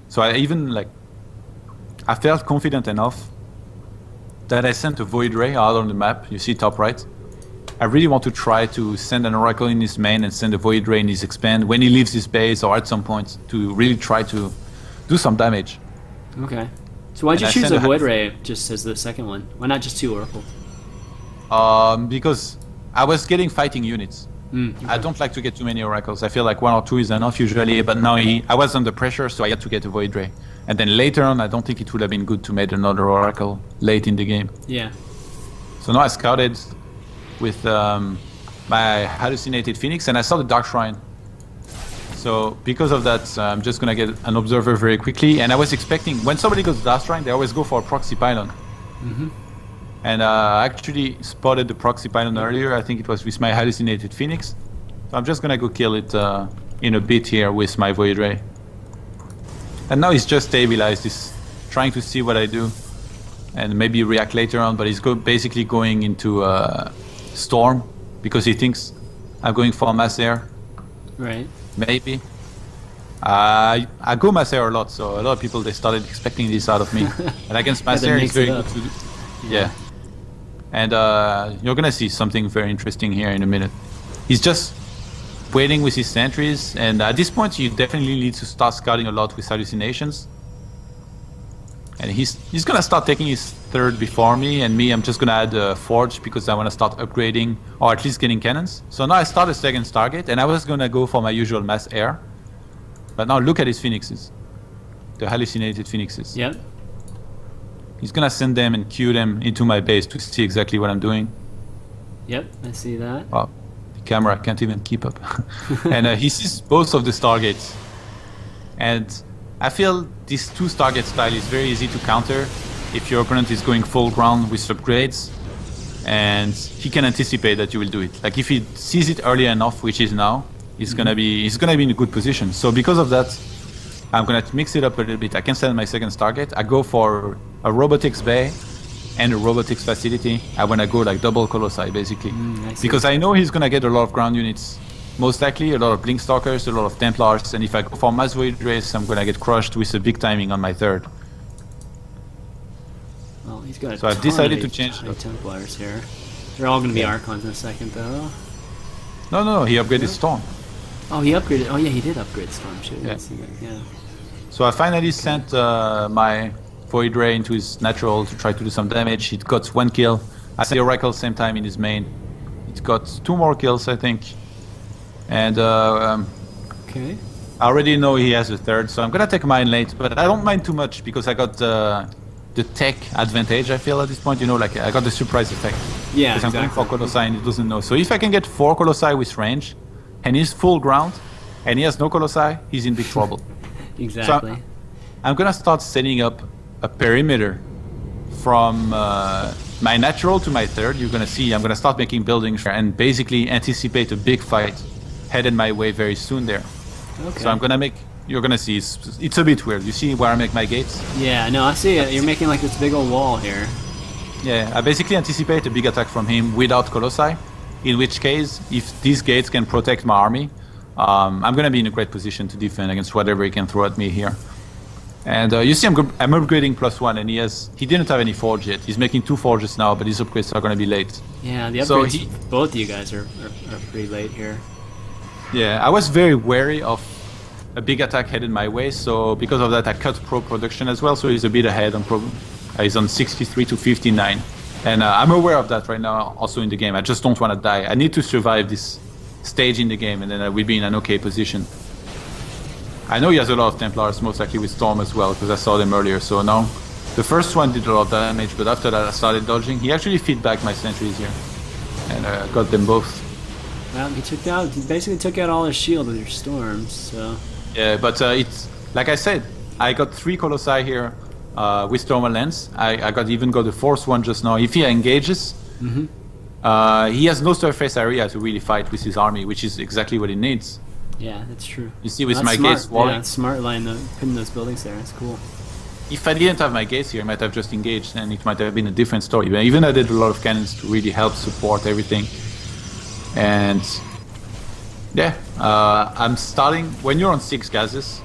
B: So I felt confident enough that I sent a Void Ray out on the map, you see top right. I really want to try to send an Oracle in his main and send a Void Ray in his expand when he leaves his base or at some point to really try to do some damage.
A: Okay. So why'd you choose a Void Ray just as the second one? Why not just 2 Oracle?
B: Because I was getting fighting units. Okay. I don't like to get too many Oracles. I feel like 1 or 2 is enough usually, but now I was under pressure, so I had to get a Void Ray. And then later on, I don't think it would have been good to make another Oracle late in the game.
A: Yeah. So
B: now I scouted with my Hallucinated Phoenix, and I saw the Dark Shrine. So because of that, I'm just gonna get an Observer very quickly. And I was expecting, when somebody goes Dark Shrine, they always go for a Proxy Pylon. And I actually spotted the Proxy Pylon earlier. I think it was with my Hallucinated Phoenix. So I'm just gonna go kill it in a bit here with my Void Ray. And now he's just stabilized. He's trying to see what I do and maybe react later on, but he's basically going into Storm because he thinks I'm going for Mass Air.
A: Right.
B: Maybe. I go Mass Air a lot, so a lot of people, they started expecting this out of me. And against Mass Air, it's very good to do. Yeah. And you're gonna see something very interesting here in a minute. He's just waiting with his sentries, and at this point you definitely need to start scouting a lot with hallucinations. And he's gonna start taking his third before me, and me, I'm just gonna add a forge because I want to start upgrading or at least getting cannons. So now I start a second Stargate, and I was gonna go for my usual Mass Air, but now look at his Phoenixes, the Hallucinated Phoenixes.
A: Yep.
B: He's gonna send them and queue them into my base to see exactly what I'm doing.
A: Yep, I see that.
B: Oh, the camera can't even keep up. And he sees both of the Stargates. And I feel this 2 Stargate style is very easy to counter if your opponent is going full ground with upgrades. And he can anticipate that you will do it. Like if he sees it early enough, which is now, he's gonna be in a good position. So because of that, I'm gonna mix it up a little bit. I can send my second Stargate. I go for a Robotics Bay and a Robotics Facility. I wanna go like double Colossi basically. Because I know he's gonna get a lot of ground units. Most likely a lot of Blink Stalkers, a lot of Templars, and if I go for Mass Void Race, I'm gonna get crushed with a big timing on my third.
A: Well, he's got
B: so I've decided to change
A: Templars here. They're all gonna be Archons in a second though.
B: No, he upgraded Storm.
A: Oh, he upgraded. Oh yeah, he did upgrade Storm.
B: Yeah.
A: Yeah.
B: So I finally sent my Void Ray into his natural to try to do some damage. It got 1 kill. I sent the Oracle same time in his main. It got 2 more kills, I think. And
A: okay.
B: I already know he has a third, so I'm gonna take mine late. But I don't mind too much because I got the tech advantage. I feel at this point, like I got the surprise effect.
A: Yeah,
B: because I'm going for Colossi and he doesn't know. So if I can get 4 Colossi with range, and he's full ground, and he has no Colossi, he's in big trouble.
A: Exactly.
B: So I'm gonna start setting up a perimeter from my natural to my third, you're going to see I'm going to start making buildings and basically anticipate a big fight headed my way very soon there.
A: Okay.
B: So I'm going to make, you're going to see, it's a bit weird. You see where I make my gates?
A: Yeah, no, I see it. You're making like this big old wall here.
B: Yeah, I basically anticipate a big attack from him without Colossi, in which case, if these gates can protect my army, I'm going to be in a great position to defend against whatever he can throw at me here. And you see I'm upgrading +1, and he didn't have any forge yet. He's making 2 forges now, but his upgrades are going to be late.
A: Yeah, the upgrades, both of you guys are pretty late here.
B: Yeah, I was very wary of a big attack headed my way, so because of that I cut pro production as well, so he's a bit ahead on pro. He's on 63 to 59. And I'm aware of that right now also in the game. I just don't want to die. I need to survive this stage in the game, and then I will be in an okay position. I know he has a lot of Templars, most likely with Storm as well, because I saw them earlier. So now, the first one did a lot of damage, but after that I started dodging. He actually feed back my sentries here, and got them both.
A: Well, he basically took out all his shield with your storms, so...
B: Yeah, but it's, like I said, I got 3 Colossi here with Storm Lens. I even got the 4th one just now. If he engages, he has no surface area to really fight with his army, which is exactly what he needs.
A: Yeah, that's true.
B: You see, with
A: that's
B: my
A: smart.
B: gates walling.
A: Yeah, it's smart line putting those buildings there. That's cool.
B: If I didn't have my gates here, I might have just engaged, and it might have been a different story. But even I did a lot of cannons to really help support everything. And yeah, I'm starting. When you're on 6 gases,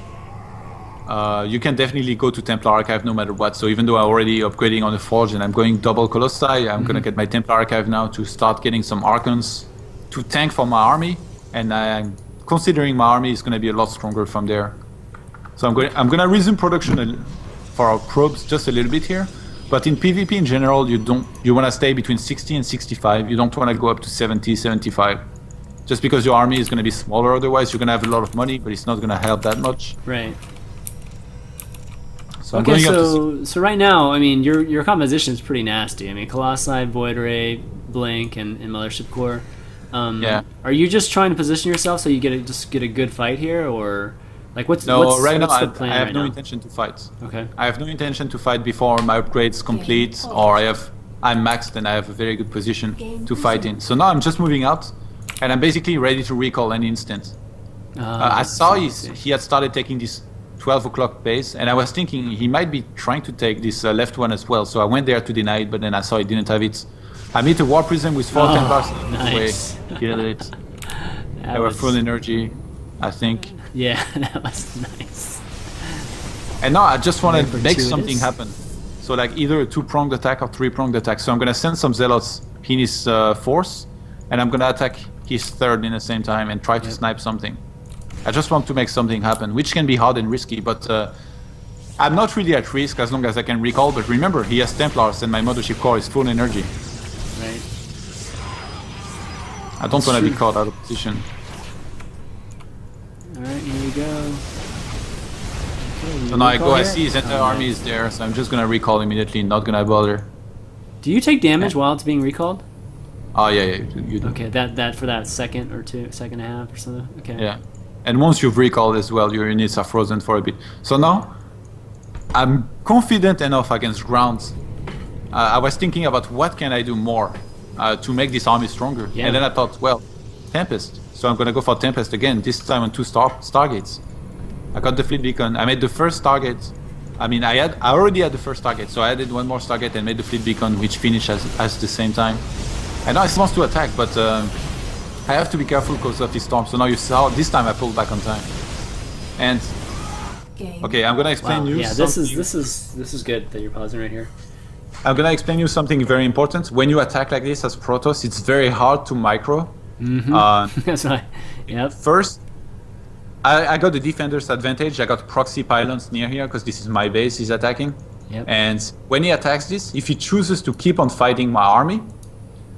B: you can definitely go to Templar Archive no matter what. So even though I'm already upgrading on the Forge and I'm going double Colossi, I'm gonna get my Templar Archive now to start getting some Archons to tank for my army, and I'm considering my army is going to be a lot stronger from there. So I'm going to resume production for our probes just a little bit here, but in PvP in general, you want to stay between 60 and 65. You don't want to go up to 70, 75, just because your army is going to be smaller. Otherwise, you're going to have a lot of money, but it's not going to help that much.
A: Right.
B: So
A: okay, so right now, I mean, your composition is pretty nasty. I mean, Colossi, Void Ray, Blink, and Mothership Core.
B: Yeah.
A: Are you just trying to position yourself so you get a good fight here, or like what's
B: now
A: the plan
B: I have
A: right
B: no
A: now?
B: intention to fight.
A: Okay.
B: I have no intention to fight before my upgrades complete, or I'm maxed and I have a very good position to fight in. So now I'm just moving out, and I'm basically ready to recall any instant. I saw he had started taking this 12 o'clock base, and I was thinking he might be trying to take this left one as well. So I went there to deny it, but then I saw he didn't have it. I made a War Prism with 4 Templars.
A: Nice.
B: Killed it. They were full energy, I think.
A: Yeah, that was nice.
B: And now I just want to make something happen. So like either a 2-pronged attack or 3-pronged attack. So I'm going to send some Zealots in his force, and I'm going to attack his 3rd in the same time and try to snipe something. I just want to make something happen, which can be hard and risky, but I'm not really at risk as long as I can recall. But remember, he has Templars and my Mothership Core is full energy.
A: Right.
B: I don't want to be caught out of position.
A: Alright, here we go. Okay,
B: So now I see his entire army is there, so I'm just going to recall immediately, not going to bother.
A: Do you take damage while it's being recalled?
B: Oh yeah, you do.
A: Okay, that for that second and a half or something? Okay.
B: Yeah. And once you've recalled as well, your units are frozen for a bit. So now, I'm confident enough against ground. I was thinking about what can I do more to make this army stronger.
A: Yeah.
B: And then I thought, well, Tempest. So I'm going to go for Tempest again, this time on 2 Stargates. I got the fleet beacon. I made the first target. I mean, I already had the first target, so I added 1 more Stargate and made the fleet beacon, which finished at the same time. And now it wants to attack, but I have to be careful because of this storm. So now you saw, this time I pulled back on time. And okay, I'm gonna explain you.
A: Yeah, this is good that you're pausing right here.
B: I'm gonna explain you something very important. When you attack like this as Protoss, it's very hard to micro.
A: That's right. Yep.
B: First, I got the defender's advantage. I got proxy pylons near here because this is my base he's attacking.
A: Yep.
B: And when he attacks this, if he chooses to keep on fighting my army,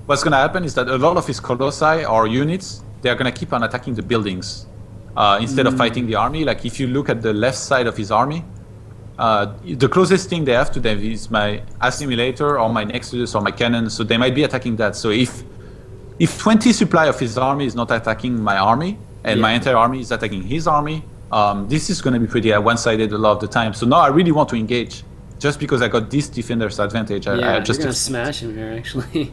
B: what's going to happen is that a lot of his colossi or units, they're going to keep on attacking the buildings instead of fighting the army. Like if you look at the left side of his army, the closest thing they have to them is my assimilator or my Nexus or my cannon, so they might be attacking that. So if 20 supply of his army is not attacking my army, and my entire army is attacking his army, this is going to be pretty one-sided a lot of the time. So now I really want to engage. just because I got this defender's advantage.
A: Yeah,
B: I just
A: you're gonna smash him here, actually.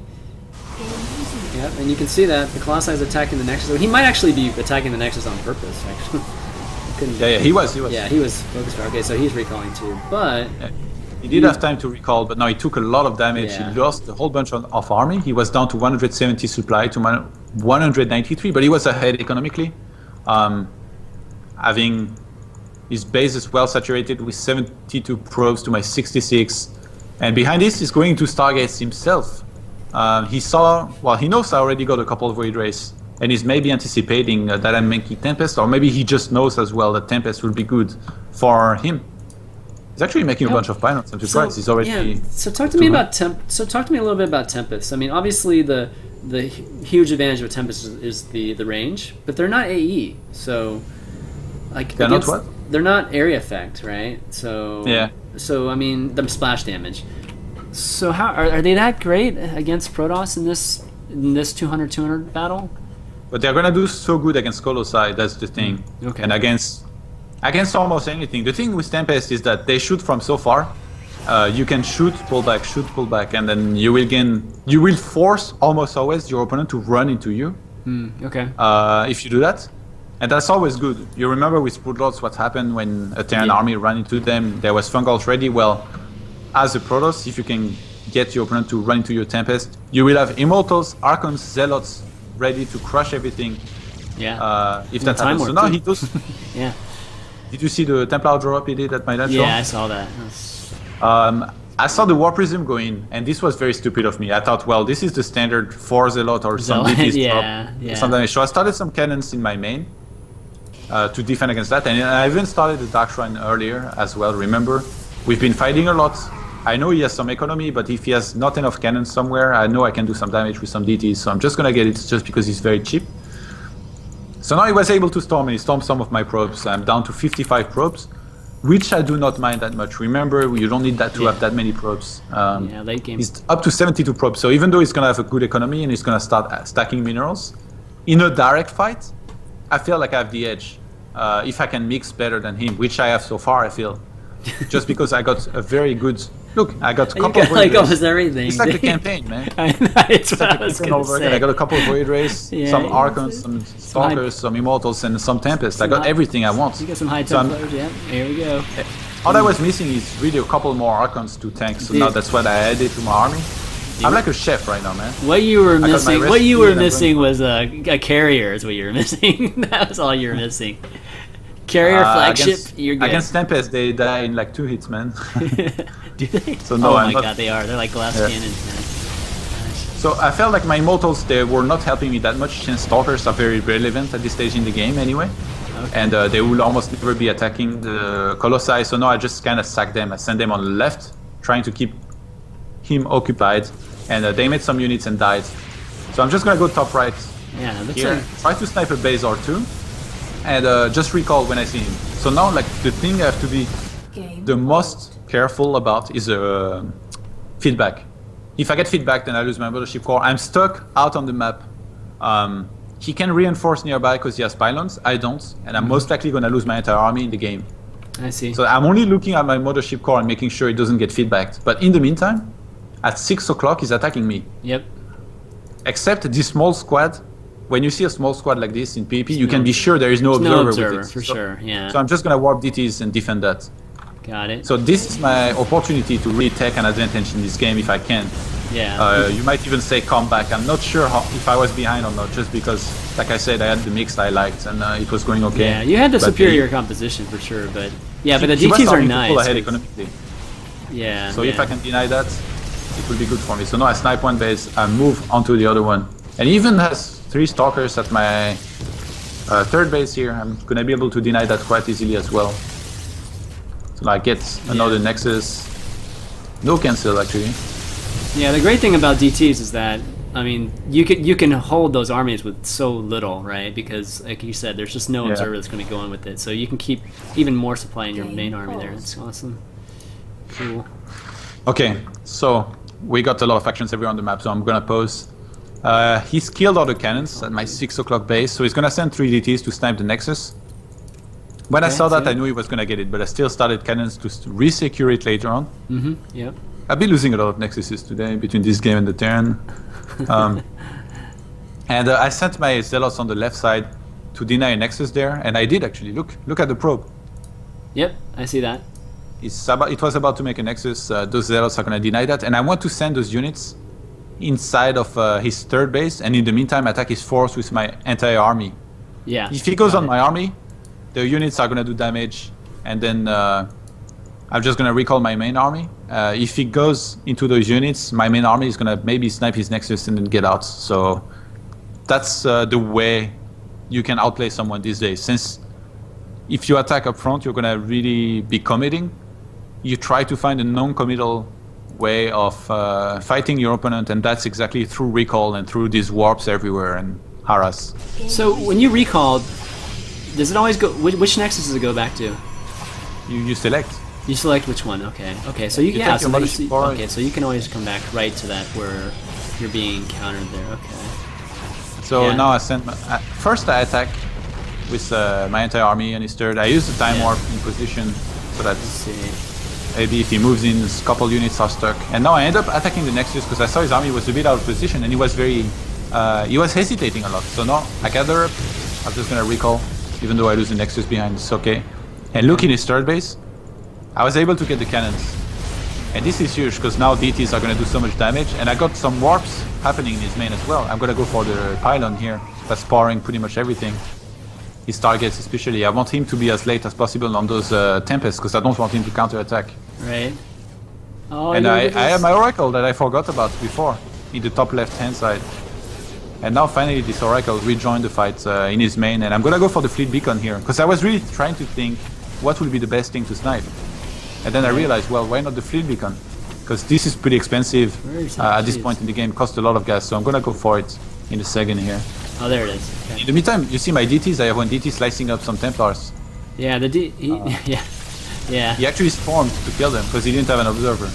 A: Yep, and you can see that the Colossi is attacking the Nexus. He might actually be attacking the Nexus on purpose, actually.
B: Yeah, he was.
A: Yeah, he was focused. Okay, so he's recalling too, but
B: he did have time to recall, but no, he took a lot of damage.
A: Yeah.
B: He lost a whole bunch of army. He was down to 170 supply to 193, but he was ahead economically, having his base is well saturated with 72 probes to my 66, and behind this he's going to Stargates himself. He knows I already got a couple of Void Rays, and he's maybe anticipating that I'm making Tempest, or maybe he just knows as well that Tempest will be good for him. He's actually making a bunch of pilots. I'm surprised. He's already.
A: Yeah. So talk to me about So talk to me a little bit about Tempest. I mean, obviously the huge advantage of Tempest is the range, but they're not AE. So like
B: they're not what?
A: They're not area effect, right? So
B: yeah.
A: So I mean, the splash damage. So how are they that great against Protoss in this 200-200 battle?
B: But they're gonna do so good against Colossi. That's the thing.
A: Okay.
B: And against almost anything. The thing with Tempest is that they shoot from so far. You can shoot, pull back, and then you will force almost always your opponent to run into you.
A: Okay.
B: If you do that, and that's always good. You remember with Broodlords what happened when a Terran army ran into them? There was Fungals ready. Well, as a Protoss, if you can get your opponent to run into your Tempest, you will have Immortals, Archons, Zealots ready to crush everything.
A: Yeah.
B: If that happens. So now he does.
A: Yeah.
B: Did you see the Templar drop he did at my dungeon?
A: Yeah, I saw that.
B: I saw the War Prism go in, and this was very stupid of me. I thought, well, this is the standard 4 Zealot or some DPS drop. Something. So I started some cannons in my main to defend against that, and I even started the Dark Shrine earlier as well. Remember, we've been fighting a lot. I know he has some economy, but if he has not enough cannons somewhere, I know I can do some damage with some DTs, so I'm just gonna get it just because he's very cheap. So now he was able to storm, and he stormed some of my probes. I'm down to 55 probes, which I do not mind that much. Remember, you don't need that to have that many probes.
A: Late game.
B: He's up to 72 probes, so even though he's gonna have a good economy and he's gonna start stacking minerals, in a direct fight, I feel like I have the edge. If I can mix better than him, which I have so far, I feel. Just because I got a very good... Look, I got a couple of
A: like almost everything.
B: It's like the campaign, man.
A: It's what I was gonna say.
B: I got a couple of Void Rays, some Archons, some Stalkers, some Immortals, and some Tempests. I got everything I want.
A: You got some high Templars, yeah. Here we go.
B: All I was missing is really a couple more Archons to tank, so now that's what I added to my army. I'm like a chef right now, man.
A: What you were missing was a carrier is what you were missing. That was all you were missing. Carrier flagship, you're good.
B: Against Tempest, they die in like 2 hits, man.
A: Do they?
B: So no,
A: oh my god, they are. They're like glass cannons, man.
B: So I felt like my Immortals, they were not helping me that much, since Stalkers are very relevant at this stage in the game anyway. Okay. And they will almost never be attacking the Colossi, so now I just kind of sack them. I send them on the left, trying to keep him occupied, and they made some units and died. So I'm just gonna go top right here, try to snipe a base or two, and just recall when I see him. So now, like, the thing I have to be the most careful about is feedback. If I get feedback, then I lose my Mothership Core. I'm stuck out on the map. He can reinforce nearby because he has pylons. I don't, and I'm most likely going to lose my entire army in the game.
A: I see.
B: So I'm only looking at my Mothership Core and making sure it doesn't get feedbacked. But in the meantime, at 6 o'clock, he's attacking me.
A: Yep.
B: Except this small squad. When you see a small squad like this in PvP, you can be sure there is no observer with it.
A: For sure, yeah.
B: So I'm just going to warp DTs and defend that.
A: Got it.
B: So this is my opportunity to really take an advantage in this game if I can.
A: Yeah.
B: You might even say comeback. I'm not sure if I was behind or not, just because, like I said, I had the mix I liked and it was going okay.
A: Yeah, you had the superior composition for sure, but yeah, but the DTs are nice.
B: Pull ahead economically.
A: Yeah.
B: So if I can deny that, it will be good for me. So now I snipe one base, I move onto the other one, and he even has 3 Stalkers at my third base here. I'm gonna be able to deny that quite easily as well. So I get another Nexus. No cancel actually.
A: Yeah, the great thing about DTs is that, I mean, you can hold those armies with so little, right? Because, like you said, there's just no observer that's going to go in with it. So you can keep even more supply in your main army there. That's awesome. Cool.
B: Okay, so we got a lot of factions everywhere on the map, so I'm going to pause. He's killed all the cannons at my 6 o'clock base, so he's going to send 3 DTs to snipe the Nexus. When I
A: Okay,
B: saw that,
A: so-
B: I knew he was going to get it, but I still started cannons to re-secure it later on.
A: Yep.
B: I've been losing a lot of nexuses today between this game and the turn. And I sent my zealots on the left side to deny a nexus there, and I did actually. Look at the probe.
A: Yep, I see that.
B: It was about to make a nexus. Those zealots are going to deny that, and I want to send those units inside of his third base, and in the meantime attack his force with my entire army.
A: Yeah.
B: If he goes
A: got
B: on
A: it.
B: my army, the units are going to do damage, and then I'm just going to recall my main army. If he goes into those units, my main army is going to maybe snipe his nexus and then get out. So that's the way you can outplay someone these days. Since if you attack up front, you're going to really be committing. You try to find a non-committal way of fighting your opponent, and that's exactly through recall and through these warps everywhere and harass.
A: So when you recall, does it always go? Which nexus does it go back to?
B: You select.
A: You select which one. Okay. Okay. So you
B: You
A: yeah.
B: take
A: So
B: your
A: you
B: mothership forward.
A: okay. So you can always come back right to that where you're being countered there. Okay.
B: So
A: Yeah.
B: now I sent first I attack with my entire army on his third. I use the time
A: Yeah.
B: warp in position so that
A: Let's see.
B: maybe if he moves in, a couple units are stuck. And now I end up attacking the Nexus because I saw his army was a bit out of position and he was he was hesitating a lot. So now I gather up. I'm just gonna recall, even though I lose the Nexus behind. It's okay. And look in his third base. I was able to get the cannons. And this is huge because now DTs are going to do so much damage, and I got some warps happening in his main as well. I'm going to go for the pylon here. That's powering pretty much everything. His targets especially. I want him to be as late as possible on those Tempests because I don't want him to counterattack.
A: Right. Oh,
B: And
A: you
B: I
A: did this.
B: have my Oracle that I forgot about before in the top left hand side. And now finally this Oracle rejoined the fight in his main, and I'm going to go for the Fleet Beacon here because I was really trying to think what would be the best thing to snipe. And then I realized, well, why not the Fleet Beacon? Because this is pretty expensive at this point in the game, costs a lot of gas, so I'm gonna go for it in a second here.
A: Oh, there it is. Okay.
B: In the meantime, you see my DTs, I have one DT slicing up some Templars.
A: Yeah, yeah. Yeah.
B: He actually stormed to kill them because he didn't have an observer.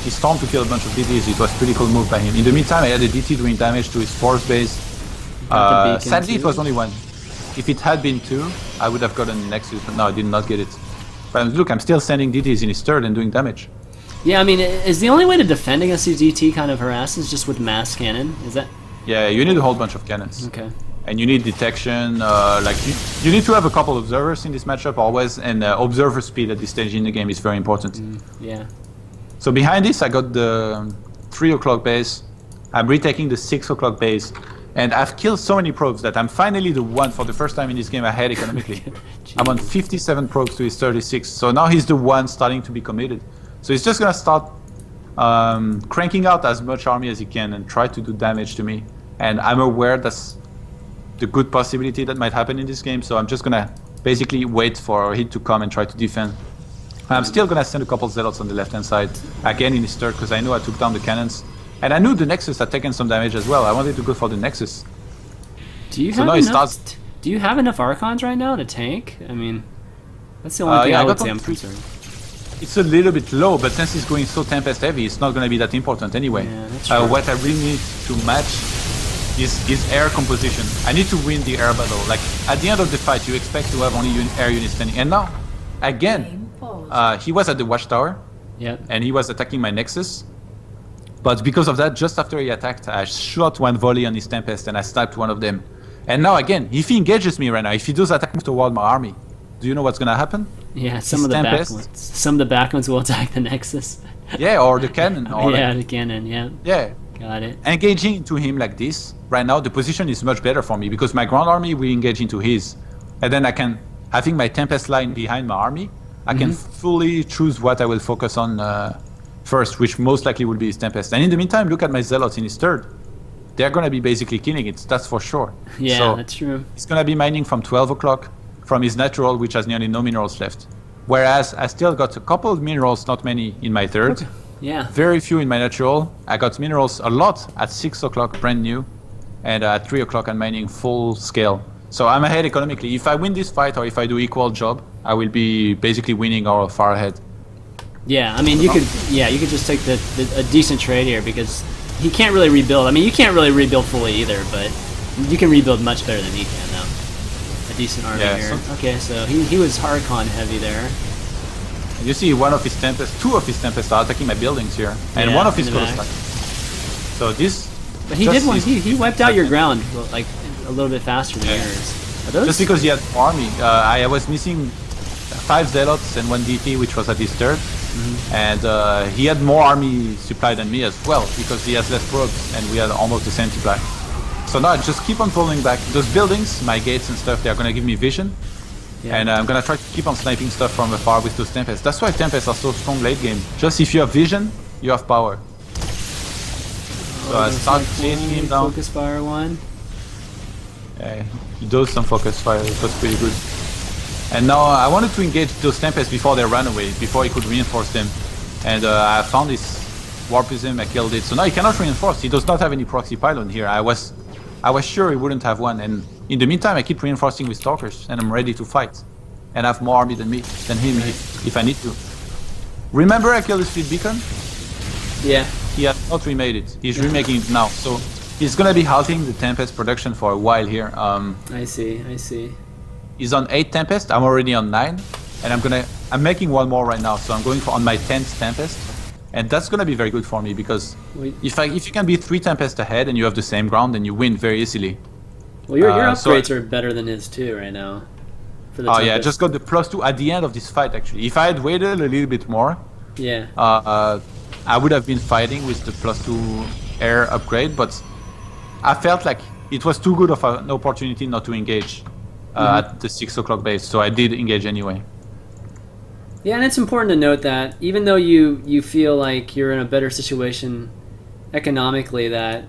B: He stormed to kill a bunch of DTs, it was a pretty cool move by him. In the meantime, I had a DT doing damage to his force base.
A: Got the beacon
B: Sadly,
A: too.
B: it was only one. If it had been two, I would have gotten Nexus, but no, I did not get it. But look, I'm still sending DTs in his third and doing damage.
A: Yeah, I mean, is the only way to defend against these DT kind of harasses just with mass cannon? Is that
B: Yeah, you need a whole bunch of cannons.
A: okay?
B: And you need detection, like you need to have a couple observers in this matchup always, and observer speed at this stage in the game is very important.
A: Yeah.
B: So behind this I got the 3 o'clock base, I'm retaking the 6 o'clock base, and I've killed so many probes that I'm finally the one for the first time in this game ahead economically. I'm on 57 probes to his 36, so now he's the one starting to be committed. So he's just gonna start cranking out as much army as he can and try to do damage to me. And I'm aware that's the good possibility that might happen in this game, so I'm just gonna basically wait for him to come and try to defend. I'm still gonna send a couple zealots on the left hand side, again in his third, because I know I took down the cannons. And I knew the Nexus had taken some damage as well. I wanted to go for the Nexus.
A: Do you
B: So
A: have
B: now he
A: enough?
B: starts-
A: Do you have enough Archons right now to tank? I mean, that's the only thing
B: yeah,
A: I
B: I
A: would
B: got
A: say
B: on
A: I'm
B: three.
A: concerned.
B: It's a little bit low, but since he's going so Tempest heavy, it's not going to be that important anyway.
A: Yeah, that's true.
B: What I really need to match is his air composition. I need to win the air battle. Like, at the end of the fight, you expect to have only air units standing. And now, again, he was at the watchtower,
A: Yep.
B: and he was attacking my Nexus. But because of that, just after he attacked, I shot one volley on his Tempest, and I sniped one of them. And now again, if he engages me right now, if he does attack toward my army, do you know what's going to happen?
A: Yeah, some
B: His
A: of the back
B: Tempest?
A: ones. Some of the back ones will attack the Nexus.
B: Yeah, or the cannon. Or
A: Yeah,
B: like,
A: the cannon. Yeah,
B: yeah.
A: got it.
B: Engaging into him like this, right now the position is much better for me because my ground army will engage into his. And then I can, having my Tempest line behind my army, I can fully choose what I will focus on first, which most likely will be his Tempest. And in the meantime, look at my Zealots in his third. They're going to be basically killing it, that's for sure.
A: Yeah,
B: So
A: that's true.
B: he's going to be mining from 12 o'clock from his natural, which has nearly no minerals left. Whereas I still got a couple of minerals, not many, in my third.
A: Yeah.
B: Very few in my natural. I got minerals a lot at 6 o'clock, brand new. And at 3 o'clock, I'm mining full scale. So I'm ahead economically. If I win this fight or if I do equal job, I will be basically winning or far ahead.
A: Yeah, I mean, you could just take a decent trade here because he can't really rebuild. I mean, you can't really rebuild fully either, but you can rebuild much better than he can, though. a decent army
B: Yeah,
A: here. Okay, so he was Hardcon heavy there.
B: You see one of his Tempests, two of his Tempests are attacking my buildings here, and
A: Yeah,
B: one of his
A: in the back.
B: Colossi. So this.
A: But he did one. He wiped out your ground like a little bit faster than yours. Are those?
B: Just because he had army, I was missing 5 Zealots and 1 DT, which was at his third, and he had more army supply than me as well because he has less probes, and we had almost the same supply. So now I just keep on pulling back those buildings, my gates and stuff. They're gonna give me vision.
A: Yeah.
B: And I'm gonna try to keep on sniping stuff from afar with those Tempests. That's why Tempests are so strong late game. Just if you have vision, you have power. So I start chasing him down.
A: Focus fire one.
B: Yeah, he does some focus fire, it was pretty good. And now I wanted to engage those Tempests before they ran away, before he could reinforce them. And I found this Warpism, I killed it. So now he cannot reinforce, he does not have any proxy pylon here. I was sure he wouldn't have one, and in the meantime I keep reinforcing with Stalkers, and I'm ready to fight. And I have more army than him if I need to. Remember I killed his speed beacon?
A: Yeah.
B: He has not remade it, he's remaking it now. So he's gonna be halting the Tempest production for a while here.
A: I see.
B: He's on 8 Tempest, I'm already on 9. And I'm making one more right now, so I'm going on my 10th Tempest. And that's gonna be very good for me because if you can be 3 Tempest ahead and you have the same ground, then you win very easily.
A: Well, your upgrades are better than his too right now. For the
B: oh yeah, I just got the +2 at the end of this fight actually. If I had waited a little bit more,
A: yeah,
B: I would have been fighting with the +2 air upgrade, but I felt like it was too good of an opportunity not to engage at the 6 o'clock base, so I did engage anyway.
A: Yeah, and it's important to note that even though you feel like you're in a better situation economically, that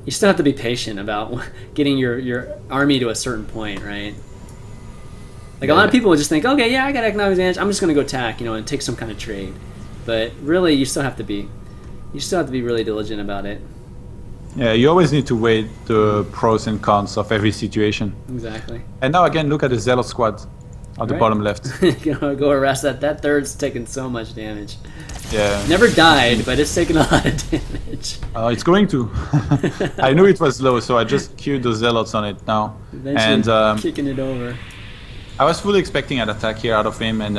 A: you still have to be patient about getting your army to a certain point, right? Like a lot of people would just think, okay, yeah, I got economic advantage, I'm just going to go attack, and take some kind of trade. But really, you still have to be really diligent about it.
B: Yeah, you always need to weigh the pros and cons of every situation.
A: Exactly.
B: And now again, look at the Zealot squad on the bottom left.
A: Go harass that. That third's taking so much damage.
B: Yeah.
A: Never died, but it's taking a lot of damage.
B: It's going to. I knew it was low, so I just queued the Zealots on it now.
A: Eventually
B: And
A: kicking it over.
B: I was fully expecting an attack here out of him, and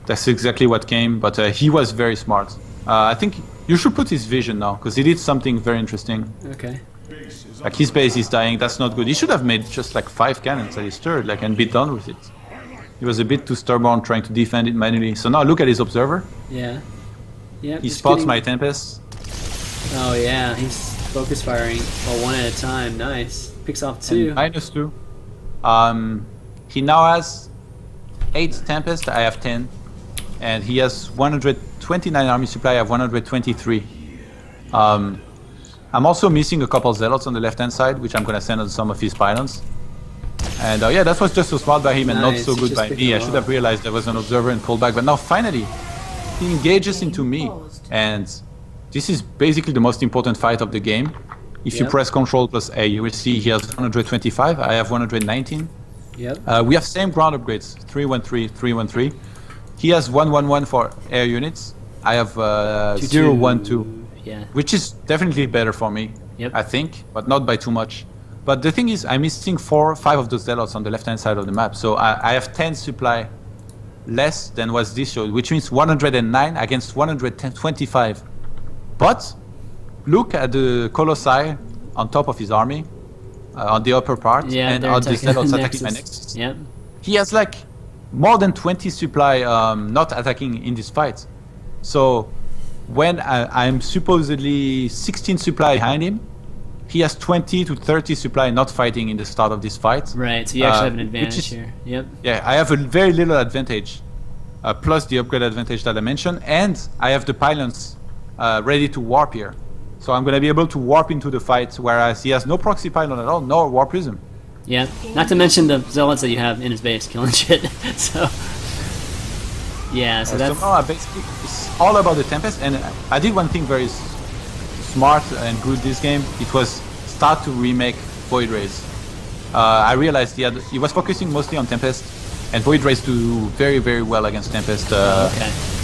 B: that's exactly what came, but he was very smart. I think you should put his vision now, because he did something very interesting.
A: Okay.
B: Like his base is dying, that's not good. He should have made just like 5 cannons at his third, and be done with it. He was a bit too stubborn trying to defend it manually. So now look at his observer.
A: Yeah. Yep,
B: he spots my Tempest.
A: Oh yeah, he's focus firing one at a time. Nice. Picks off 2.
B: And -2. He now has 8 Tempest, I have 10. And he has 129 army supply, I have 123. I'm also missing a couple Zealots on the left hand side, which I'm gonna send on some of his pylons. And yeah, that was just so smart by him and not so good by me. I should have realized there was an observer and pulled back, but now finally he engages into me, and this is basically the most important fight of the game. If you press Control plus A, you will see he has 125, I have 119.
A: Yep.
B: We have same ground upgrades, 313, 313. He has 111 for air units. I have 012, which is definitely better for me, I think, but not by too much. But the thing is, I'm missing 4 or 5 of those Zealots on the left-hand side of the map, so I have 10 supply less than what this showed, which means 109 against 125. But look at the Colossi on top of his army, on the upper part, and on the Zealots attacking my Nexus.
A: Yep.
B: He has like more than 20 supply not attacking in this fight. So when I'm supposedly 16 supply behind him, he has 20 to 30 supply not fighting in the start of this fight.
A: Right, so you actually have an advantage here. Yep.
B: Yeah, I have a very little advantage, plus the upgrade advantage that I mentioned, and I have the pylons ready to warp here. So I'm going to be able to warp into the fight, whereas he has no proxy pylon at all, no warp prism.
A: Yeah, not to mention the Zealots that you have in his base killing shit. So, yeah, so that's...
B: So now basically, it's all about the Tempest, and I did one thing very smart and good this game. It was start to remake Void Rays. I realized he was focusing mostly on Tempest, and Void Rays do very, very well against Tempest.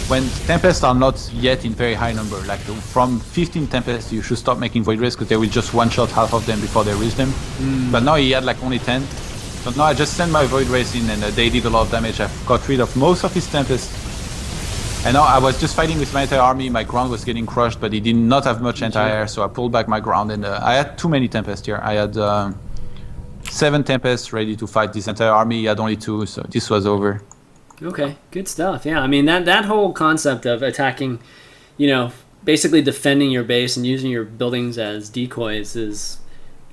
B: When Tempests are not yet in very high number, like from 15 Tempests, you should stop making Void Rays because they will just one-shot half of them before they reach them. But now he had like only 10, So now I just sent my Void Race in, and they did a lot of damage. I got rid of most of his Tempest. And now I was just fighting with my entire army. My ground was getting crushed, but he did not have much anti-air, so I pulled back my ground. And I had too many Tempests here. I had 7 Tempests ready to fight this entire army. He had only 2, so this was over.
A: Okay, good stuff. Yeah, I mean, that whole concept of attacking, basically defending your base and using your buildings as decoys is...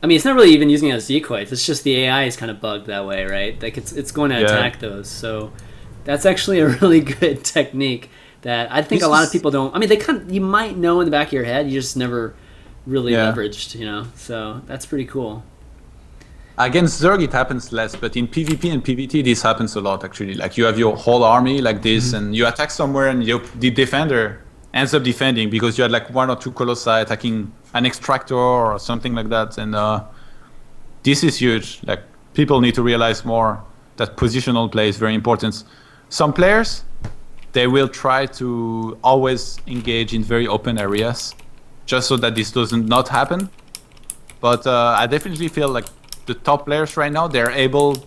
A: I mean, it's not really even using it as decoys. It's just the AI is kind of bugged that way, right? Like, it's going to attack those, so... That's actually a really good technique that I think a lot of people don't... I mean, you might know in the back of your head, you just never really leveraged, so that's pretty cool.
B: Against Zerg, it happens less, but in PvP and PvT, this happens a lot, actually. Like, you have your whole army like this, and you attack somewhere, and the defender ends up defending because you had like 1 or 2 Colossi attacking an Extractor or something like that, and this is huge. Like, people need to realize more that positional play is very important. Some players, they will try to always engage in very open areas just so that this doesn't not happen. But I definitely feel like the top players right now, they're able,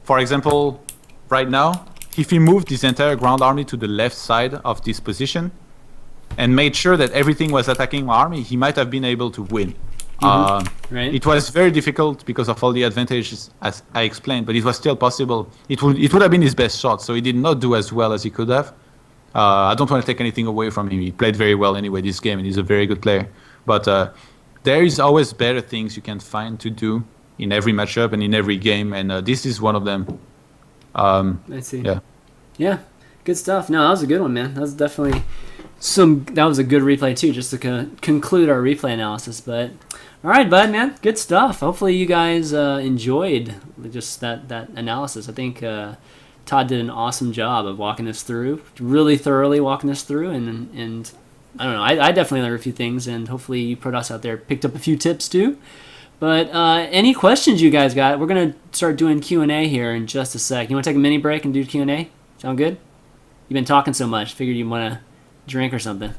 B: for example, right now, if he moved his entire ground army to the left side of this position and made sure that everything was attacking my army, he might have been able to win.
A: Right.
B: It was very difficult because of all the advantages, as I explained, but it was still possible. It would have been his best shot, so he did not do as well as he could have. I don't want to take anything away from him. He played very well anyway this game, and he's a very good player. But there is always better things you can find to do in every matchup and in every game, and this is one of them.
A: I see. Yeah, good stuff. No, that was a good one, man. That was definitely that was a good replay too, just to conclude our replay analysis. But all right, bud, man, good stuff. Hopefully you guys enjoyed just that analysis. I think Todd did an awesome job of walking us through, really thoroughly walking us through, and I don't know, I definitely learned a few things, and hopefully you Protoss out there picked up a few tips too. But any questions you guys got? We're gonna start doing Q&A here in just a sec. You want to take a mini break and do Q&A? Sound good? You've been talking so much. Figured you want to drink or something.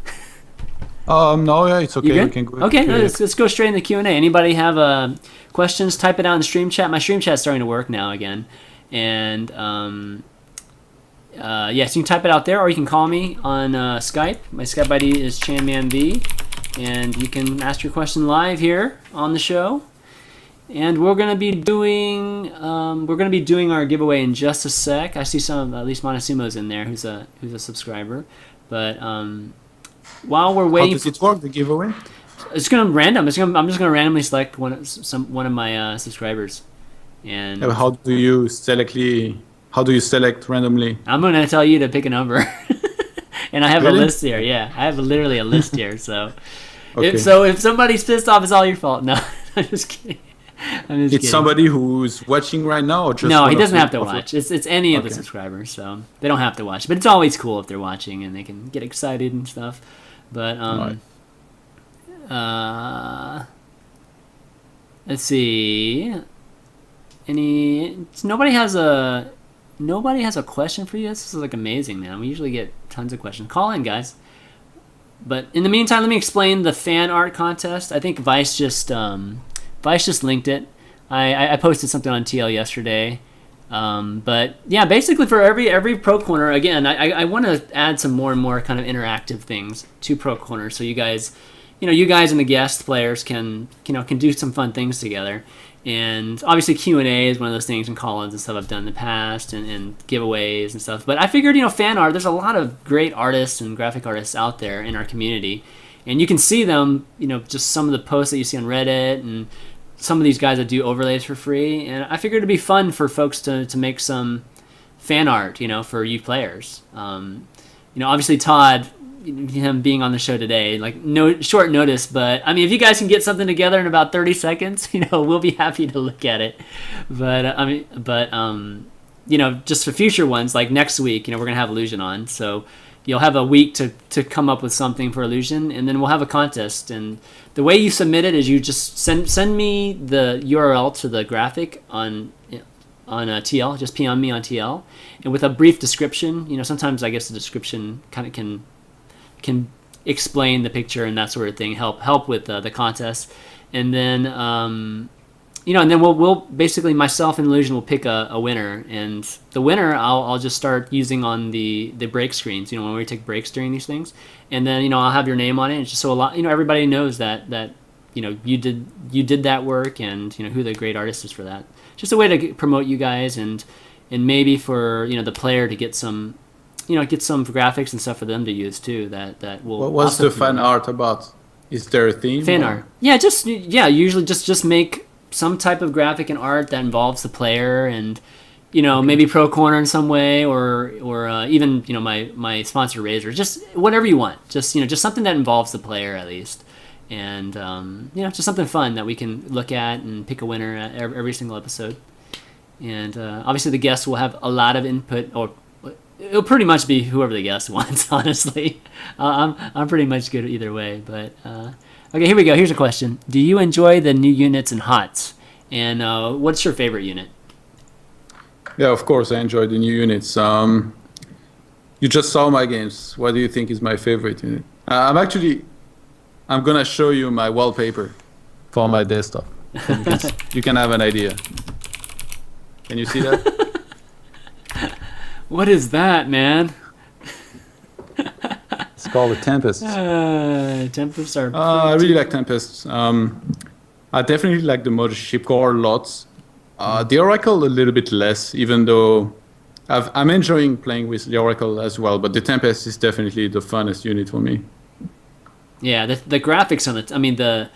B: No, yeah, it's okay. We can go.
A: Okay, let's go straight into Q&A. Anybody have questions? Type it out in the stream chat. My stream chat's starting to work now again, and yes, you can type it out there, or you can call me on Skype. My Skype ID is ChanmanV, and you can ask your question live here on the show. And we're gonna be doing our giveaway in just a sec. I see some, at least Montasumo's in there, who's a subscriber. But while we're waiting,
B: how does it work, the giveaway?
A: It's gonna random. I'm just gonna randomly select one of my subscribers. And
B: how do you select randomly?
A: I'm gonna tell you to pick a number. And I have
B: Really?
A: a list here. Yeah, I have literally a list here. So,
B: Okay.
A: if somebody's pissed off, it's all your fault. No, I'm just kidding.
B: It's
A: kidding.
B: somebody who's watching right now, or just
A: No,
B: one
A: he
B: of
A: doesn't
B: the-
A: have to watch. It's any of the subscribers, so they don't have to watch. But it's always cool if they're watching and they can get excited and stuff. But let's see. Nobody has a question for you. This is like amazing, man. We usually get tons of questions. Call in, guys. But in the meantime, let me explain the fan art contest. I think Vice just linked it. I posted something on TL yesterday. But yeah, basically for every Pro Corner, again, I want to add some more and more kind of interactive things to Pro Corner, so you guys and the guest players can do some fun things together. And obviously Q&A is one of those things, and call-ins and stuff I've done in the past, and giveaways and stuff. But I figured, fan art, there's a lot of great artists and graphic artists out there in our community. And you can see them, just some of the posts that you see on Reddit, and some of these guys that do overlays for free. And I figured it'd be fun for folks to make some fan art, for you players. Obviously Todd, him being on the show today, like no short notice, but I mean, if you guys can get something together in about 30 seconds, we'll be happy to look at it. But just for future ones, like next week, we're gonna have Illusion on, so you'll have a week to come up with something for Illusion, and then we'll have a contest. And the way you submit it is you just send me the URL to the graphic on TL, just PM me on TL, and with a brief description. Sometimes I guess the description kind of can explain the picture and that sort of thing, help with the contest. And then and then we'll basically, myself and Illusion will pick a winner, and the winner I'll just start using on the break screens. When we take breaks during these things, and then I'll have your name on it, and just so everybody knows that you did that work, and who the great artist is for that. Just a way to promote you guys, and maybe for the player to get some get some graphics and stuff for them to use too. That will.
B: What's the fan art about? Is there a theme?
A: Fan art? Yeah, usually just make some type of graphic and art that involves the player, and maybe Pro Corner in some way, or even my sponsor Razer, just whatever you want, just something that involves the player at least, and just something fun that we can look at and pick a winner at every single episode. And obviously the guests will have a lot of input, or it'll pretty much be whoever the guest wants, honestly. I'm pretty much good either way, but okay, here we go. Here's a question. Do you enjoy the new units and HOTS? And what's your favorite unit?
B: Yeah, of course, I enjoy the new units. You just saw my games. What do you think is my favorite unit? I'm going to show you my wallpaper for my desktop. You can have an idea. Can you see that?
A: What is that, man?
B: It's called a Tempest.
A: Tempests are.
B: I really like Tempests. I definitely like the Mothership Core lots. The Oracle a little bit less, even though I'm enjoying playing with the Oracle as well. But the Tempest is definitely the funnest unit for me.
A: Yeah, the graphics on it. I mean the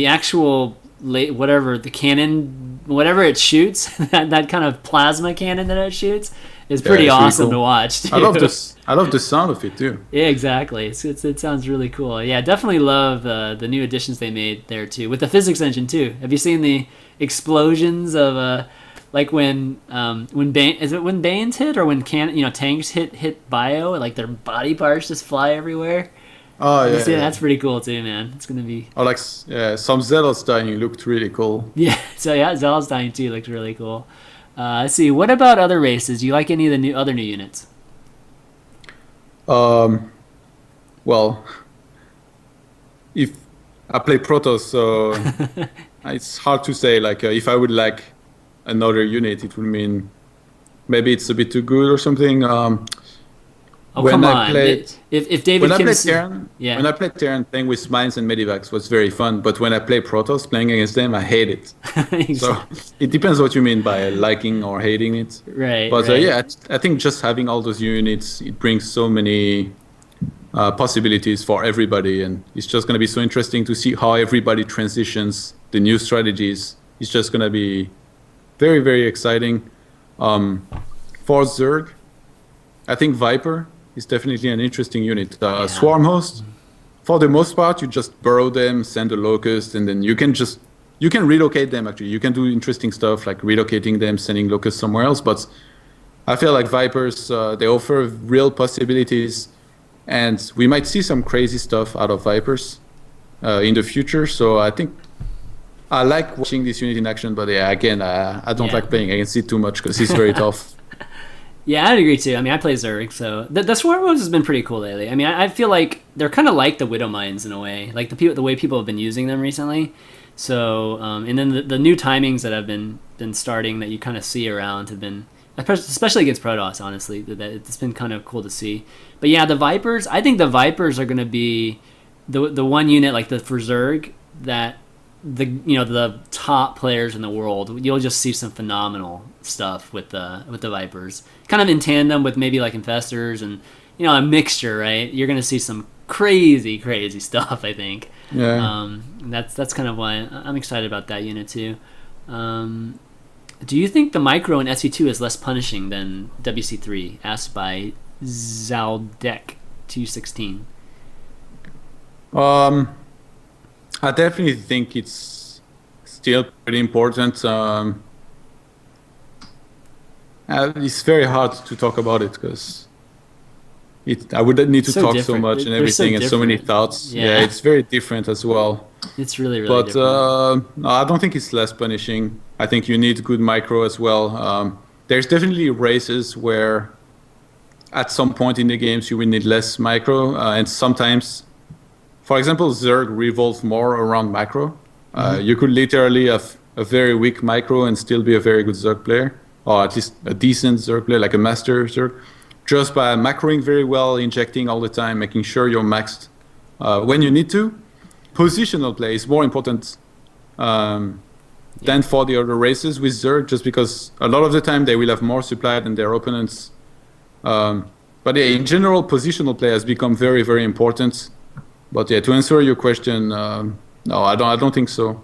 A: actual whatever the cannon, whatever it shoots, that kind of plasma cannon that it shoots is pretty awesome
B: really cool
A: to watch too.
B: I love the sound of it too.
A: Yeah, exactly. It sounds really cool. Yeah, definitely love the new additions they made there too, with the physics engine too. Have you seen the explosions of like when Banes hit, or when tanks hit bio, like their body parts just fly everywhere?
B: Oh yeah,
A: that's pretty cool too, man. It's gonna be.
B: Oh, like some Zealots dying looked really cool.
A: Yeah, so Zealots dying too looked really cool. Let's see. What about other races? Do you like any of the other new units?
B: Well, if I play Protoss, so it's hard to say. Like, if I would like another unit, it would mean maybe it's a bit too good or something.
A: Come on! If David
B: Terran, when I played Terran, playing with mines and medivacs was very fun. But when I play Protoss, playing against them, I hate it. Exactly. So it depends what you mean by liking or hating it.
A: Right.
B: But
A: right.
B: I think just having all those units, it brings so many possibilities for everybody, and it's just going to be so interesting to see how everybody transitions the new strategies. It's just going to be very, very exciting. For Zerg, I think Viper is definitely an interesting unit. Swarm host, for the most part, you just burrow them, send a locust, and then you can relocate them. Actually, you can do interesting stuff like relocating them, sending locusts somewhere else. But I feel like Vipers, they offer real possibilities, and we might see some crazy stuff out of Vipers in the future. So I think I like watching this unit in action. But again, I don't like playing against it too much because it's very tough.
A: Yeah, I'd agree too. I mean, I play Zerg, so the Swarm Host has been pretty cool lately. I mean, I feel like they're kind of like the Widow Mines in a way, like the way people have been using them recently. So, and then the new timings that have been starting that you kind of see around have been, especially against Protoss, honestly, that it's been kind of cool to see. But yeah, the Vipers, I think the Vipers are going to be the one unit, like for Zerg, that the top players in the world, you'll just see some phenomenal stuff with the Vipers, kind of in tandem with maybe like Infestors and a mixture, right? You're gonna see some crazy stuff, I think. That's kind of why I'm excited about that unit too. Do you think the micro in SV2 is less punishing than WC3? Asked by Zaldek 216.
B: I definitely think it's still pretty important. It's very hard to talk about it because I would need to talk so much and everything and so many thoughts. Yeah, it's very different as well.
A: It's really
B: different.
A: No,
B: I don't think it's less punishing. I think you need good micro as well. There's definitely races where at some point in the games you will need less micro, and sometimes, for example, Zerg revolve more around macro. You could literally have a very weak micro and still be a very good Zerg player, or at least a decent Zerg player, like a master Zerg, just by macroing very well, injecting all the time, making sure you're maxed when you need to. Positional play is more important than for the other races with Zerg, just because a lot of the time they will have more supply than their opponents. But yeah, in general, positional play has become very, very important. But yeah, to answer your question, no, I don't think so.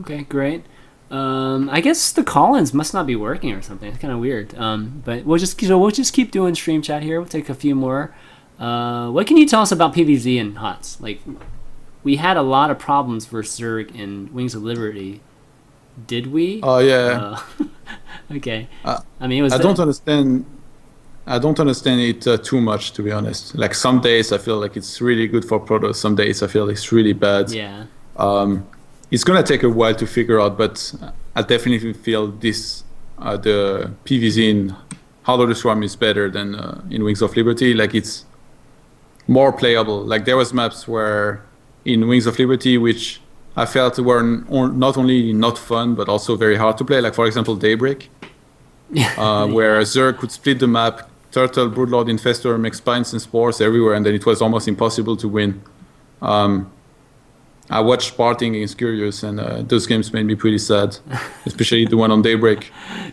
A: Okay, great. I guess the call-ins must not be working or something. It's kind of weird. But we'll just keep doing stream chat here. We'll take a few more. What can you tell us about PvZ and HOTS? Like, we had a lot of problems versus Zerg in Wings of Liberty. Did we?
B: Oh yeah.
A: Okay. I mean, it was.
B: I don't understand it too much, to be honest. Like some days I feel like it's really good for Protoss. Some days I feel it's really bad.
A: Yeah.
B: It's gonna take a while to figure out, but I definitely feel this the PvZ in Heart of the Swarm is better than in Wings of Liberty. Like it's more playable. Like there was maps where in Wings of Liberty which I felt were not only not fun but also very hard to play. Like for example Daybreak, where Zerg could split the map, Turtle, Broodlord, Infestor, make spines and spores everywhere, and then it was almost impossible to win. I watched Sparting against Curious, and those games made me pretty sad, especially the one on Daybreak.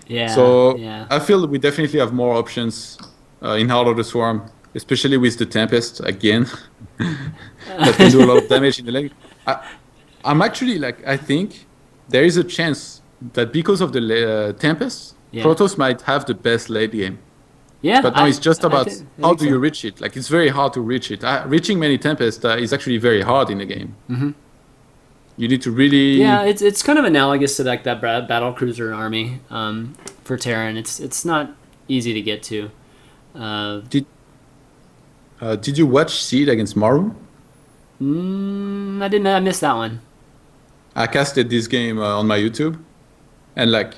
A: Yeah.
B: So
A: yeah.
B: I feel we definitely have more options in Heart of the Swarm, especially with the Tempest again, that can do a lot of damage in the lane. I'm actually like, I think there is a chance that because of the Tempest, Protoss might have the best late game.
A: Yeah,
B: but now it's just about how do
A: so.
B: you reach it. Like it's very hard to reach it. Reaching many Tempest is actually very hard in the game.
A: Mm-hmm.
B: You need to really.
A: Yeah, it's kind of analogous to like that battle cruiser army for Terran. It's not easy to get to.
B: Did you watch Seed against Maru?
A: I didn't. I missed that one.
B: I casted this game on my YouTube, and like.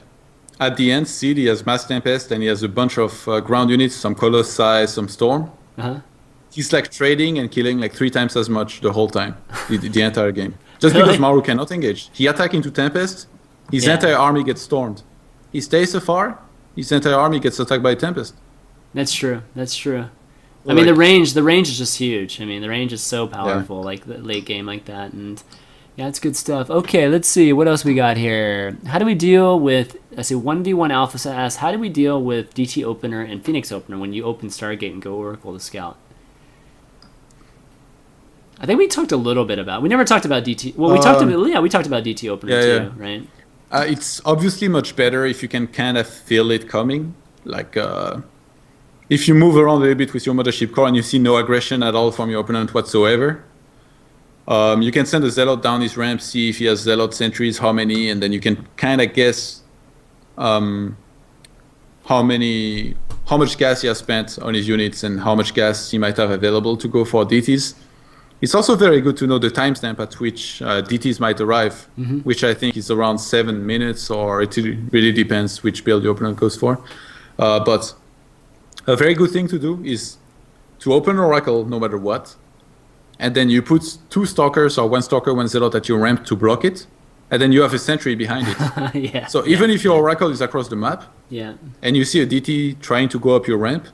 B: At the end, Seed, he has Mass Tempest, and he has a bunch of ground units, some Colossi, some Storm.
A: Uh-huh.
B: He's like trading and killing like 3 times as much the whole time, the entire game. Just because Maru cannot engage. He attacks into Tempest, his entire army gets stormed. He stays afar, his entire army gets attacked by Tempest.
A: That's true. I mean, the range is just huge. I mean, the range is so powerful, like the late game like that, and yeah, it's good stuff. Okay, let's see what else we got here. How do we deal with? I see 1v1 Alpha asks, how do we deal with DT Opener and Phoenix Opener when you open Stargate and go Oracle to Scout? I think we talked a little bit about. We never talked about DT. Well, we talked about DT Opener too, right?
B: It's obviously much better if you can kind of feel it coming. Like if you move around a little bit with your Mothership Core and you see no aggression at all from your opponent whatsoever. You can send a Zealot down his ramp, see if he has Zealot sentries, how many, and then you can kind of guess how much gas he has spent on his units and how much gas he might have available to go for DTs. It's also very good to know the timestamp at which DTs might arrive, which I think is around 7 minutes, or it really depends which build your opponent goes for. But a very good thing to do is to open Oracle no matter what. And then you put 2 Stalkers or 1 Stalker, 1 Zealot at your ramp to block it. And then you have a sentry behind it. So even if your Oracle is across the map, and you see a DT trying to go up your ramp,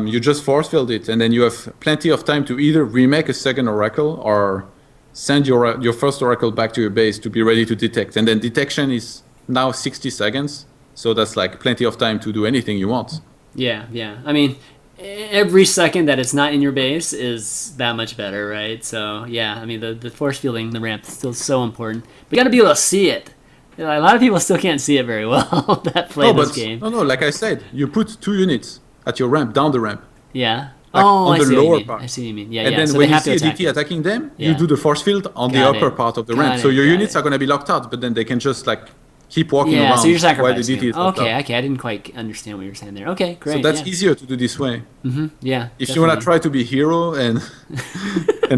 B: you just force field it. And then you have plenty of time to either remake a second Oracle or send your first Oracle back to your base to be ready to detect. And then detection is now 60 seconds. So that's like plenty of time to do anything you want.
A: Yeah. I mean, every second that it's not in your base is that much better, right? So yeah, I mean the force fielding the ramp is still so important, but you got to be able to see it. A lot of people still can't see it very well that play this game.
B: No, like I said, you put 2 units at your ramp, down the ramp.
A: Yeah.
B: Like on the lower part.
A: I see what you mean. Yeah,
B: and then
A: so
B: when you see a DT attacking them, you do the force field on the upper part of the ramp. So your units are going to be locked out, but then they can just like keep walking around
A: so you're sacrificing
B: while the DT is locked out.
A: Okay, I didn't quite understand what you were saying there. Okay, great.
B: So that's easier to do this way.
A: Yeah.
B: If you want to try to be hero and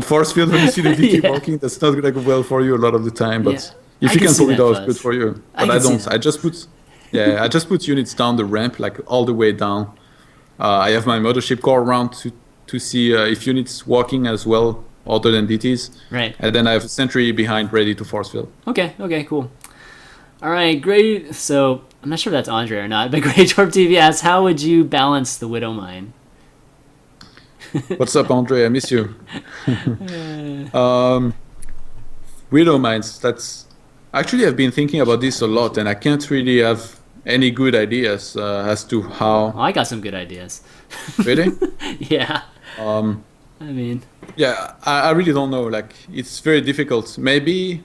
B: force field when you see the DT walking, that's not going to go well for you a lot of the time. But if you can pull it off, good for you. But I don't. I just put units down the ramp, like all the way down. I have my Mothership Core around to see if units walking as well other than DTs.
A: Right.
B: And then I have a sentry behind ready to force field.
A: Okay, cool. All right, great. So I'm not sure if that's Andre or not, but Great Torp TV asks, how would you balance the Widow Mine?
B: What's up, Andre? I miss you. Widow mines, that's... Actually, I've been thinking about this a lot, and I can't really have any good ideas as to how...
A: Oh, I got some good ideas.
B: Really?
A: Yeah. I mean...
B: Yeah, I really don't know. Like, it's very difficult. Maybe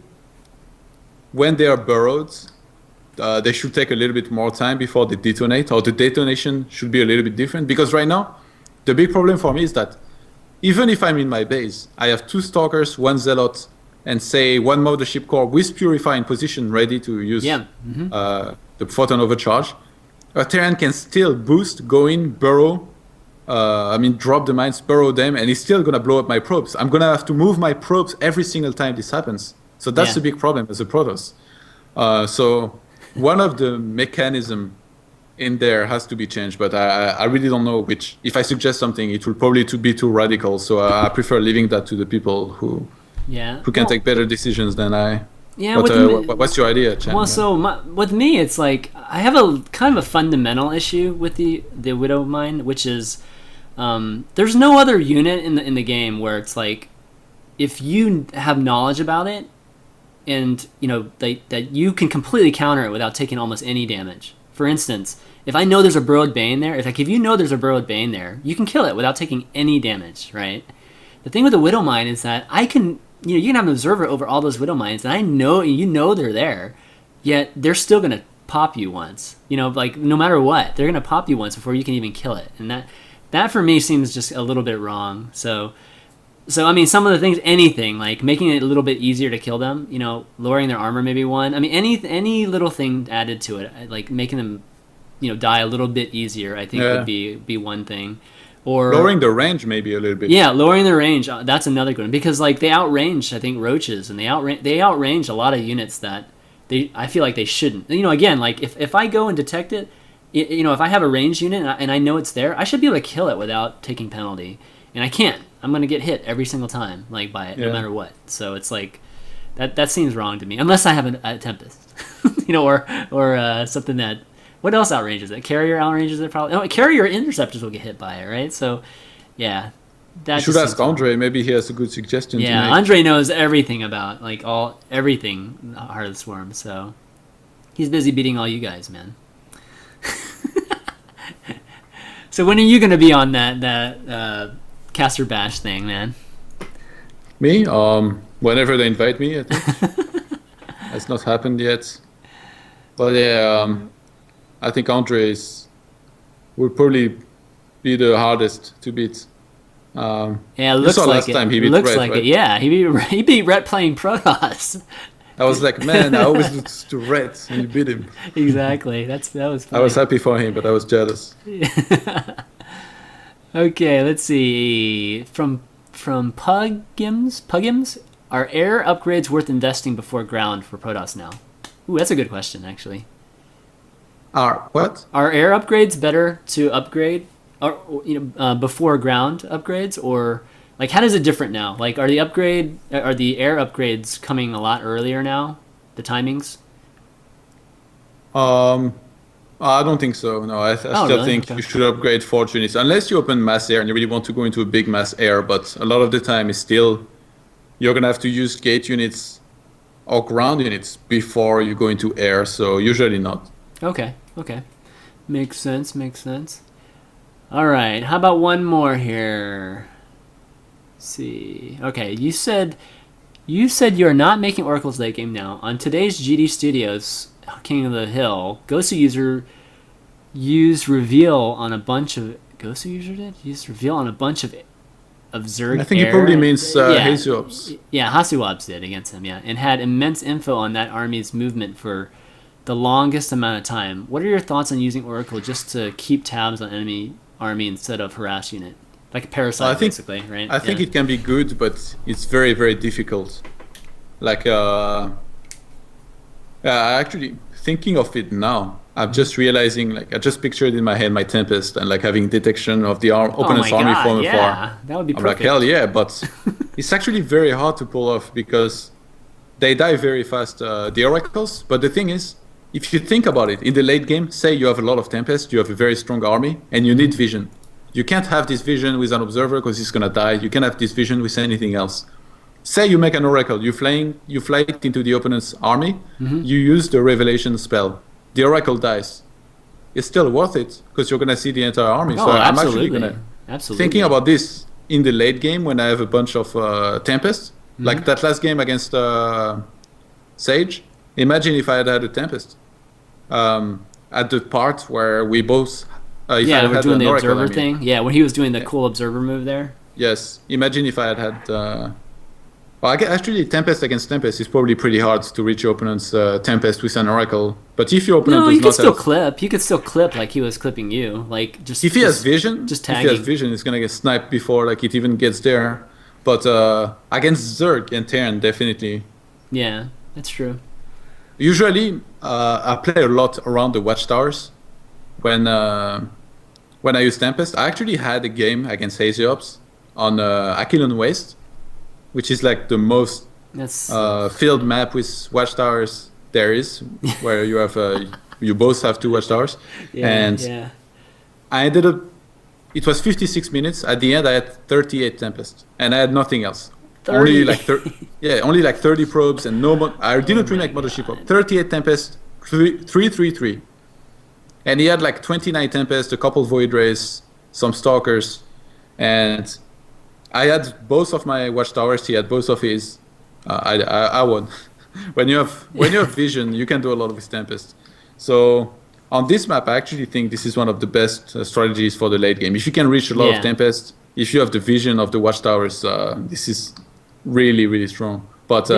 B: when they are burrowed, they should take a little bit more time before they detonate, or the detonation should be a little bit different. Because right now, the big problem for me is that even if I'm in my base, I have 2 Stalkers, 1 Zealot, and say 1 Mothership Core with Purify in position ready to use the Photon Overcharge. A Terran can still boost, go in, burrow, drop the mines, burrow them, and it's still going to blow up my probes. I'm going to have to move my probes every single time this happens. So that's the big problem as a Protoss. So one of the mechanism in there has to be changed, but I really don't know which. If I suggest something, it will probably be too radical. So I prefer leaving that to the people who can take better decisions than I.
A: Yeah.
B: But what's your idea, Chan?
A: Well, so with me, it's like I have a kind of a fundamental issue with the Widow Mine, which is there's no other unit in the game where it's like if you have knowledge about it, and that you can completely counter it without taking almost any damage. For instance, if I know there's a Burrowed Bane there, if you know there's a Burrowed Bane there, you can kill it without taking any damage, right? The thing with the Widow Mine is that I can, you can have an observer over all those Widow Mines, and I know they're there, yet they're still gonna pop you once. Like no matter what, they're gonna pop you once before you can even kill it, and that for me seems just a little bit wrong. So I mean, some of the things, anything like making it a little bit easier to kill them, lowering their armor maybe 1. I mean, any little thing added to it, like making them, die a little bit easier, I think would be one thing. Or
B: lowering the range maybe a little bit.
A: Yeah, lowering the range. That's another good one because like they outrange, I think, roaches, and they outrange a lot of units that I feel like they shouldn't. Again, like if I go and detect it, if I have a ranged unit and I know it's there, I should be able to kill it without taking penalty, and I can't. I'm gonna get hit every single time, like by it, no matter what. So it's like that seems wrong to me, unless I have a Tempest, or something that. What else outranges it? Carrier outranges it probably. No, carrier interceptors will get hit by it, right? So, yeah.
B: You should ask Andre. Maybe he has a good suggestion.
A: Yeah,
B: to make.
A: Andre knows everything about everything Heart of the Swarm. So he's busy beating all you guys, man. So when are you gonna be on that Caster Bash thing, man?
B: Me? Whenever they invite me, I think. It's not happened yet. But yeah, I think Andre will probably be the hardest to beat.
A: Yeah, it looks like
B: last
A: it.
B: time he beat
A: looks
B: Red,
A: like
B: right?
A: it. Yeah, he beat Rhett playing Protoss.
B: I was like, man, I always lose to Red, and you beat him.
A: Exactly. That was funny.
B: I was happy for him, but I was jealous.
A: Okay, let's see. From Pugims, are air upgrades worth investing before ground for Protoss now? Ooh, that's a good question, actually.
B: What?
A: Are air upgrades better to upgrade, or before ground upgrades, or like how does it different now? Like are the air upgrades coming a lot earlier now? The timings?
B: I don't think so. No, I still
A: really?
B: think
A: Okay.
B: you should upgrade forge units unless you open mass air and you really want to go into a big mass air. But a lot of the time, it's still you're gonna have to use gate units or ground units before you go into air. So usually not.
A: Okay. Makes sense. All right. How about one more here? Let's see. Okay, you said you're not making Oracle's late game now. On today's GD Studios, King of the Hill, Gosu user used reveal on a bunch of Zerg.
B: I think it probably means Hasuops.
A: Yeah, Hasuops did against him, and had immense info on that army's movement for the longest amount of time. What are your thoughts on using Oracle just to keep tabs on enemy army instead of harass unit? Like a parasite, basically, right?
B: I think it can be good, but it's very, very difficult. Like, actually, thinking of it now, I'm just realizing, like, I just pictured in my head my Tempest and like having detection of the opponent's
A: my
B: army
A: God,
B: from afar.
A: yeah, that would be
B: I'm
A: perfect.
B: like, hell yeah, but it's actually very hard to pull off because they die very fast, the oracles. But the thing is, if you think about it, in the late game, say you have a lot of Tempest, you have a very strong army, and you need vision. You can't have this vision with an observer because he's gonna die. You can't have this vision with anything else. Say you make an oracle, you fly it into the opponent's army, you use the revelation spell. The oracle dies. It's still worth it because you're gonna see the entire army.
A: Oh,
B: So I'm
A: absolutely.
B: actually thinking about this in the late game when I have a bunch of Tempest, like that last game against Sage. Imagine if I had a Tempest at the part where we both.
A: We're doing the observer thing. Yeah, when he was doing the cool observer move there.
B: Yes. Imagine if I had. Well, actually, Tempest against Tempest is probably pretty hard to reach your opponent's Tempest with an Oracle. But if your opponent
A: No,
B: does
A: you
B: not
A: could still
B: have,
A: clip. You could still clip like he was clipping you. Like just
B: if he has vision,
A: just
B: if he
A: tagging.
B: has vision, it's gonna get sniped before like it even gets there. But against Zerg and Terran, definitely.
A: Yeah, that's true.
B: Usually, I play a lot around the Watchtowers when I use Tempest. I actually had a game against Hazeops on Aquilon Waste, which is like the most filled map with Watchtowers there is, where you have you both have 2 Watchtowers. I ended up. It was 56 minutes. At the end, I had 38 Tempest, and I had nothing else.
A: 30.
B: Only like only like 30 probes and no. I didn't remake Mothership up. 38 Tempest, 333, and he had like 29 Tempest, a couple Void Rays, some Stalkers, and I had both of my Watchtowers. He had both of his. I won. when you have vision, you can do a lot with Tempest. So on this map, I actually think this is one of the best strategies for the late game. If you can reach a lot of Tempest, if you have the vision of the Watchtowers, this is really, really strong. But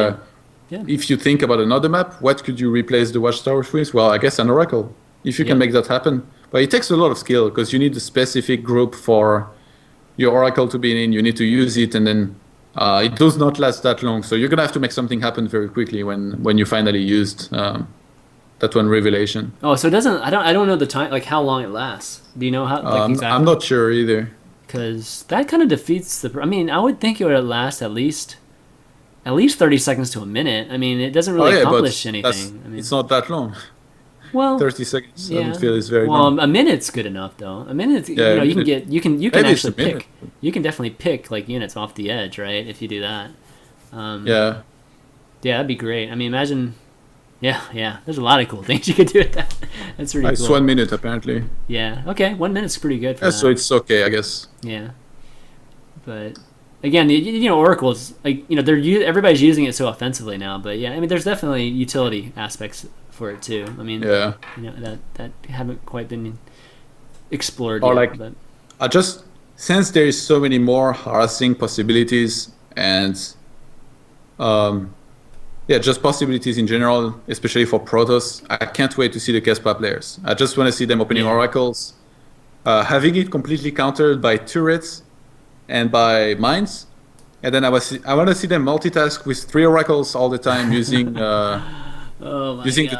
B: if you think about another map, what could you replace the Watchtowers with? Well, I guess an Oracle, if you can make that happen. But it takes a lot of skill because you need a specific group for your Oracle to be in. You need to use it, and then it does not last that long. So you're gonna have to make something happen very quickly when you finally used that one revelation.
A: Oh, so it doesn't. I don't know the time, like how long it lasts. Do you know how? Like, exactly?
B: I'm not sure either.
A: Because that kind of defeats the. I mean, I would think it would last at least 30 seconds to a minute. I mean, it doesn't really accomplish anything. I mean,
B: it's not that long.
A: Well,
B: 30 seconds. I don't feel is very
A: Well,
B: long.
A: a minute's good enough though. A minute, you can actually pick. You can definitely pick like units off the edge, right? If you do that. Yeah, that'd be great. I mean, imagine. Yeah. There's a lot of cool things you could do with that. That's really cool.
B: It's 1 minute apparently.
A: Yeah. Okay. 1 minute's pretty good for that.
B: So it's okay, I guess.
A: Yeah. But again, oracles, like everybody's using it so offensively now. But yeah, I mean, there's definitely utility aspects for it too. I mean, that haven't quite been explored
B: or
A: yet.
B: Like, I just since there is so many more harassing possibilities and just possibilities in general, especially for Protoss. I can't wait to see the Kespa players. I just want to see them opening oracles, having it completely countered by turrets and by mines, and then I want to see them multitask with 3 oracles all the time, using the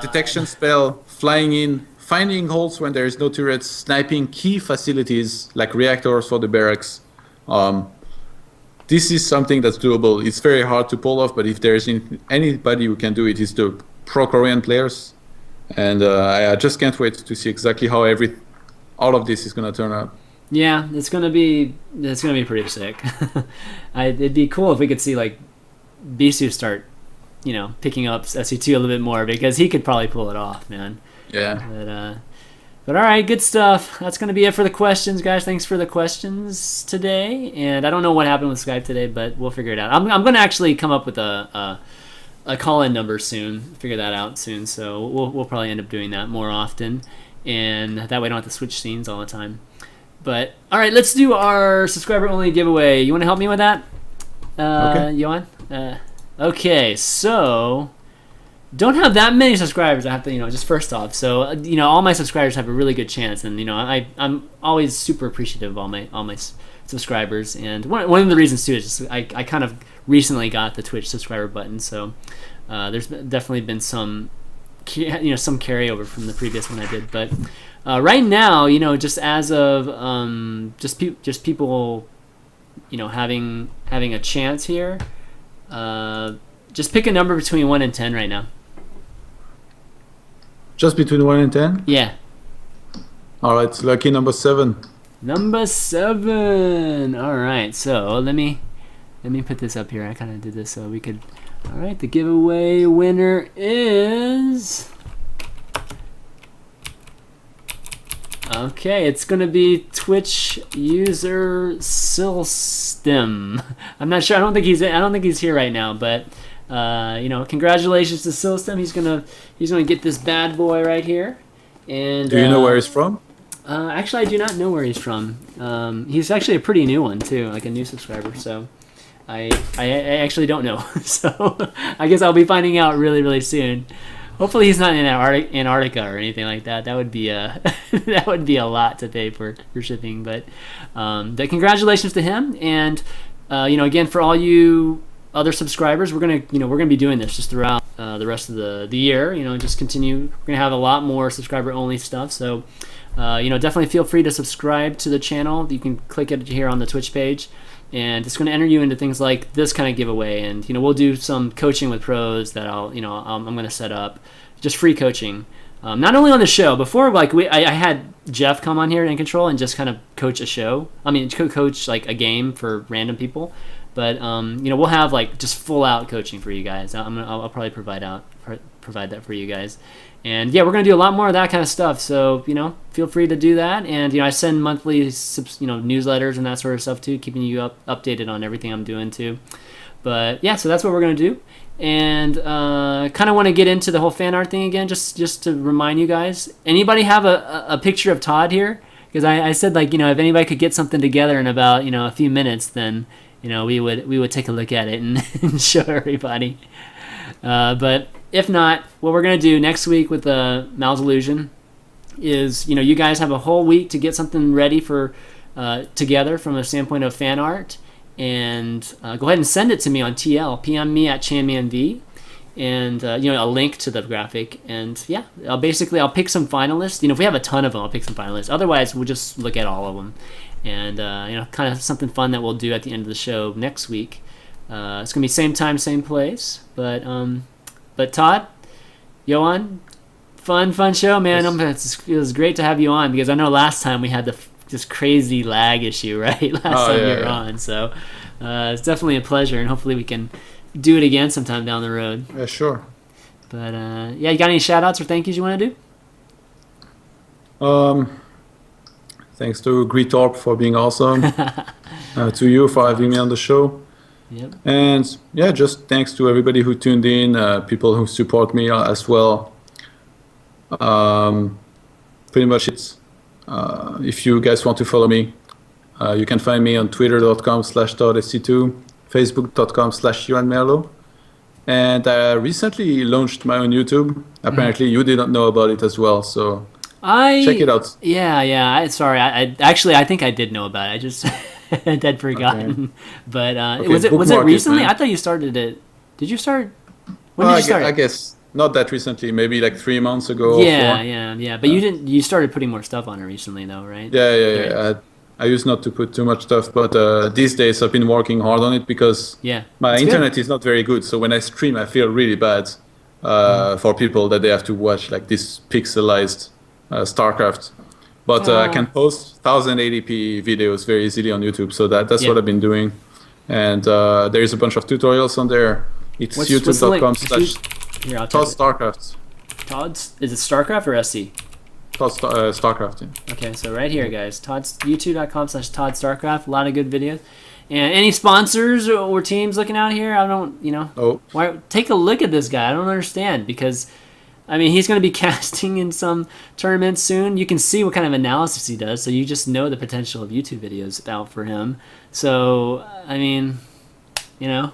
B: detection spell, flying in, finding holes when there is no turrets, sniping key facilities like reactors for the barracks. This is something that's doable. It's very hard to pull off, but if there's anybody who can do it, it's the pro-Korean players. And I just can't wait to see exactly how all of this is going to turn out.
A: Yeah, it's gonna be pretty sick. It'd be cool if we could see like Bisu start, picking up SC2 a little bit more, because he could probably pull it off, man.
B: Yeah.
A: But all right, good stuff. That's going to be it for the questions, guys. Thanks for the questions today. And I don't know what happened with Skype today, but we'll figure it out. I'm going to actually come up with a call-in number soon. Figure that out soon. So we'll probably end up doing that more often, and that way I don't have to switch scenes all the time. But all right, let's do our subscriber-only giveaway. You want to help me with that,
B: okay.
A: Yoan? Okay, so. Don't have that many subscribers. I have to, just first off. So, all my subscribers have a really good chance, and I'm always super appreciative of all my subscribers. And one of the reasons too is just I kind of recently got the Twitch subscriber button, so there's definitely been some some carryover from the previous one I did. But right now, just as of just people, having a chance here, just pick a number between 1 and 10 right now.
B: Just between 1 and 10?
A: Yeah.
B: All right, lucky number 7.
A: Number 7. All right, so let me put this up here. I kind of did this so we could. All right, the giveaway winner is. Okay, it's gonna be Twitch user Silstem. I'm not sure. I don't think he's here right now, but congratulations to Silstem. He's gonna get this bad boy right here. And
B: do you know where he's from?
A: Actually, I do not know where he's from. He's actually a pretty new one too, like a new subscriber. So I actually don't know. So I guess I'll be finding out really, really soon. Hopefully he's not in Antarctica or anything like that. That would be that would be a lot to pay for shipping. But congratulations to him. And again, for all you other subscribers, we're gonna be doing this just throughout the rest of the year. Just continue. We're gonna have a lot more subscriber only stuff. So definitely feel free to subscribe to the channel. You can click it here on the Twitch page. And it's going to enter you into things like this kind of giveaway, and we'll do some coaching with pros that I'm going to set up, just free coaching, not only on the show. Before, I had Jeff come on here in control and just kind of coach a show. I mean, coach like a game for random people, but we'll have like just full out coaching for you guys. I'll probably provide that for you guys. And yeah, we're going to do a lot more of that kind of stuff. So, feel free to do that. And, I send monthly, newsletters and that sort of stuff too, keeping you updated on everything I'm doing too. But yeah, so that's what we're going to do. And kind of want to get into the whole fan art thing again, just to remind you guys. Anybody have a picture of ToD here? Because I said, if anybody could get something together in about, a few minutes, then, we would take a look at it and show everybody. But if not, what we're going to do next week with the Mal's Illusion is, you guys have a whole week to get something ready for together from a standpoint of fan art. And go ahead and send it to me on TL. PM me at ChanmanV. And, a link to the graphic. And, yeah, I'll pick some finalists. If we have a ton of them, I'll pick some finalists. Otherwise, we'll just look at all of them. And, kind of something fun that we'll do at the end of the show next week. It's going to be same time, same place. But ToD, Yoan, fun show, man.
B: Yes.
A: It was great to have you on because I know last time we had this crazy lag issue, right? Last time you were on. So it's definitely a pleasure, and hopefully we can do it again sometime down the road.
B: Yeah, sure.
A: But you got any shout-outs or thank yous you want to do?
B: Thanks to Greetorp for being awesome. To you for having me on the show.
A: Yep. And
B: yeah, just thanks to everybody who tuned in, people who support me as well. Pretty much it's, if you guys want to follow me, you can find me on twitter.com/ToDSC2, facebook.com/Merlo. And I recently launched my own YouTube. Apparently you didn't know about it as well, so check it out.
A: Yeah. Sorry, I think I did know about it. I just I'd forgotten. Okay. But was it recently? I thought you started it. Did you start? When did you start?
B: I guess not that recently. Maybe like 3 months ago.
A: Yeah. But you didn't. You started putting more stuff on it recently, though, right?
B: Yeah. I used not to put too much stuff, but these days I've been working hard on it because my internet is not very good. So when I stream, I feel really bad for people that they have to watch like this pixelized StarCraft. But I can post 1080p videos very easily on YouTube, so that's what I've been doing. And there is a bunch of tutorials on there. It's youtube.com/ToD StarCraft.
A: ToD's? Is it StarCraft or SC?
B: ToD StarCraft. Yeah.
A: Okay, so right here, guys, ToD's youtube.com/ToD StarCraft. A lot of good videos. And any sponsors or teams looking out here? I don't, Why, take a look at this guy. I don't understand because. I mean, he's going to be casting in some tournaments soon. You can see what kind of analysis he does, so you just know the potential of YouTube videos out for him. So, I mean,
B: we'll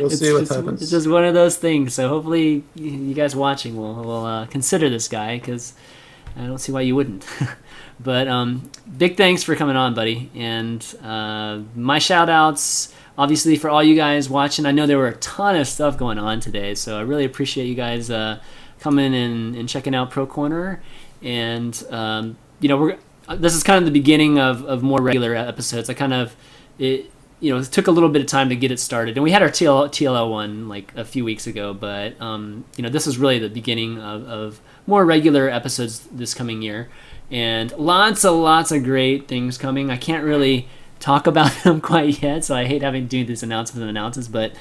B: see what happens.
A: It's just one of those things. So hopefully you guys watching will consider this guy because I don't see why you wouldn't. But big thanks for coming on, buddy. And my shout-outs... Obviously, for all you guys watching, I know there were a ton of stuff going on today, so I really appreciate you guys coming and checking out Pro Corner. And this is kind of the beginning of more regular episodes. It took a little bit of time to get it started, and we had our TLO one like a few weeks ago, but this is really the beginning of more regular episodes this coming year, and lots of great things coming. I can't really talk about them quite yet, so I hate having to do these announcements, but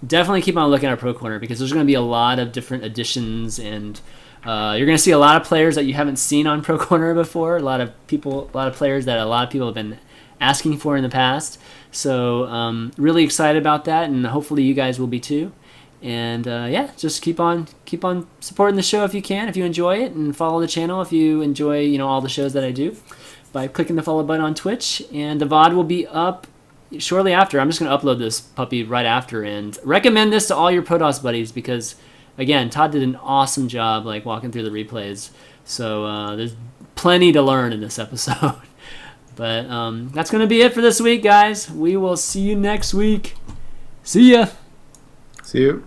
A: definitely keep on looking at our Pro Corner, because there's going to be a lot of different additions, and you're going to see a lot of players that you haven't seen on Pro Corner before, a lot of players that a lot of people have been asking for in the past. So really excited about that, and hopefully you guys will be too. And just keep on supporting the show if you can, if you enjoy it, and follow the channel if you enjoy all the shows that I do, by clicking the follow button on Twitch. And the VOD will be up shortly after. I'm just going to upload this puppy right after, and recommend this to all your ProDOS buddies, because again, Todd did an awesome job like walking through the replays. So there's plenty to learn in this episode. But that's going to be it for this week, guys. We will see you next week. See ya.
B: See you.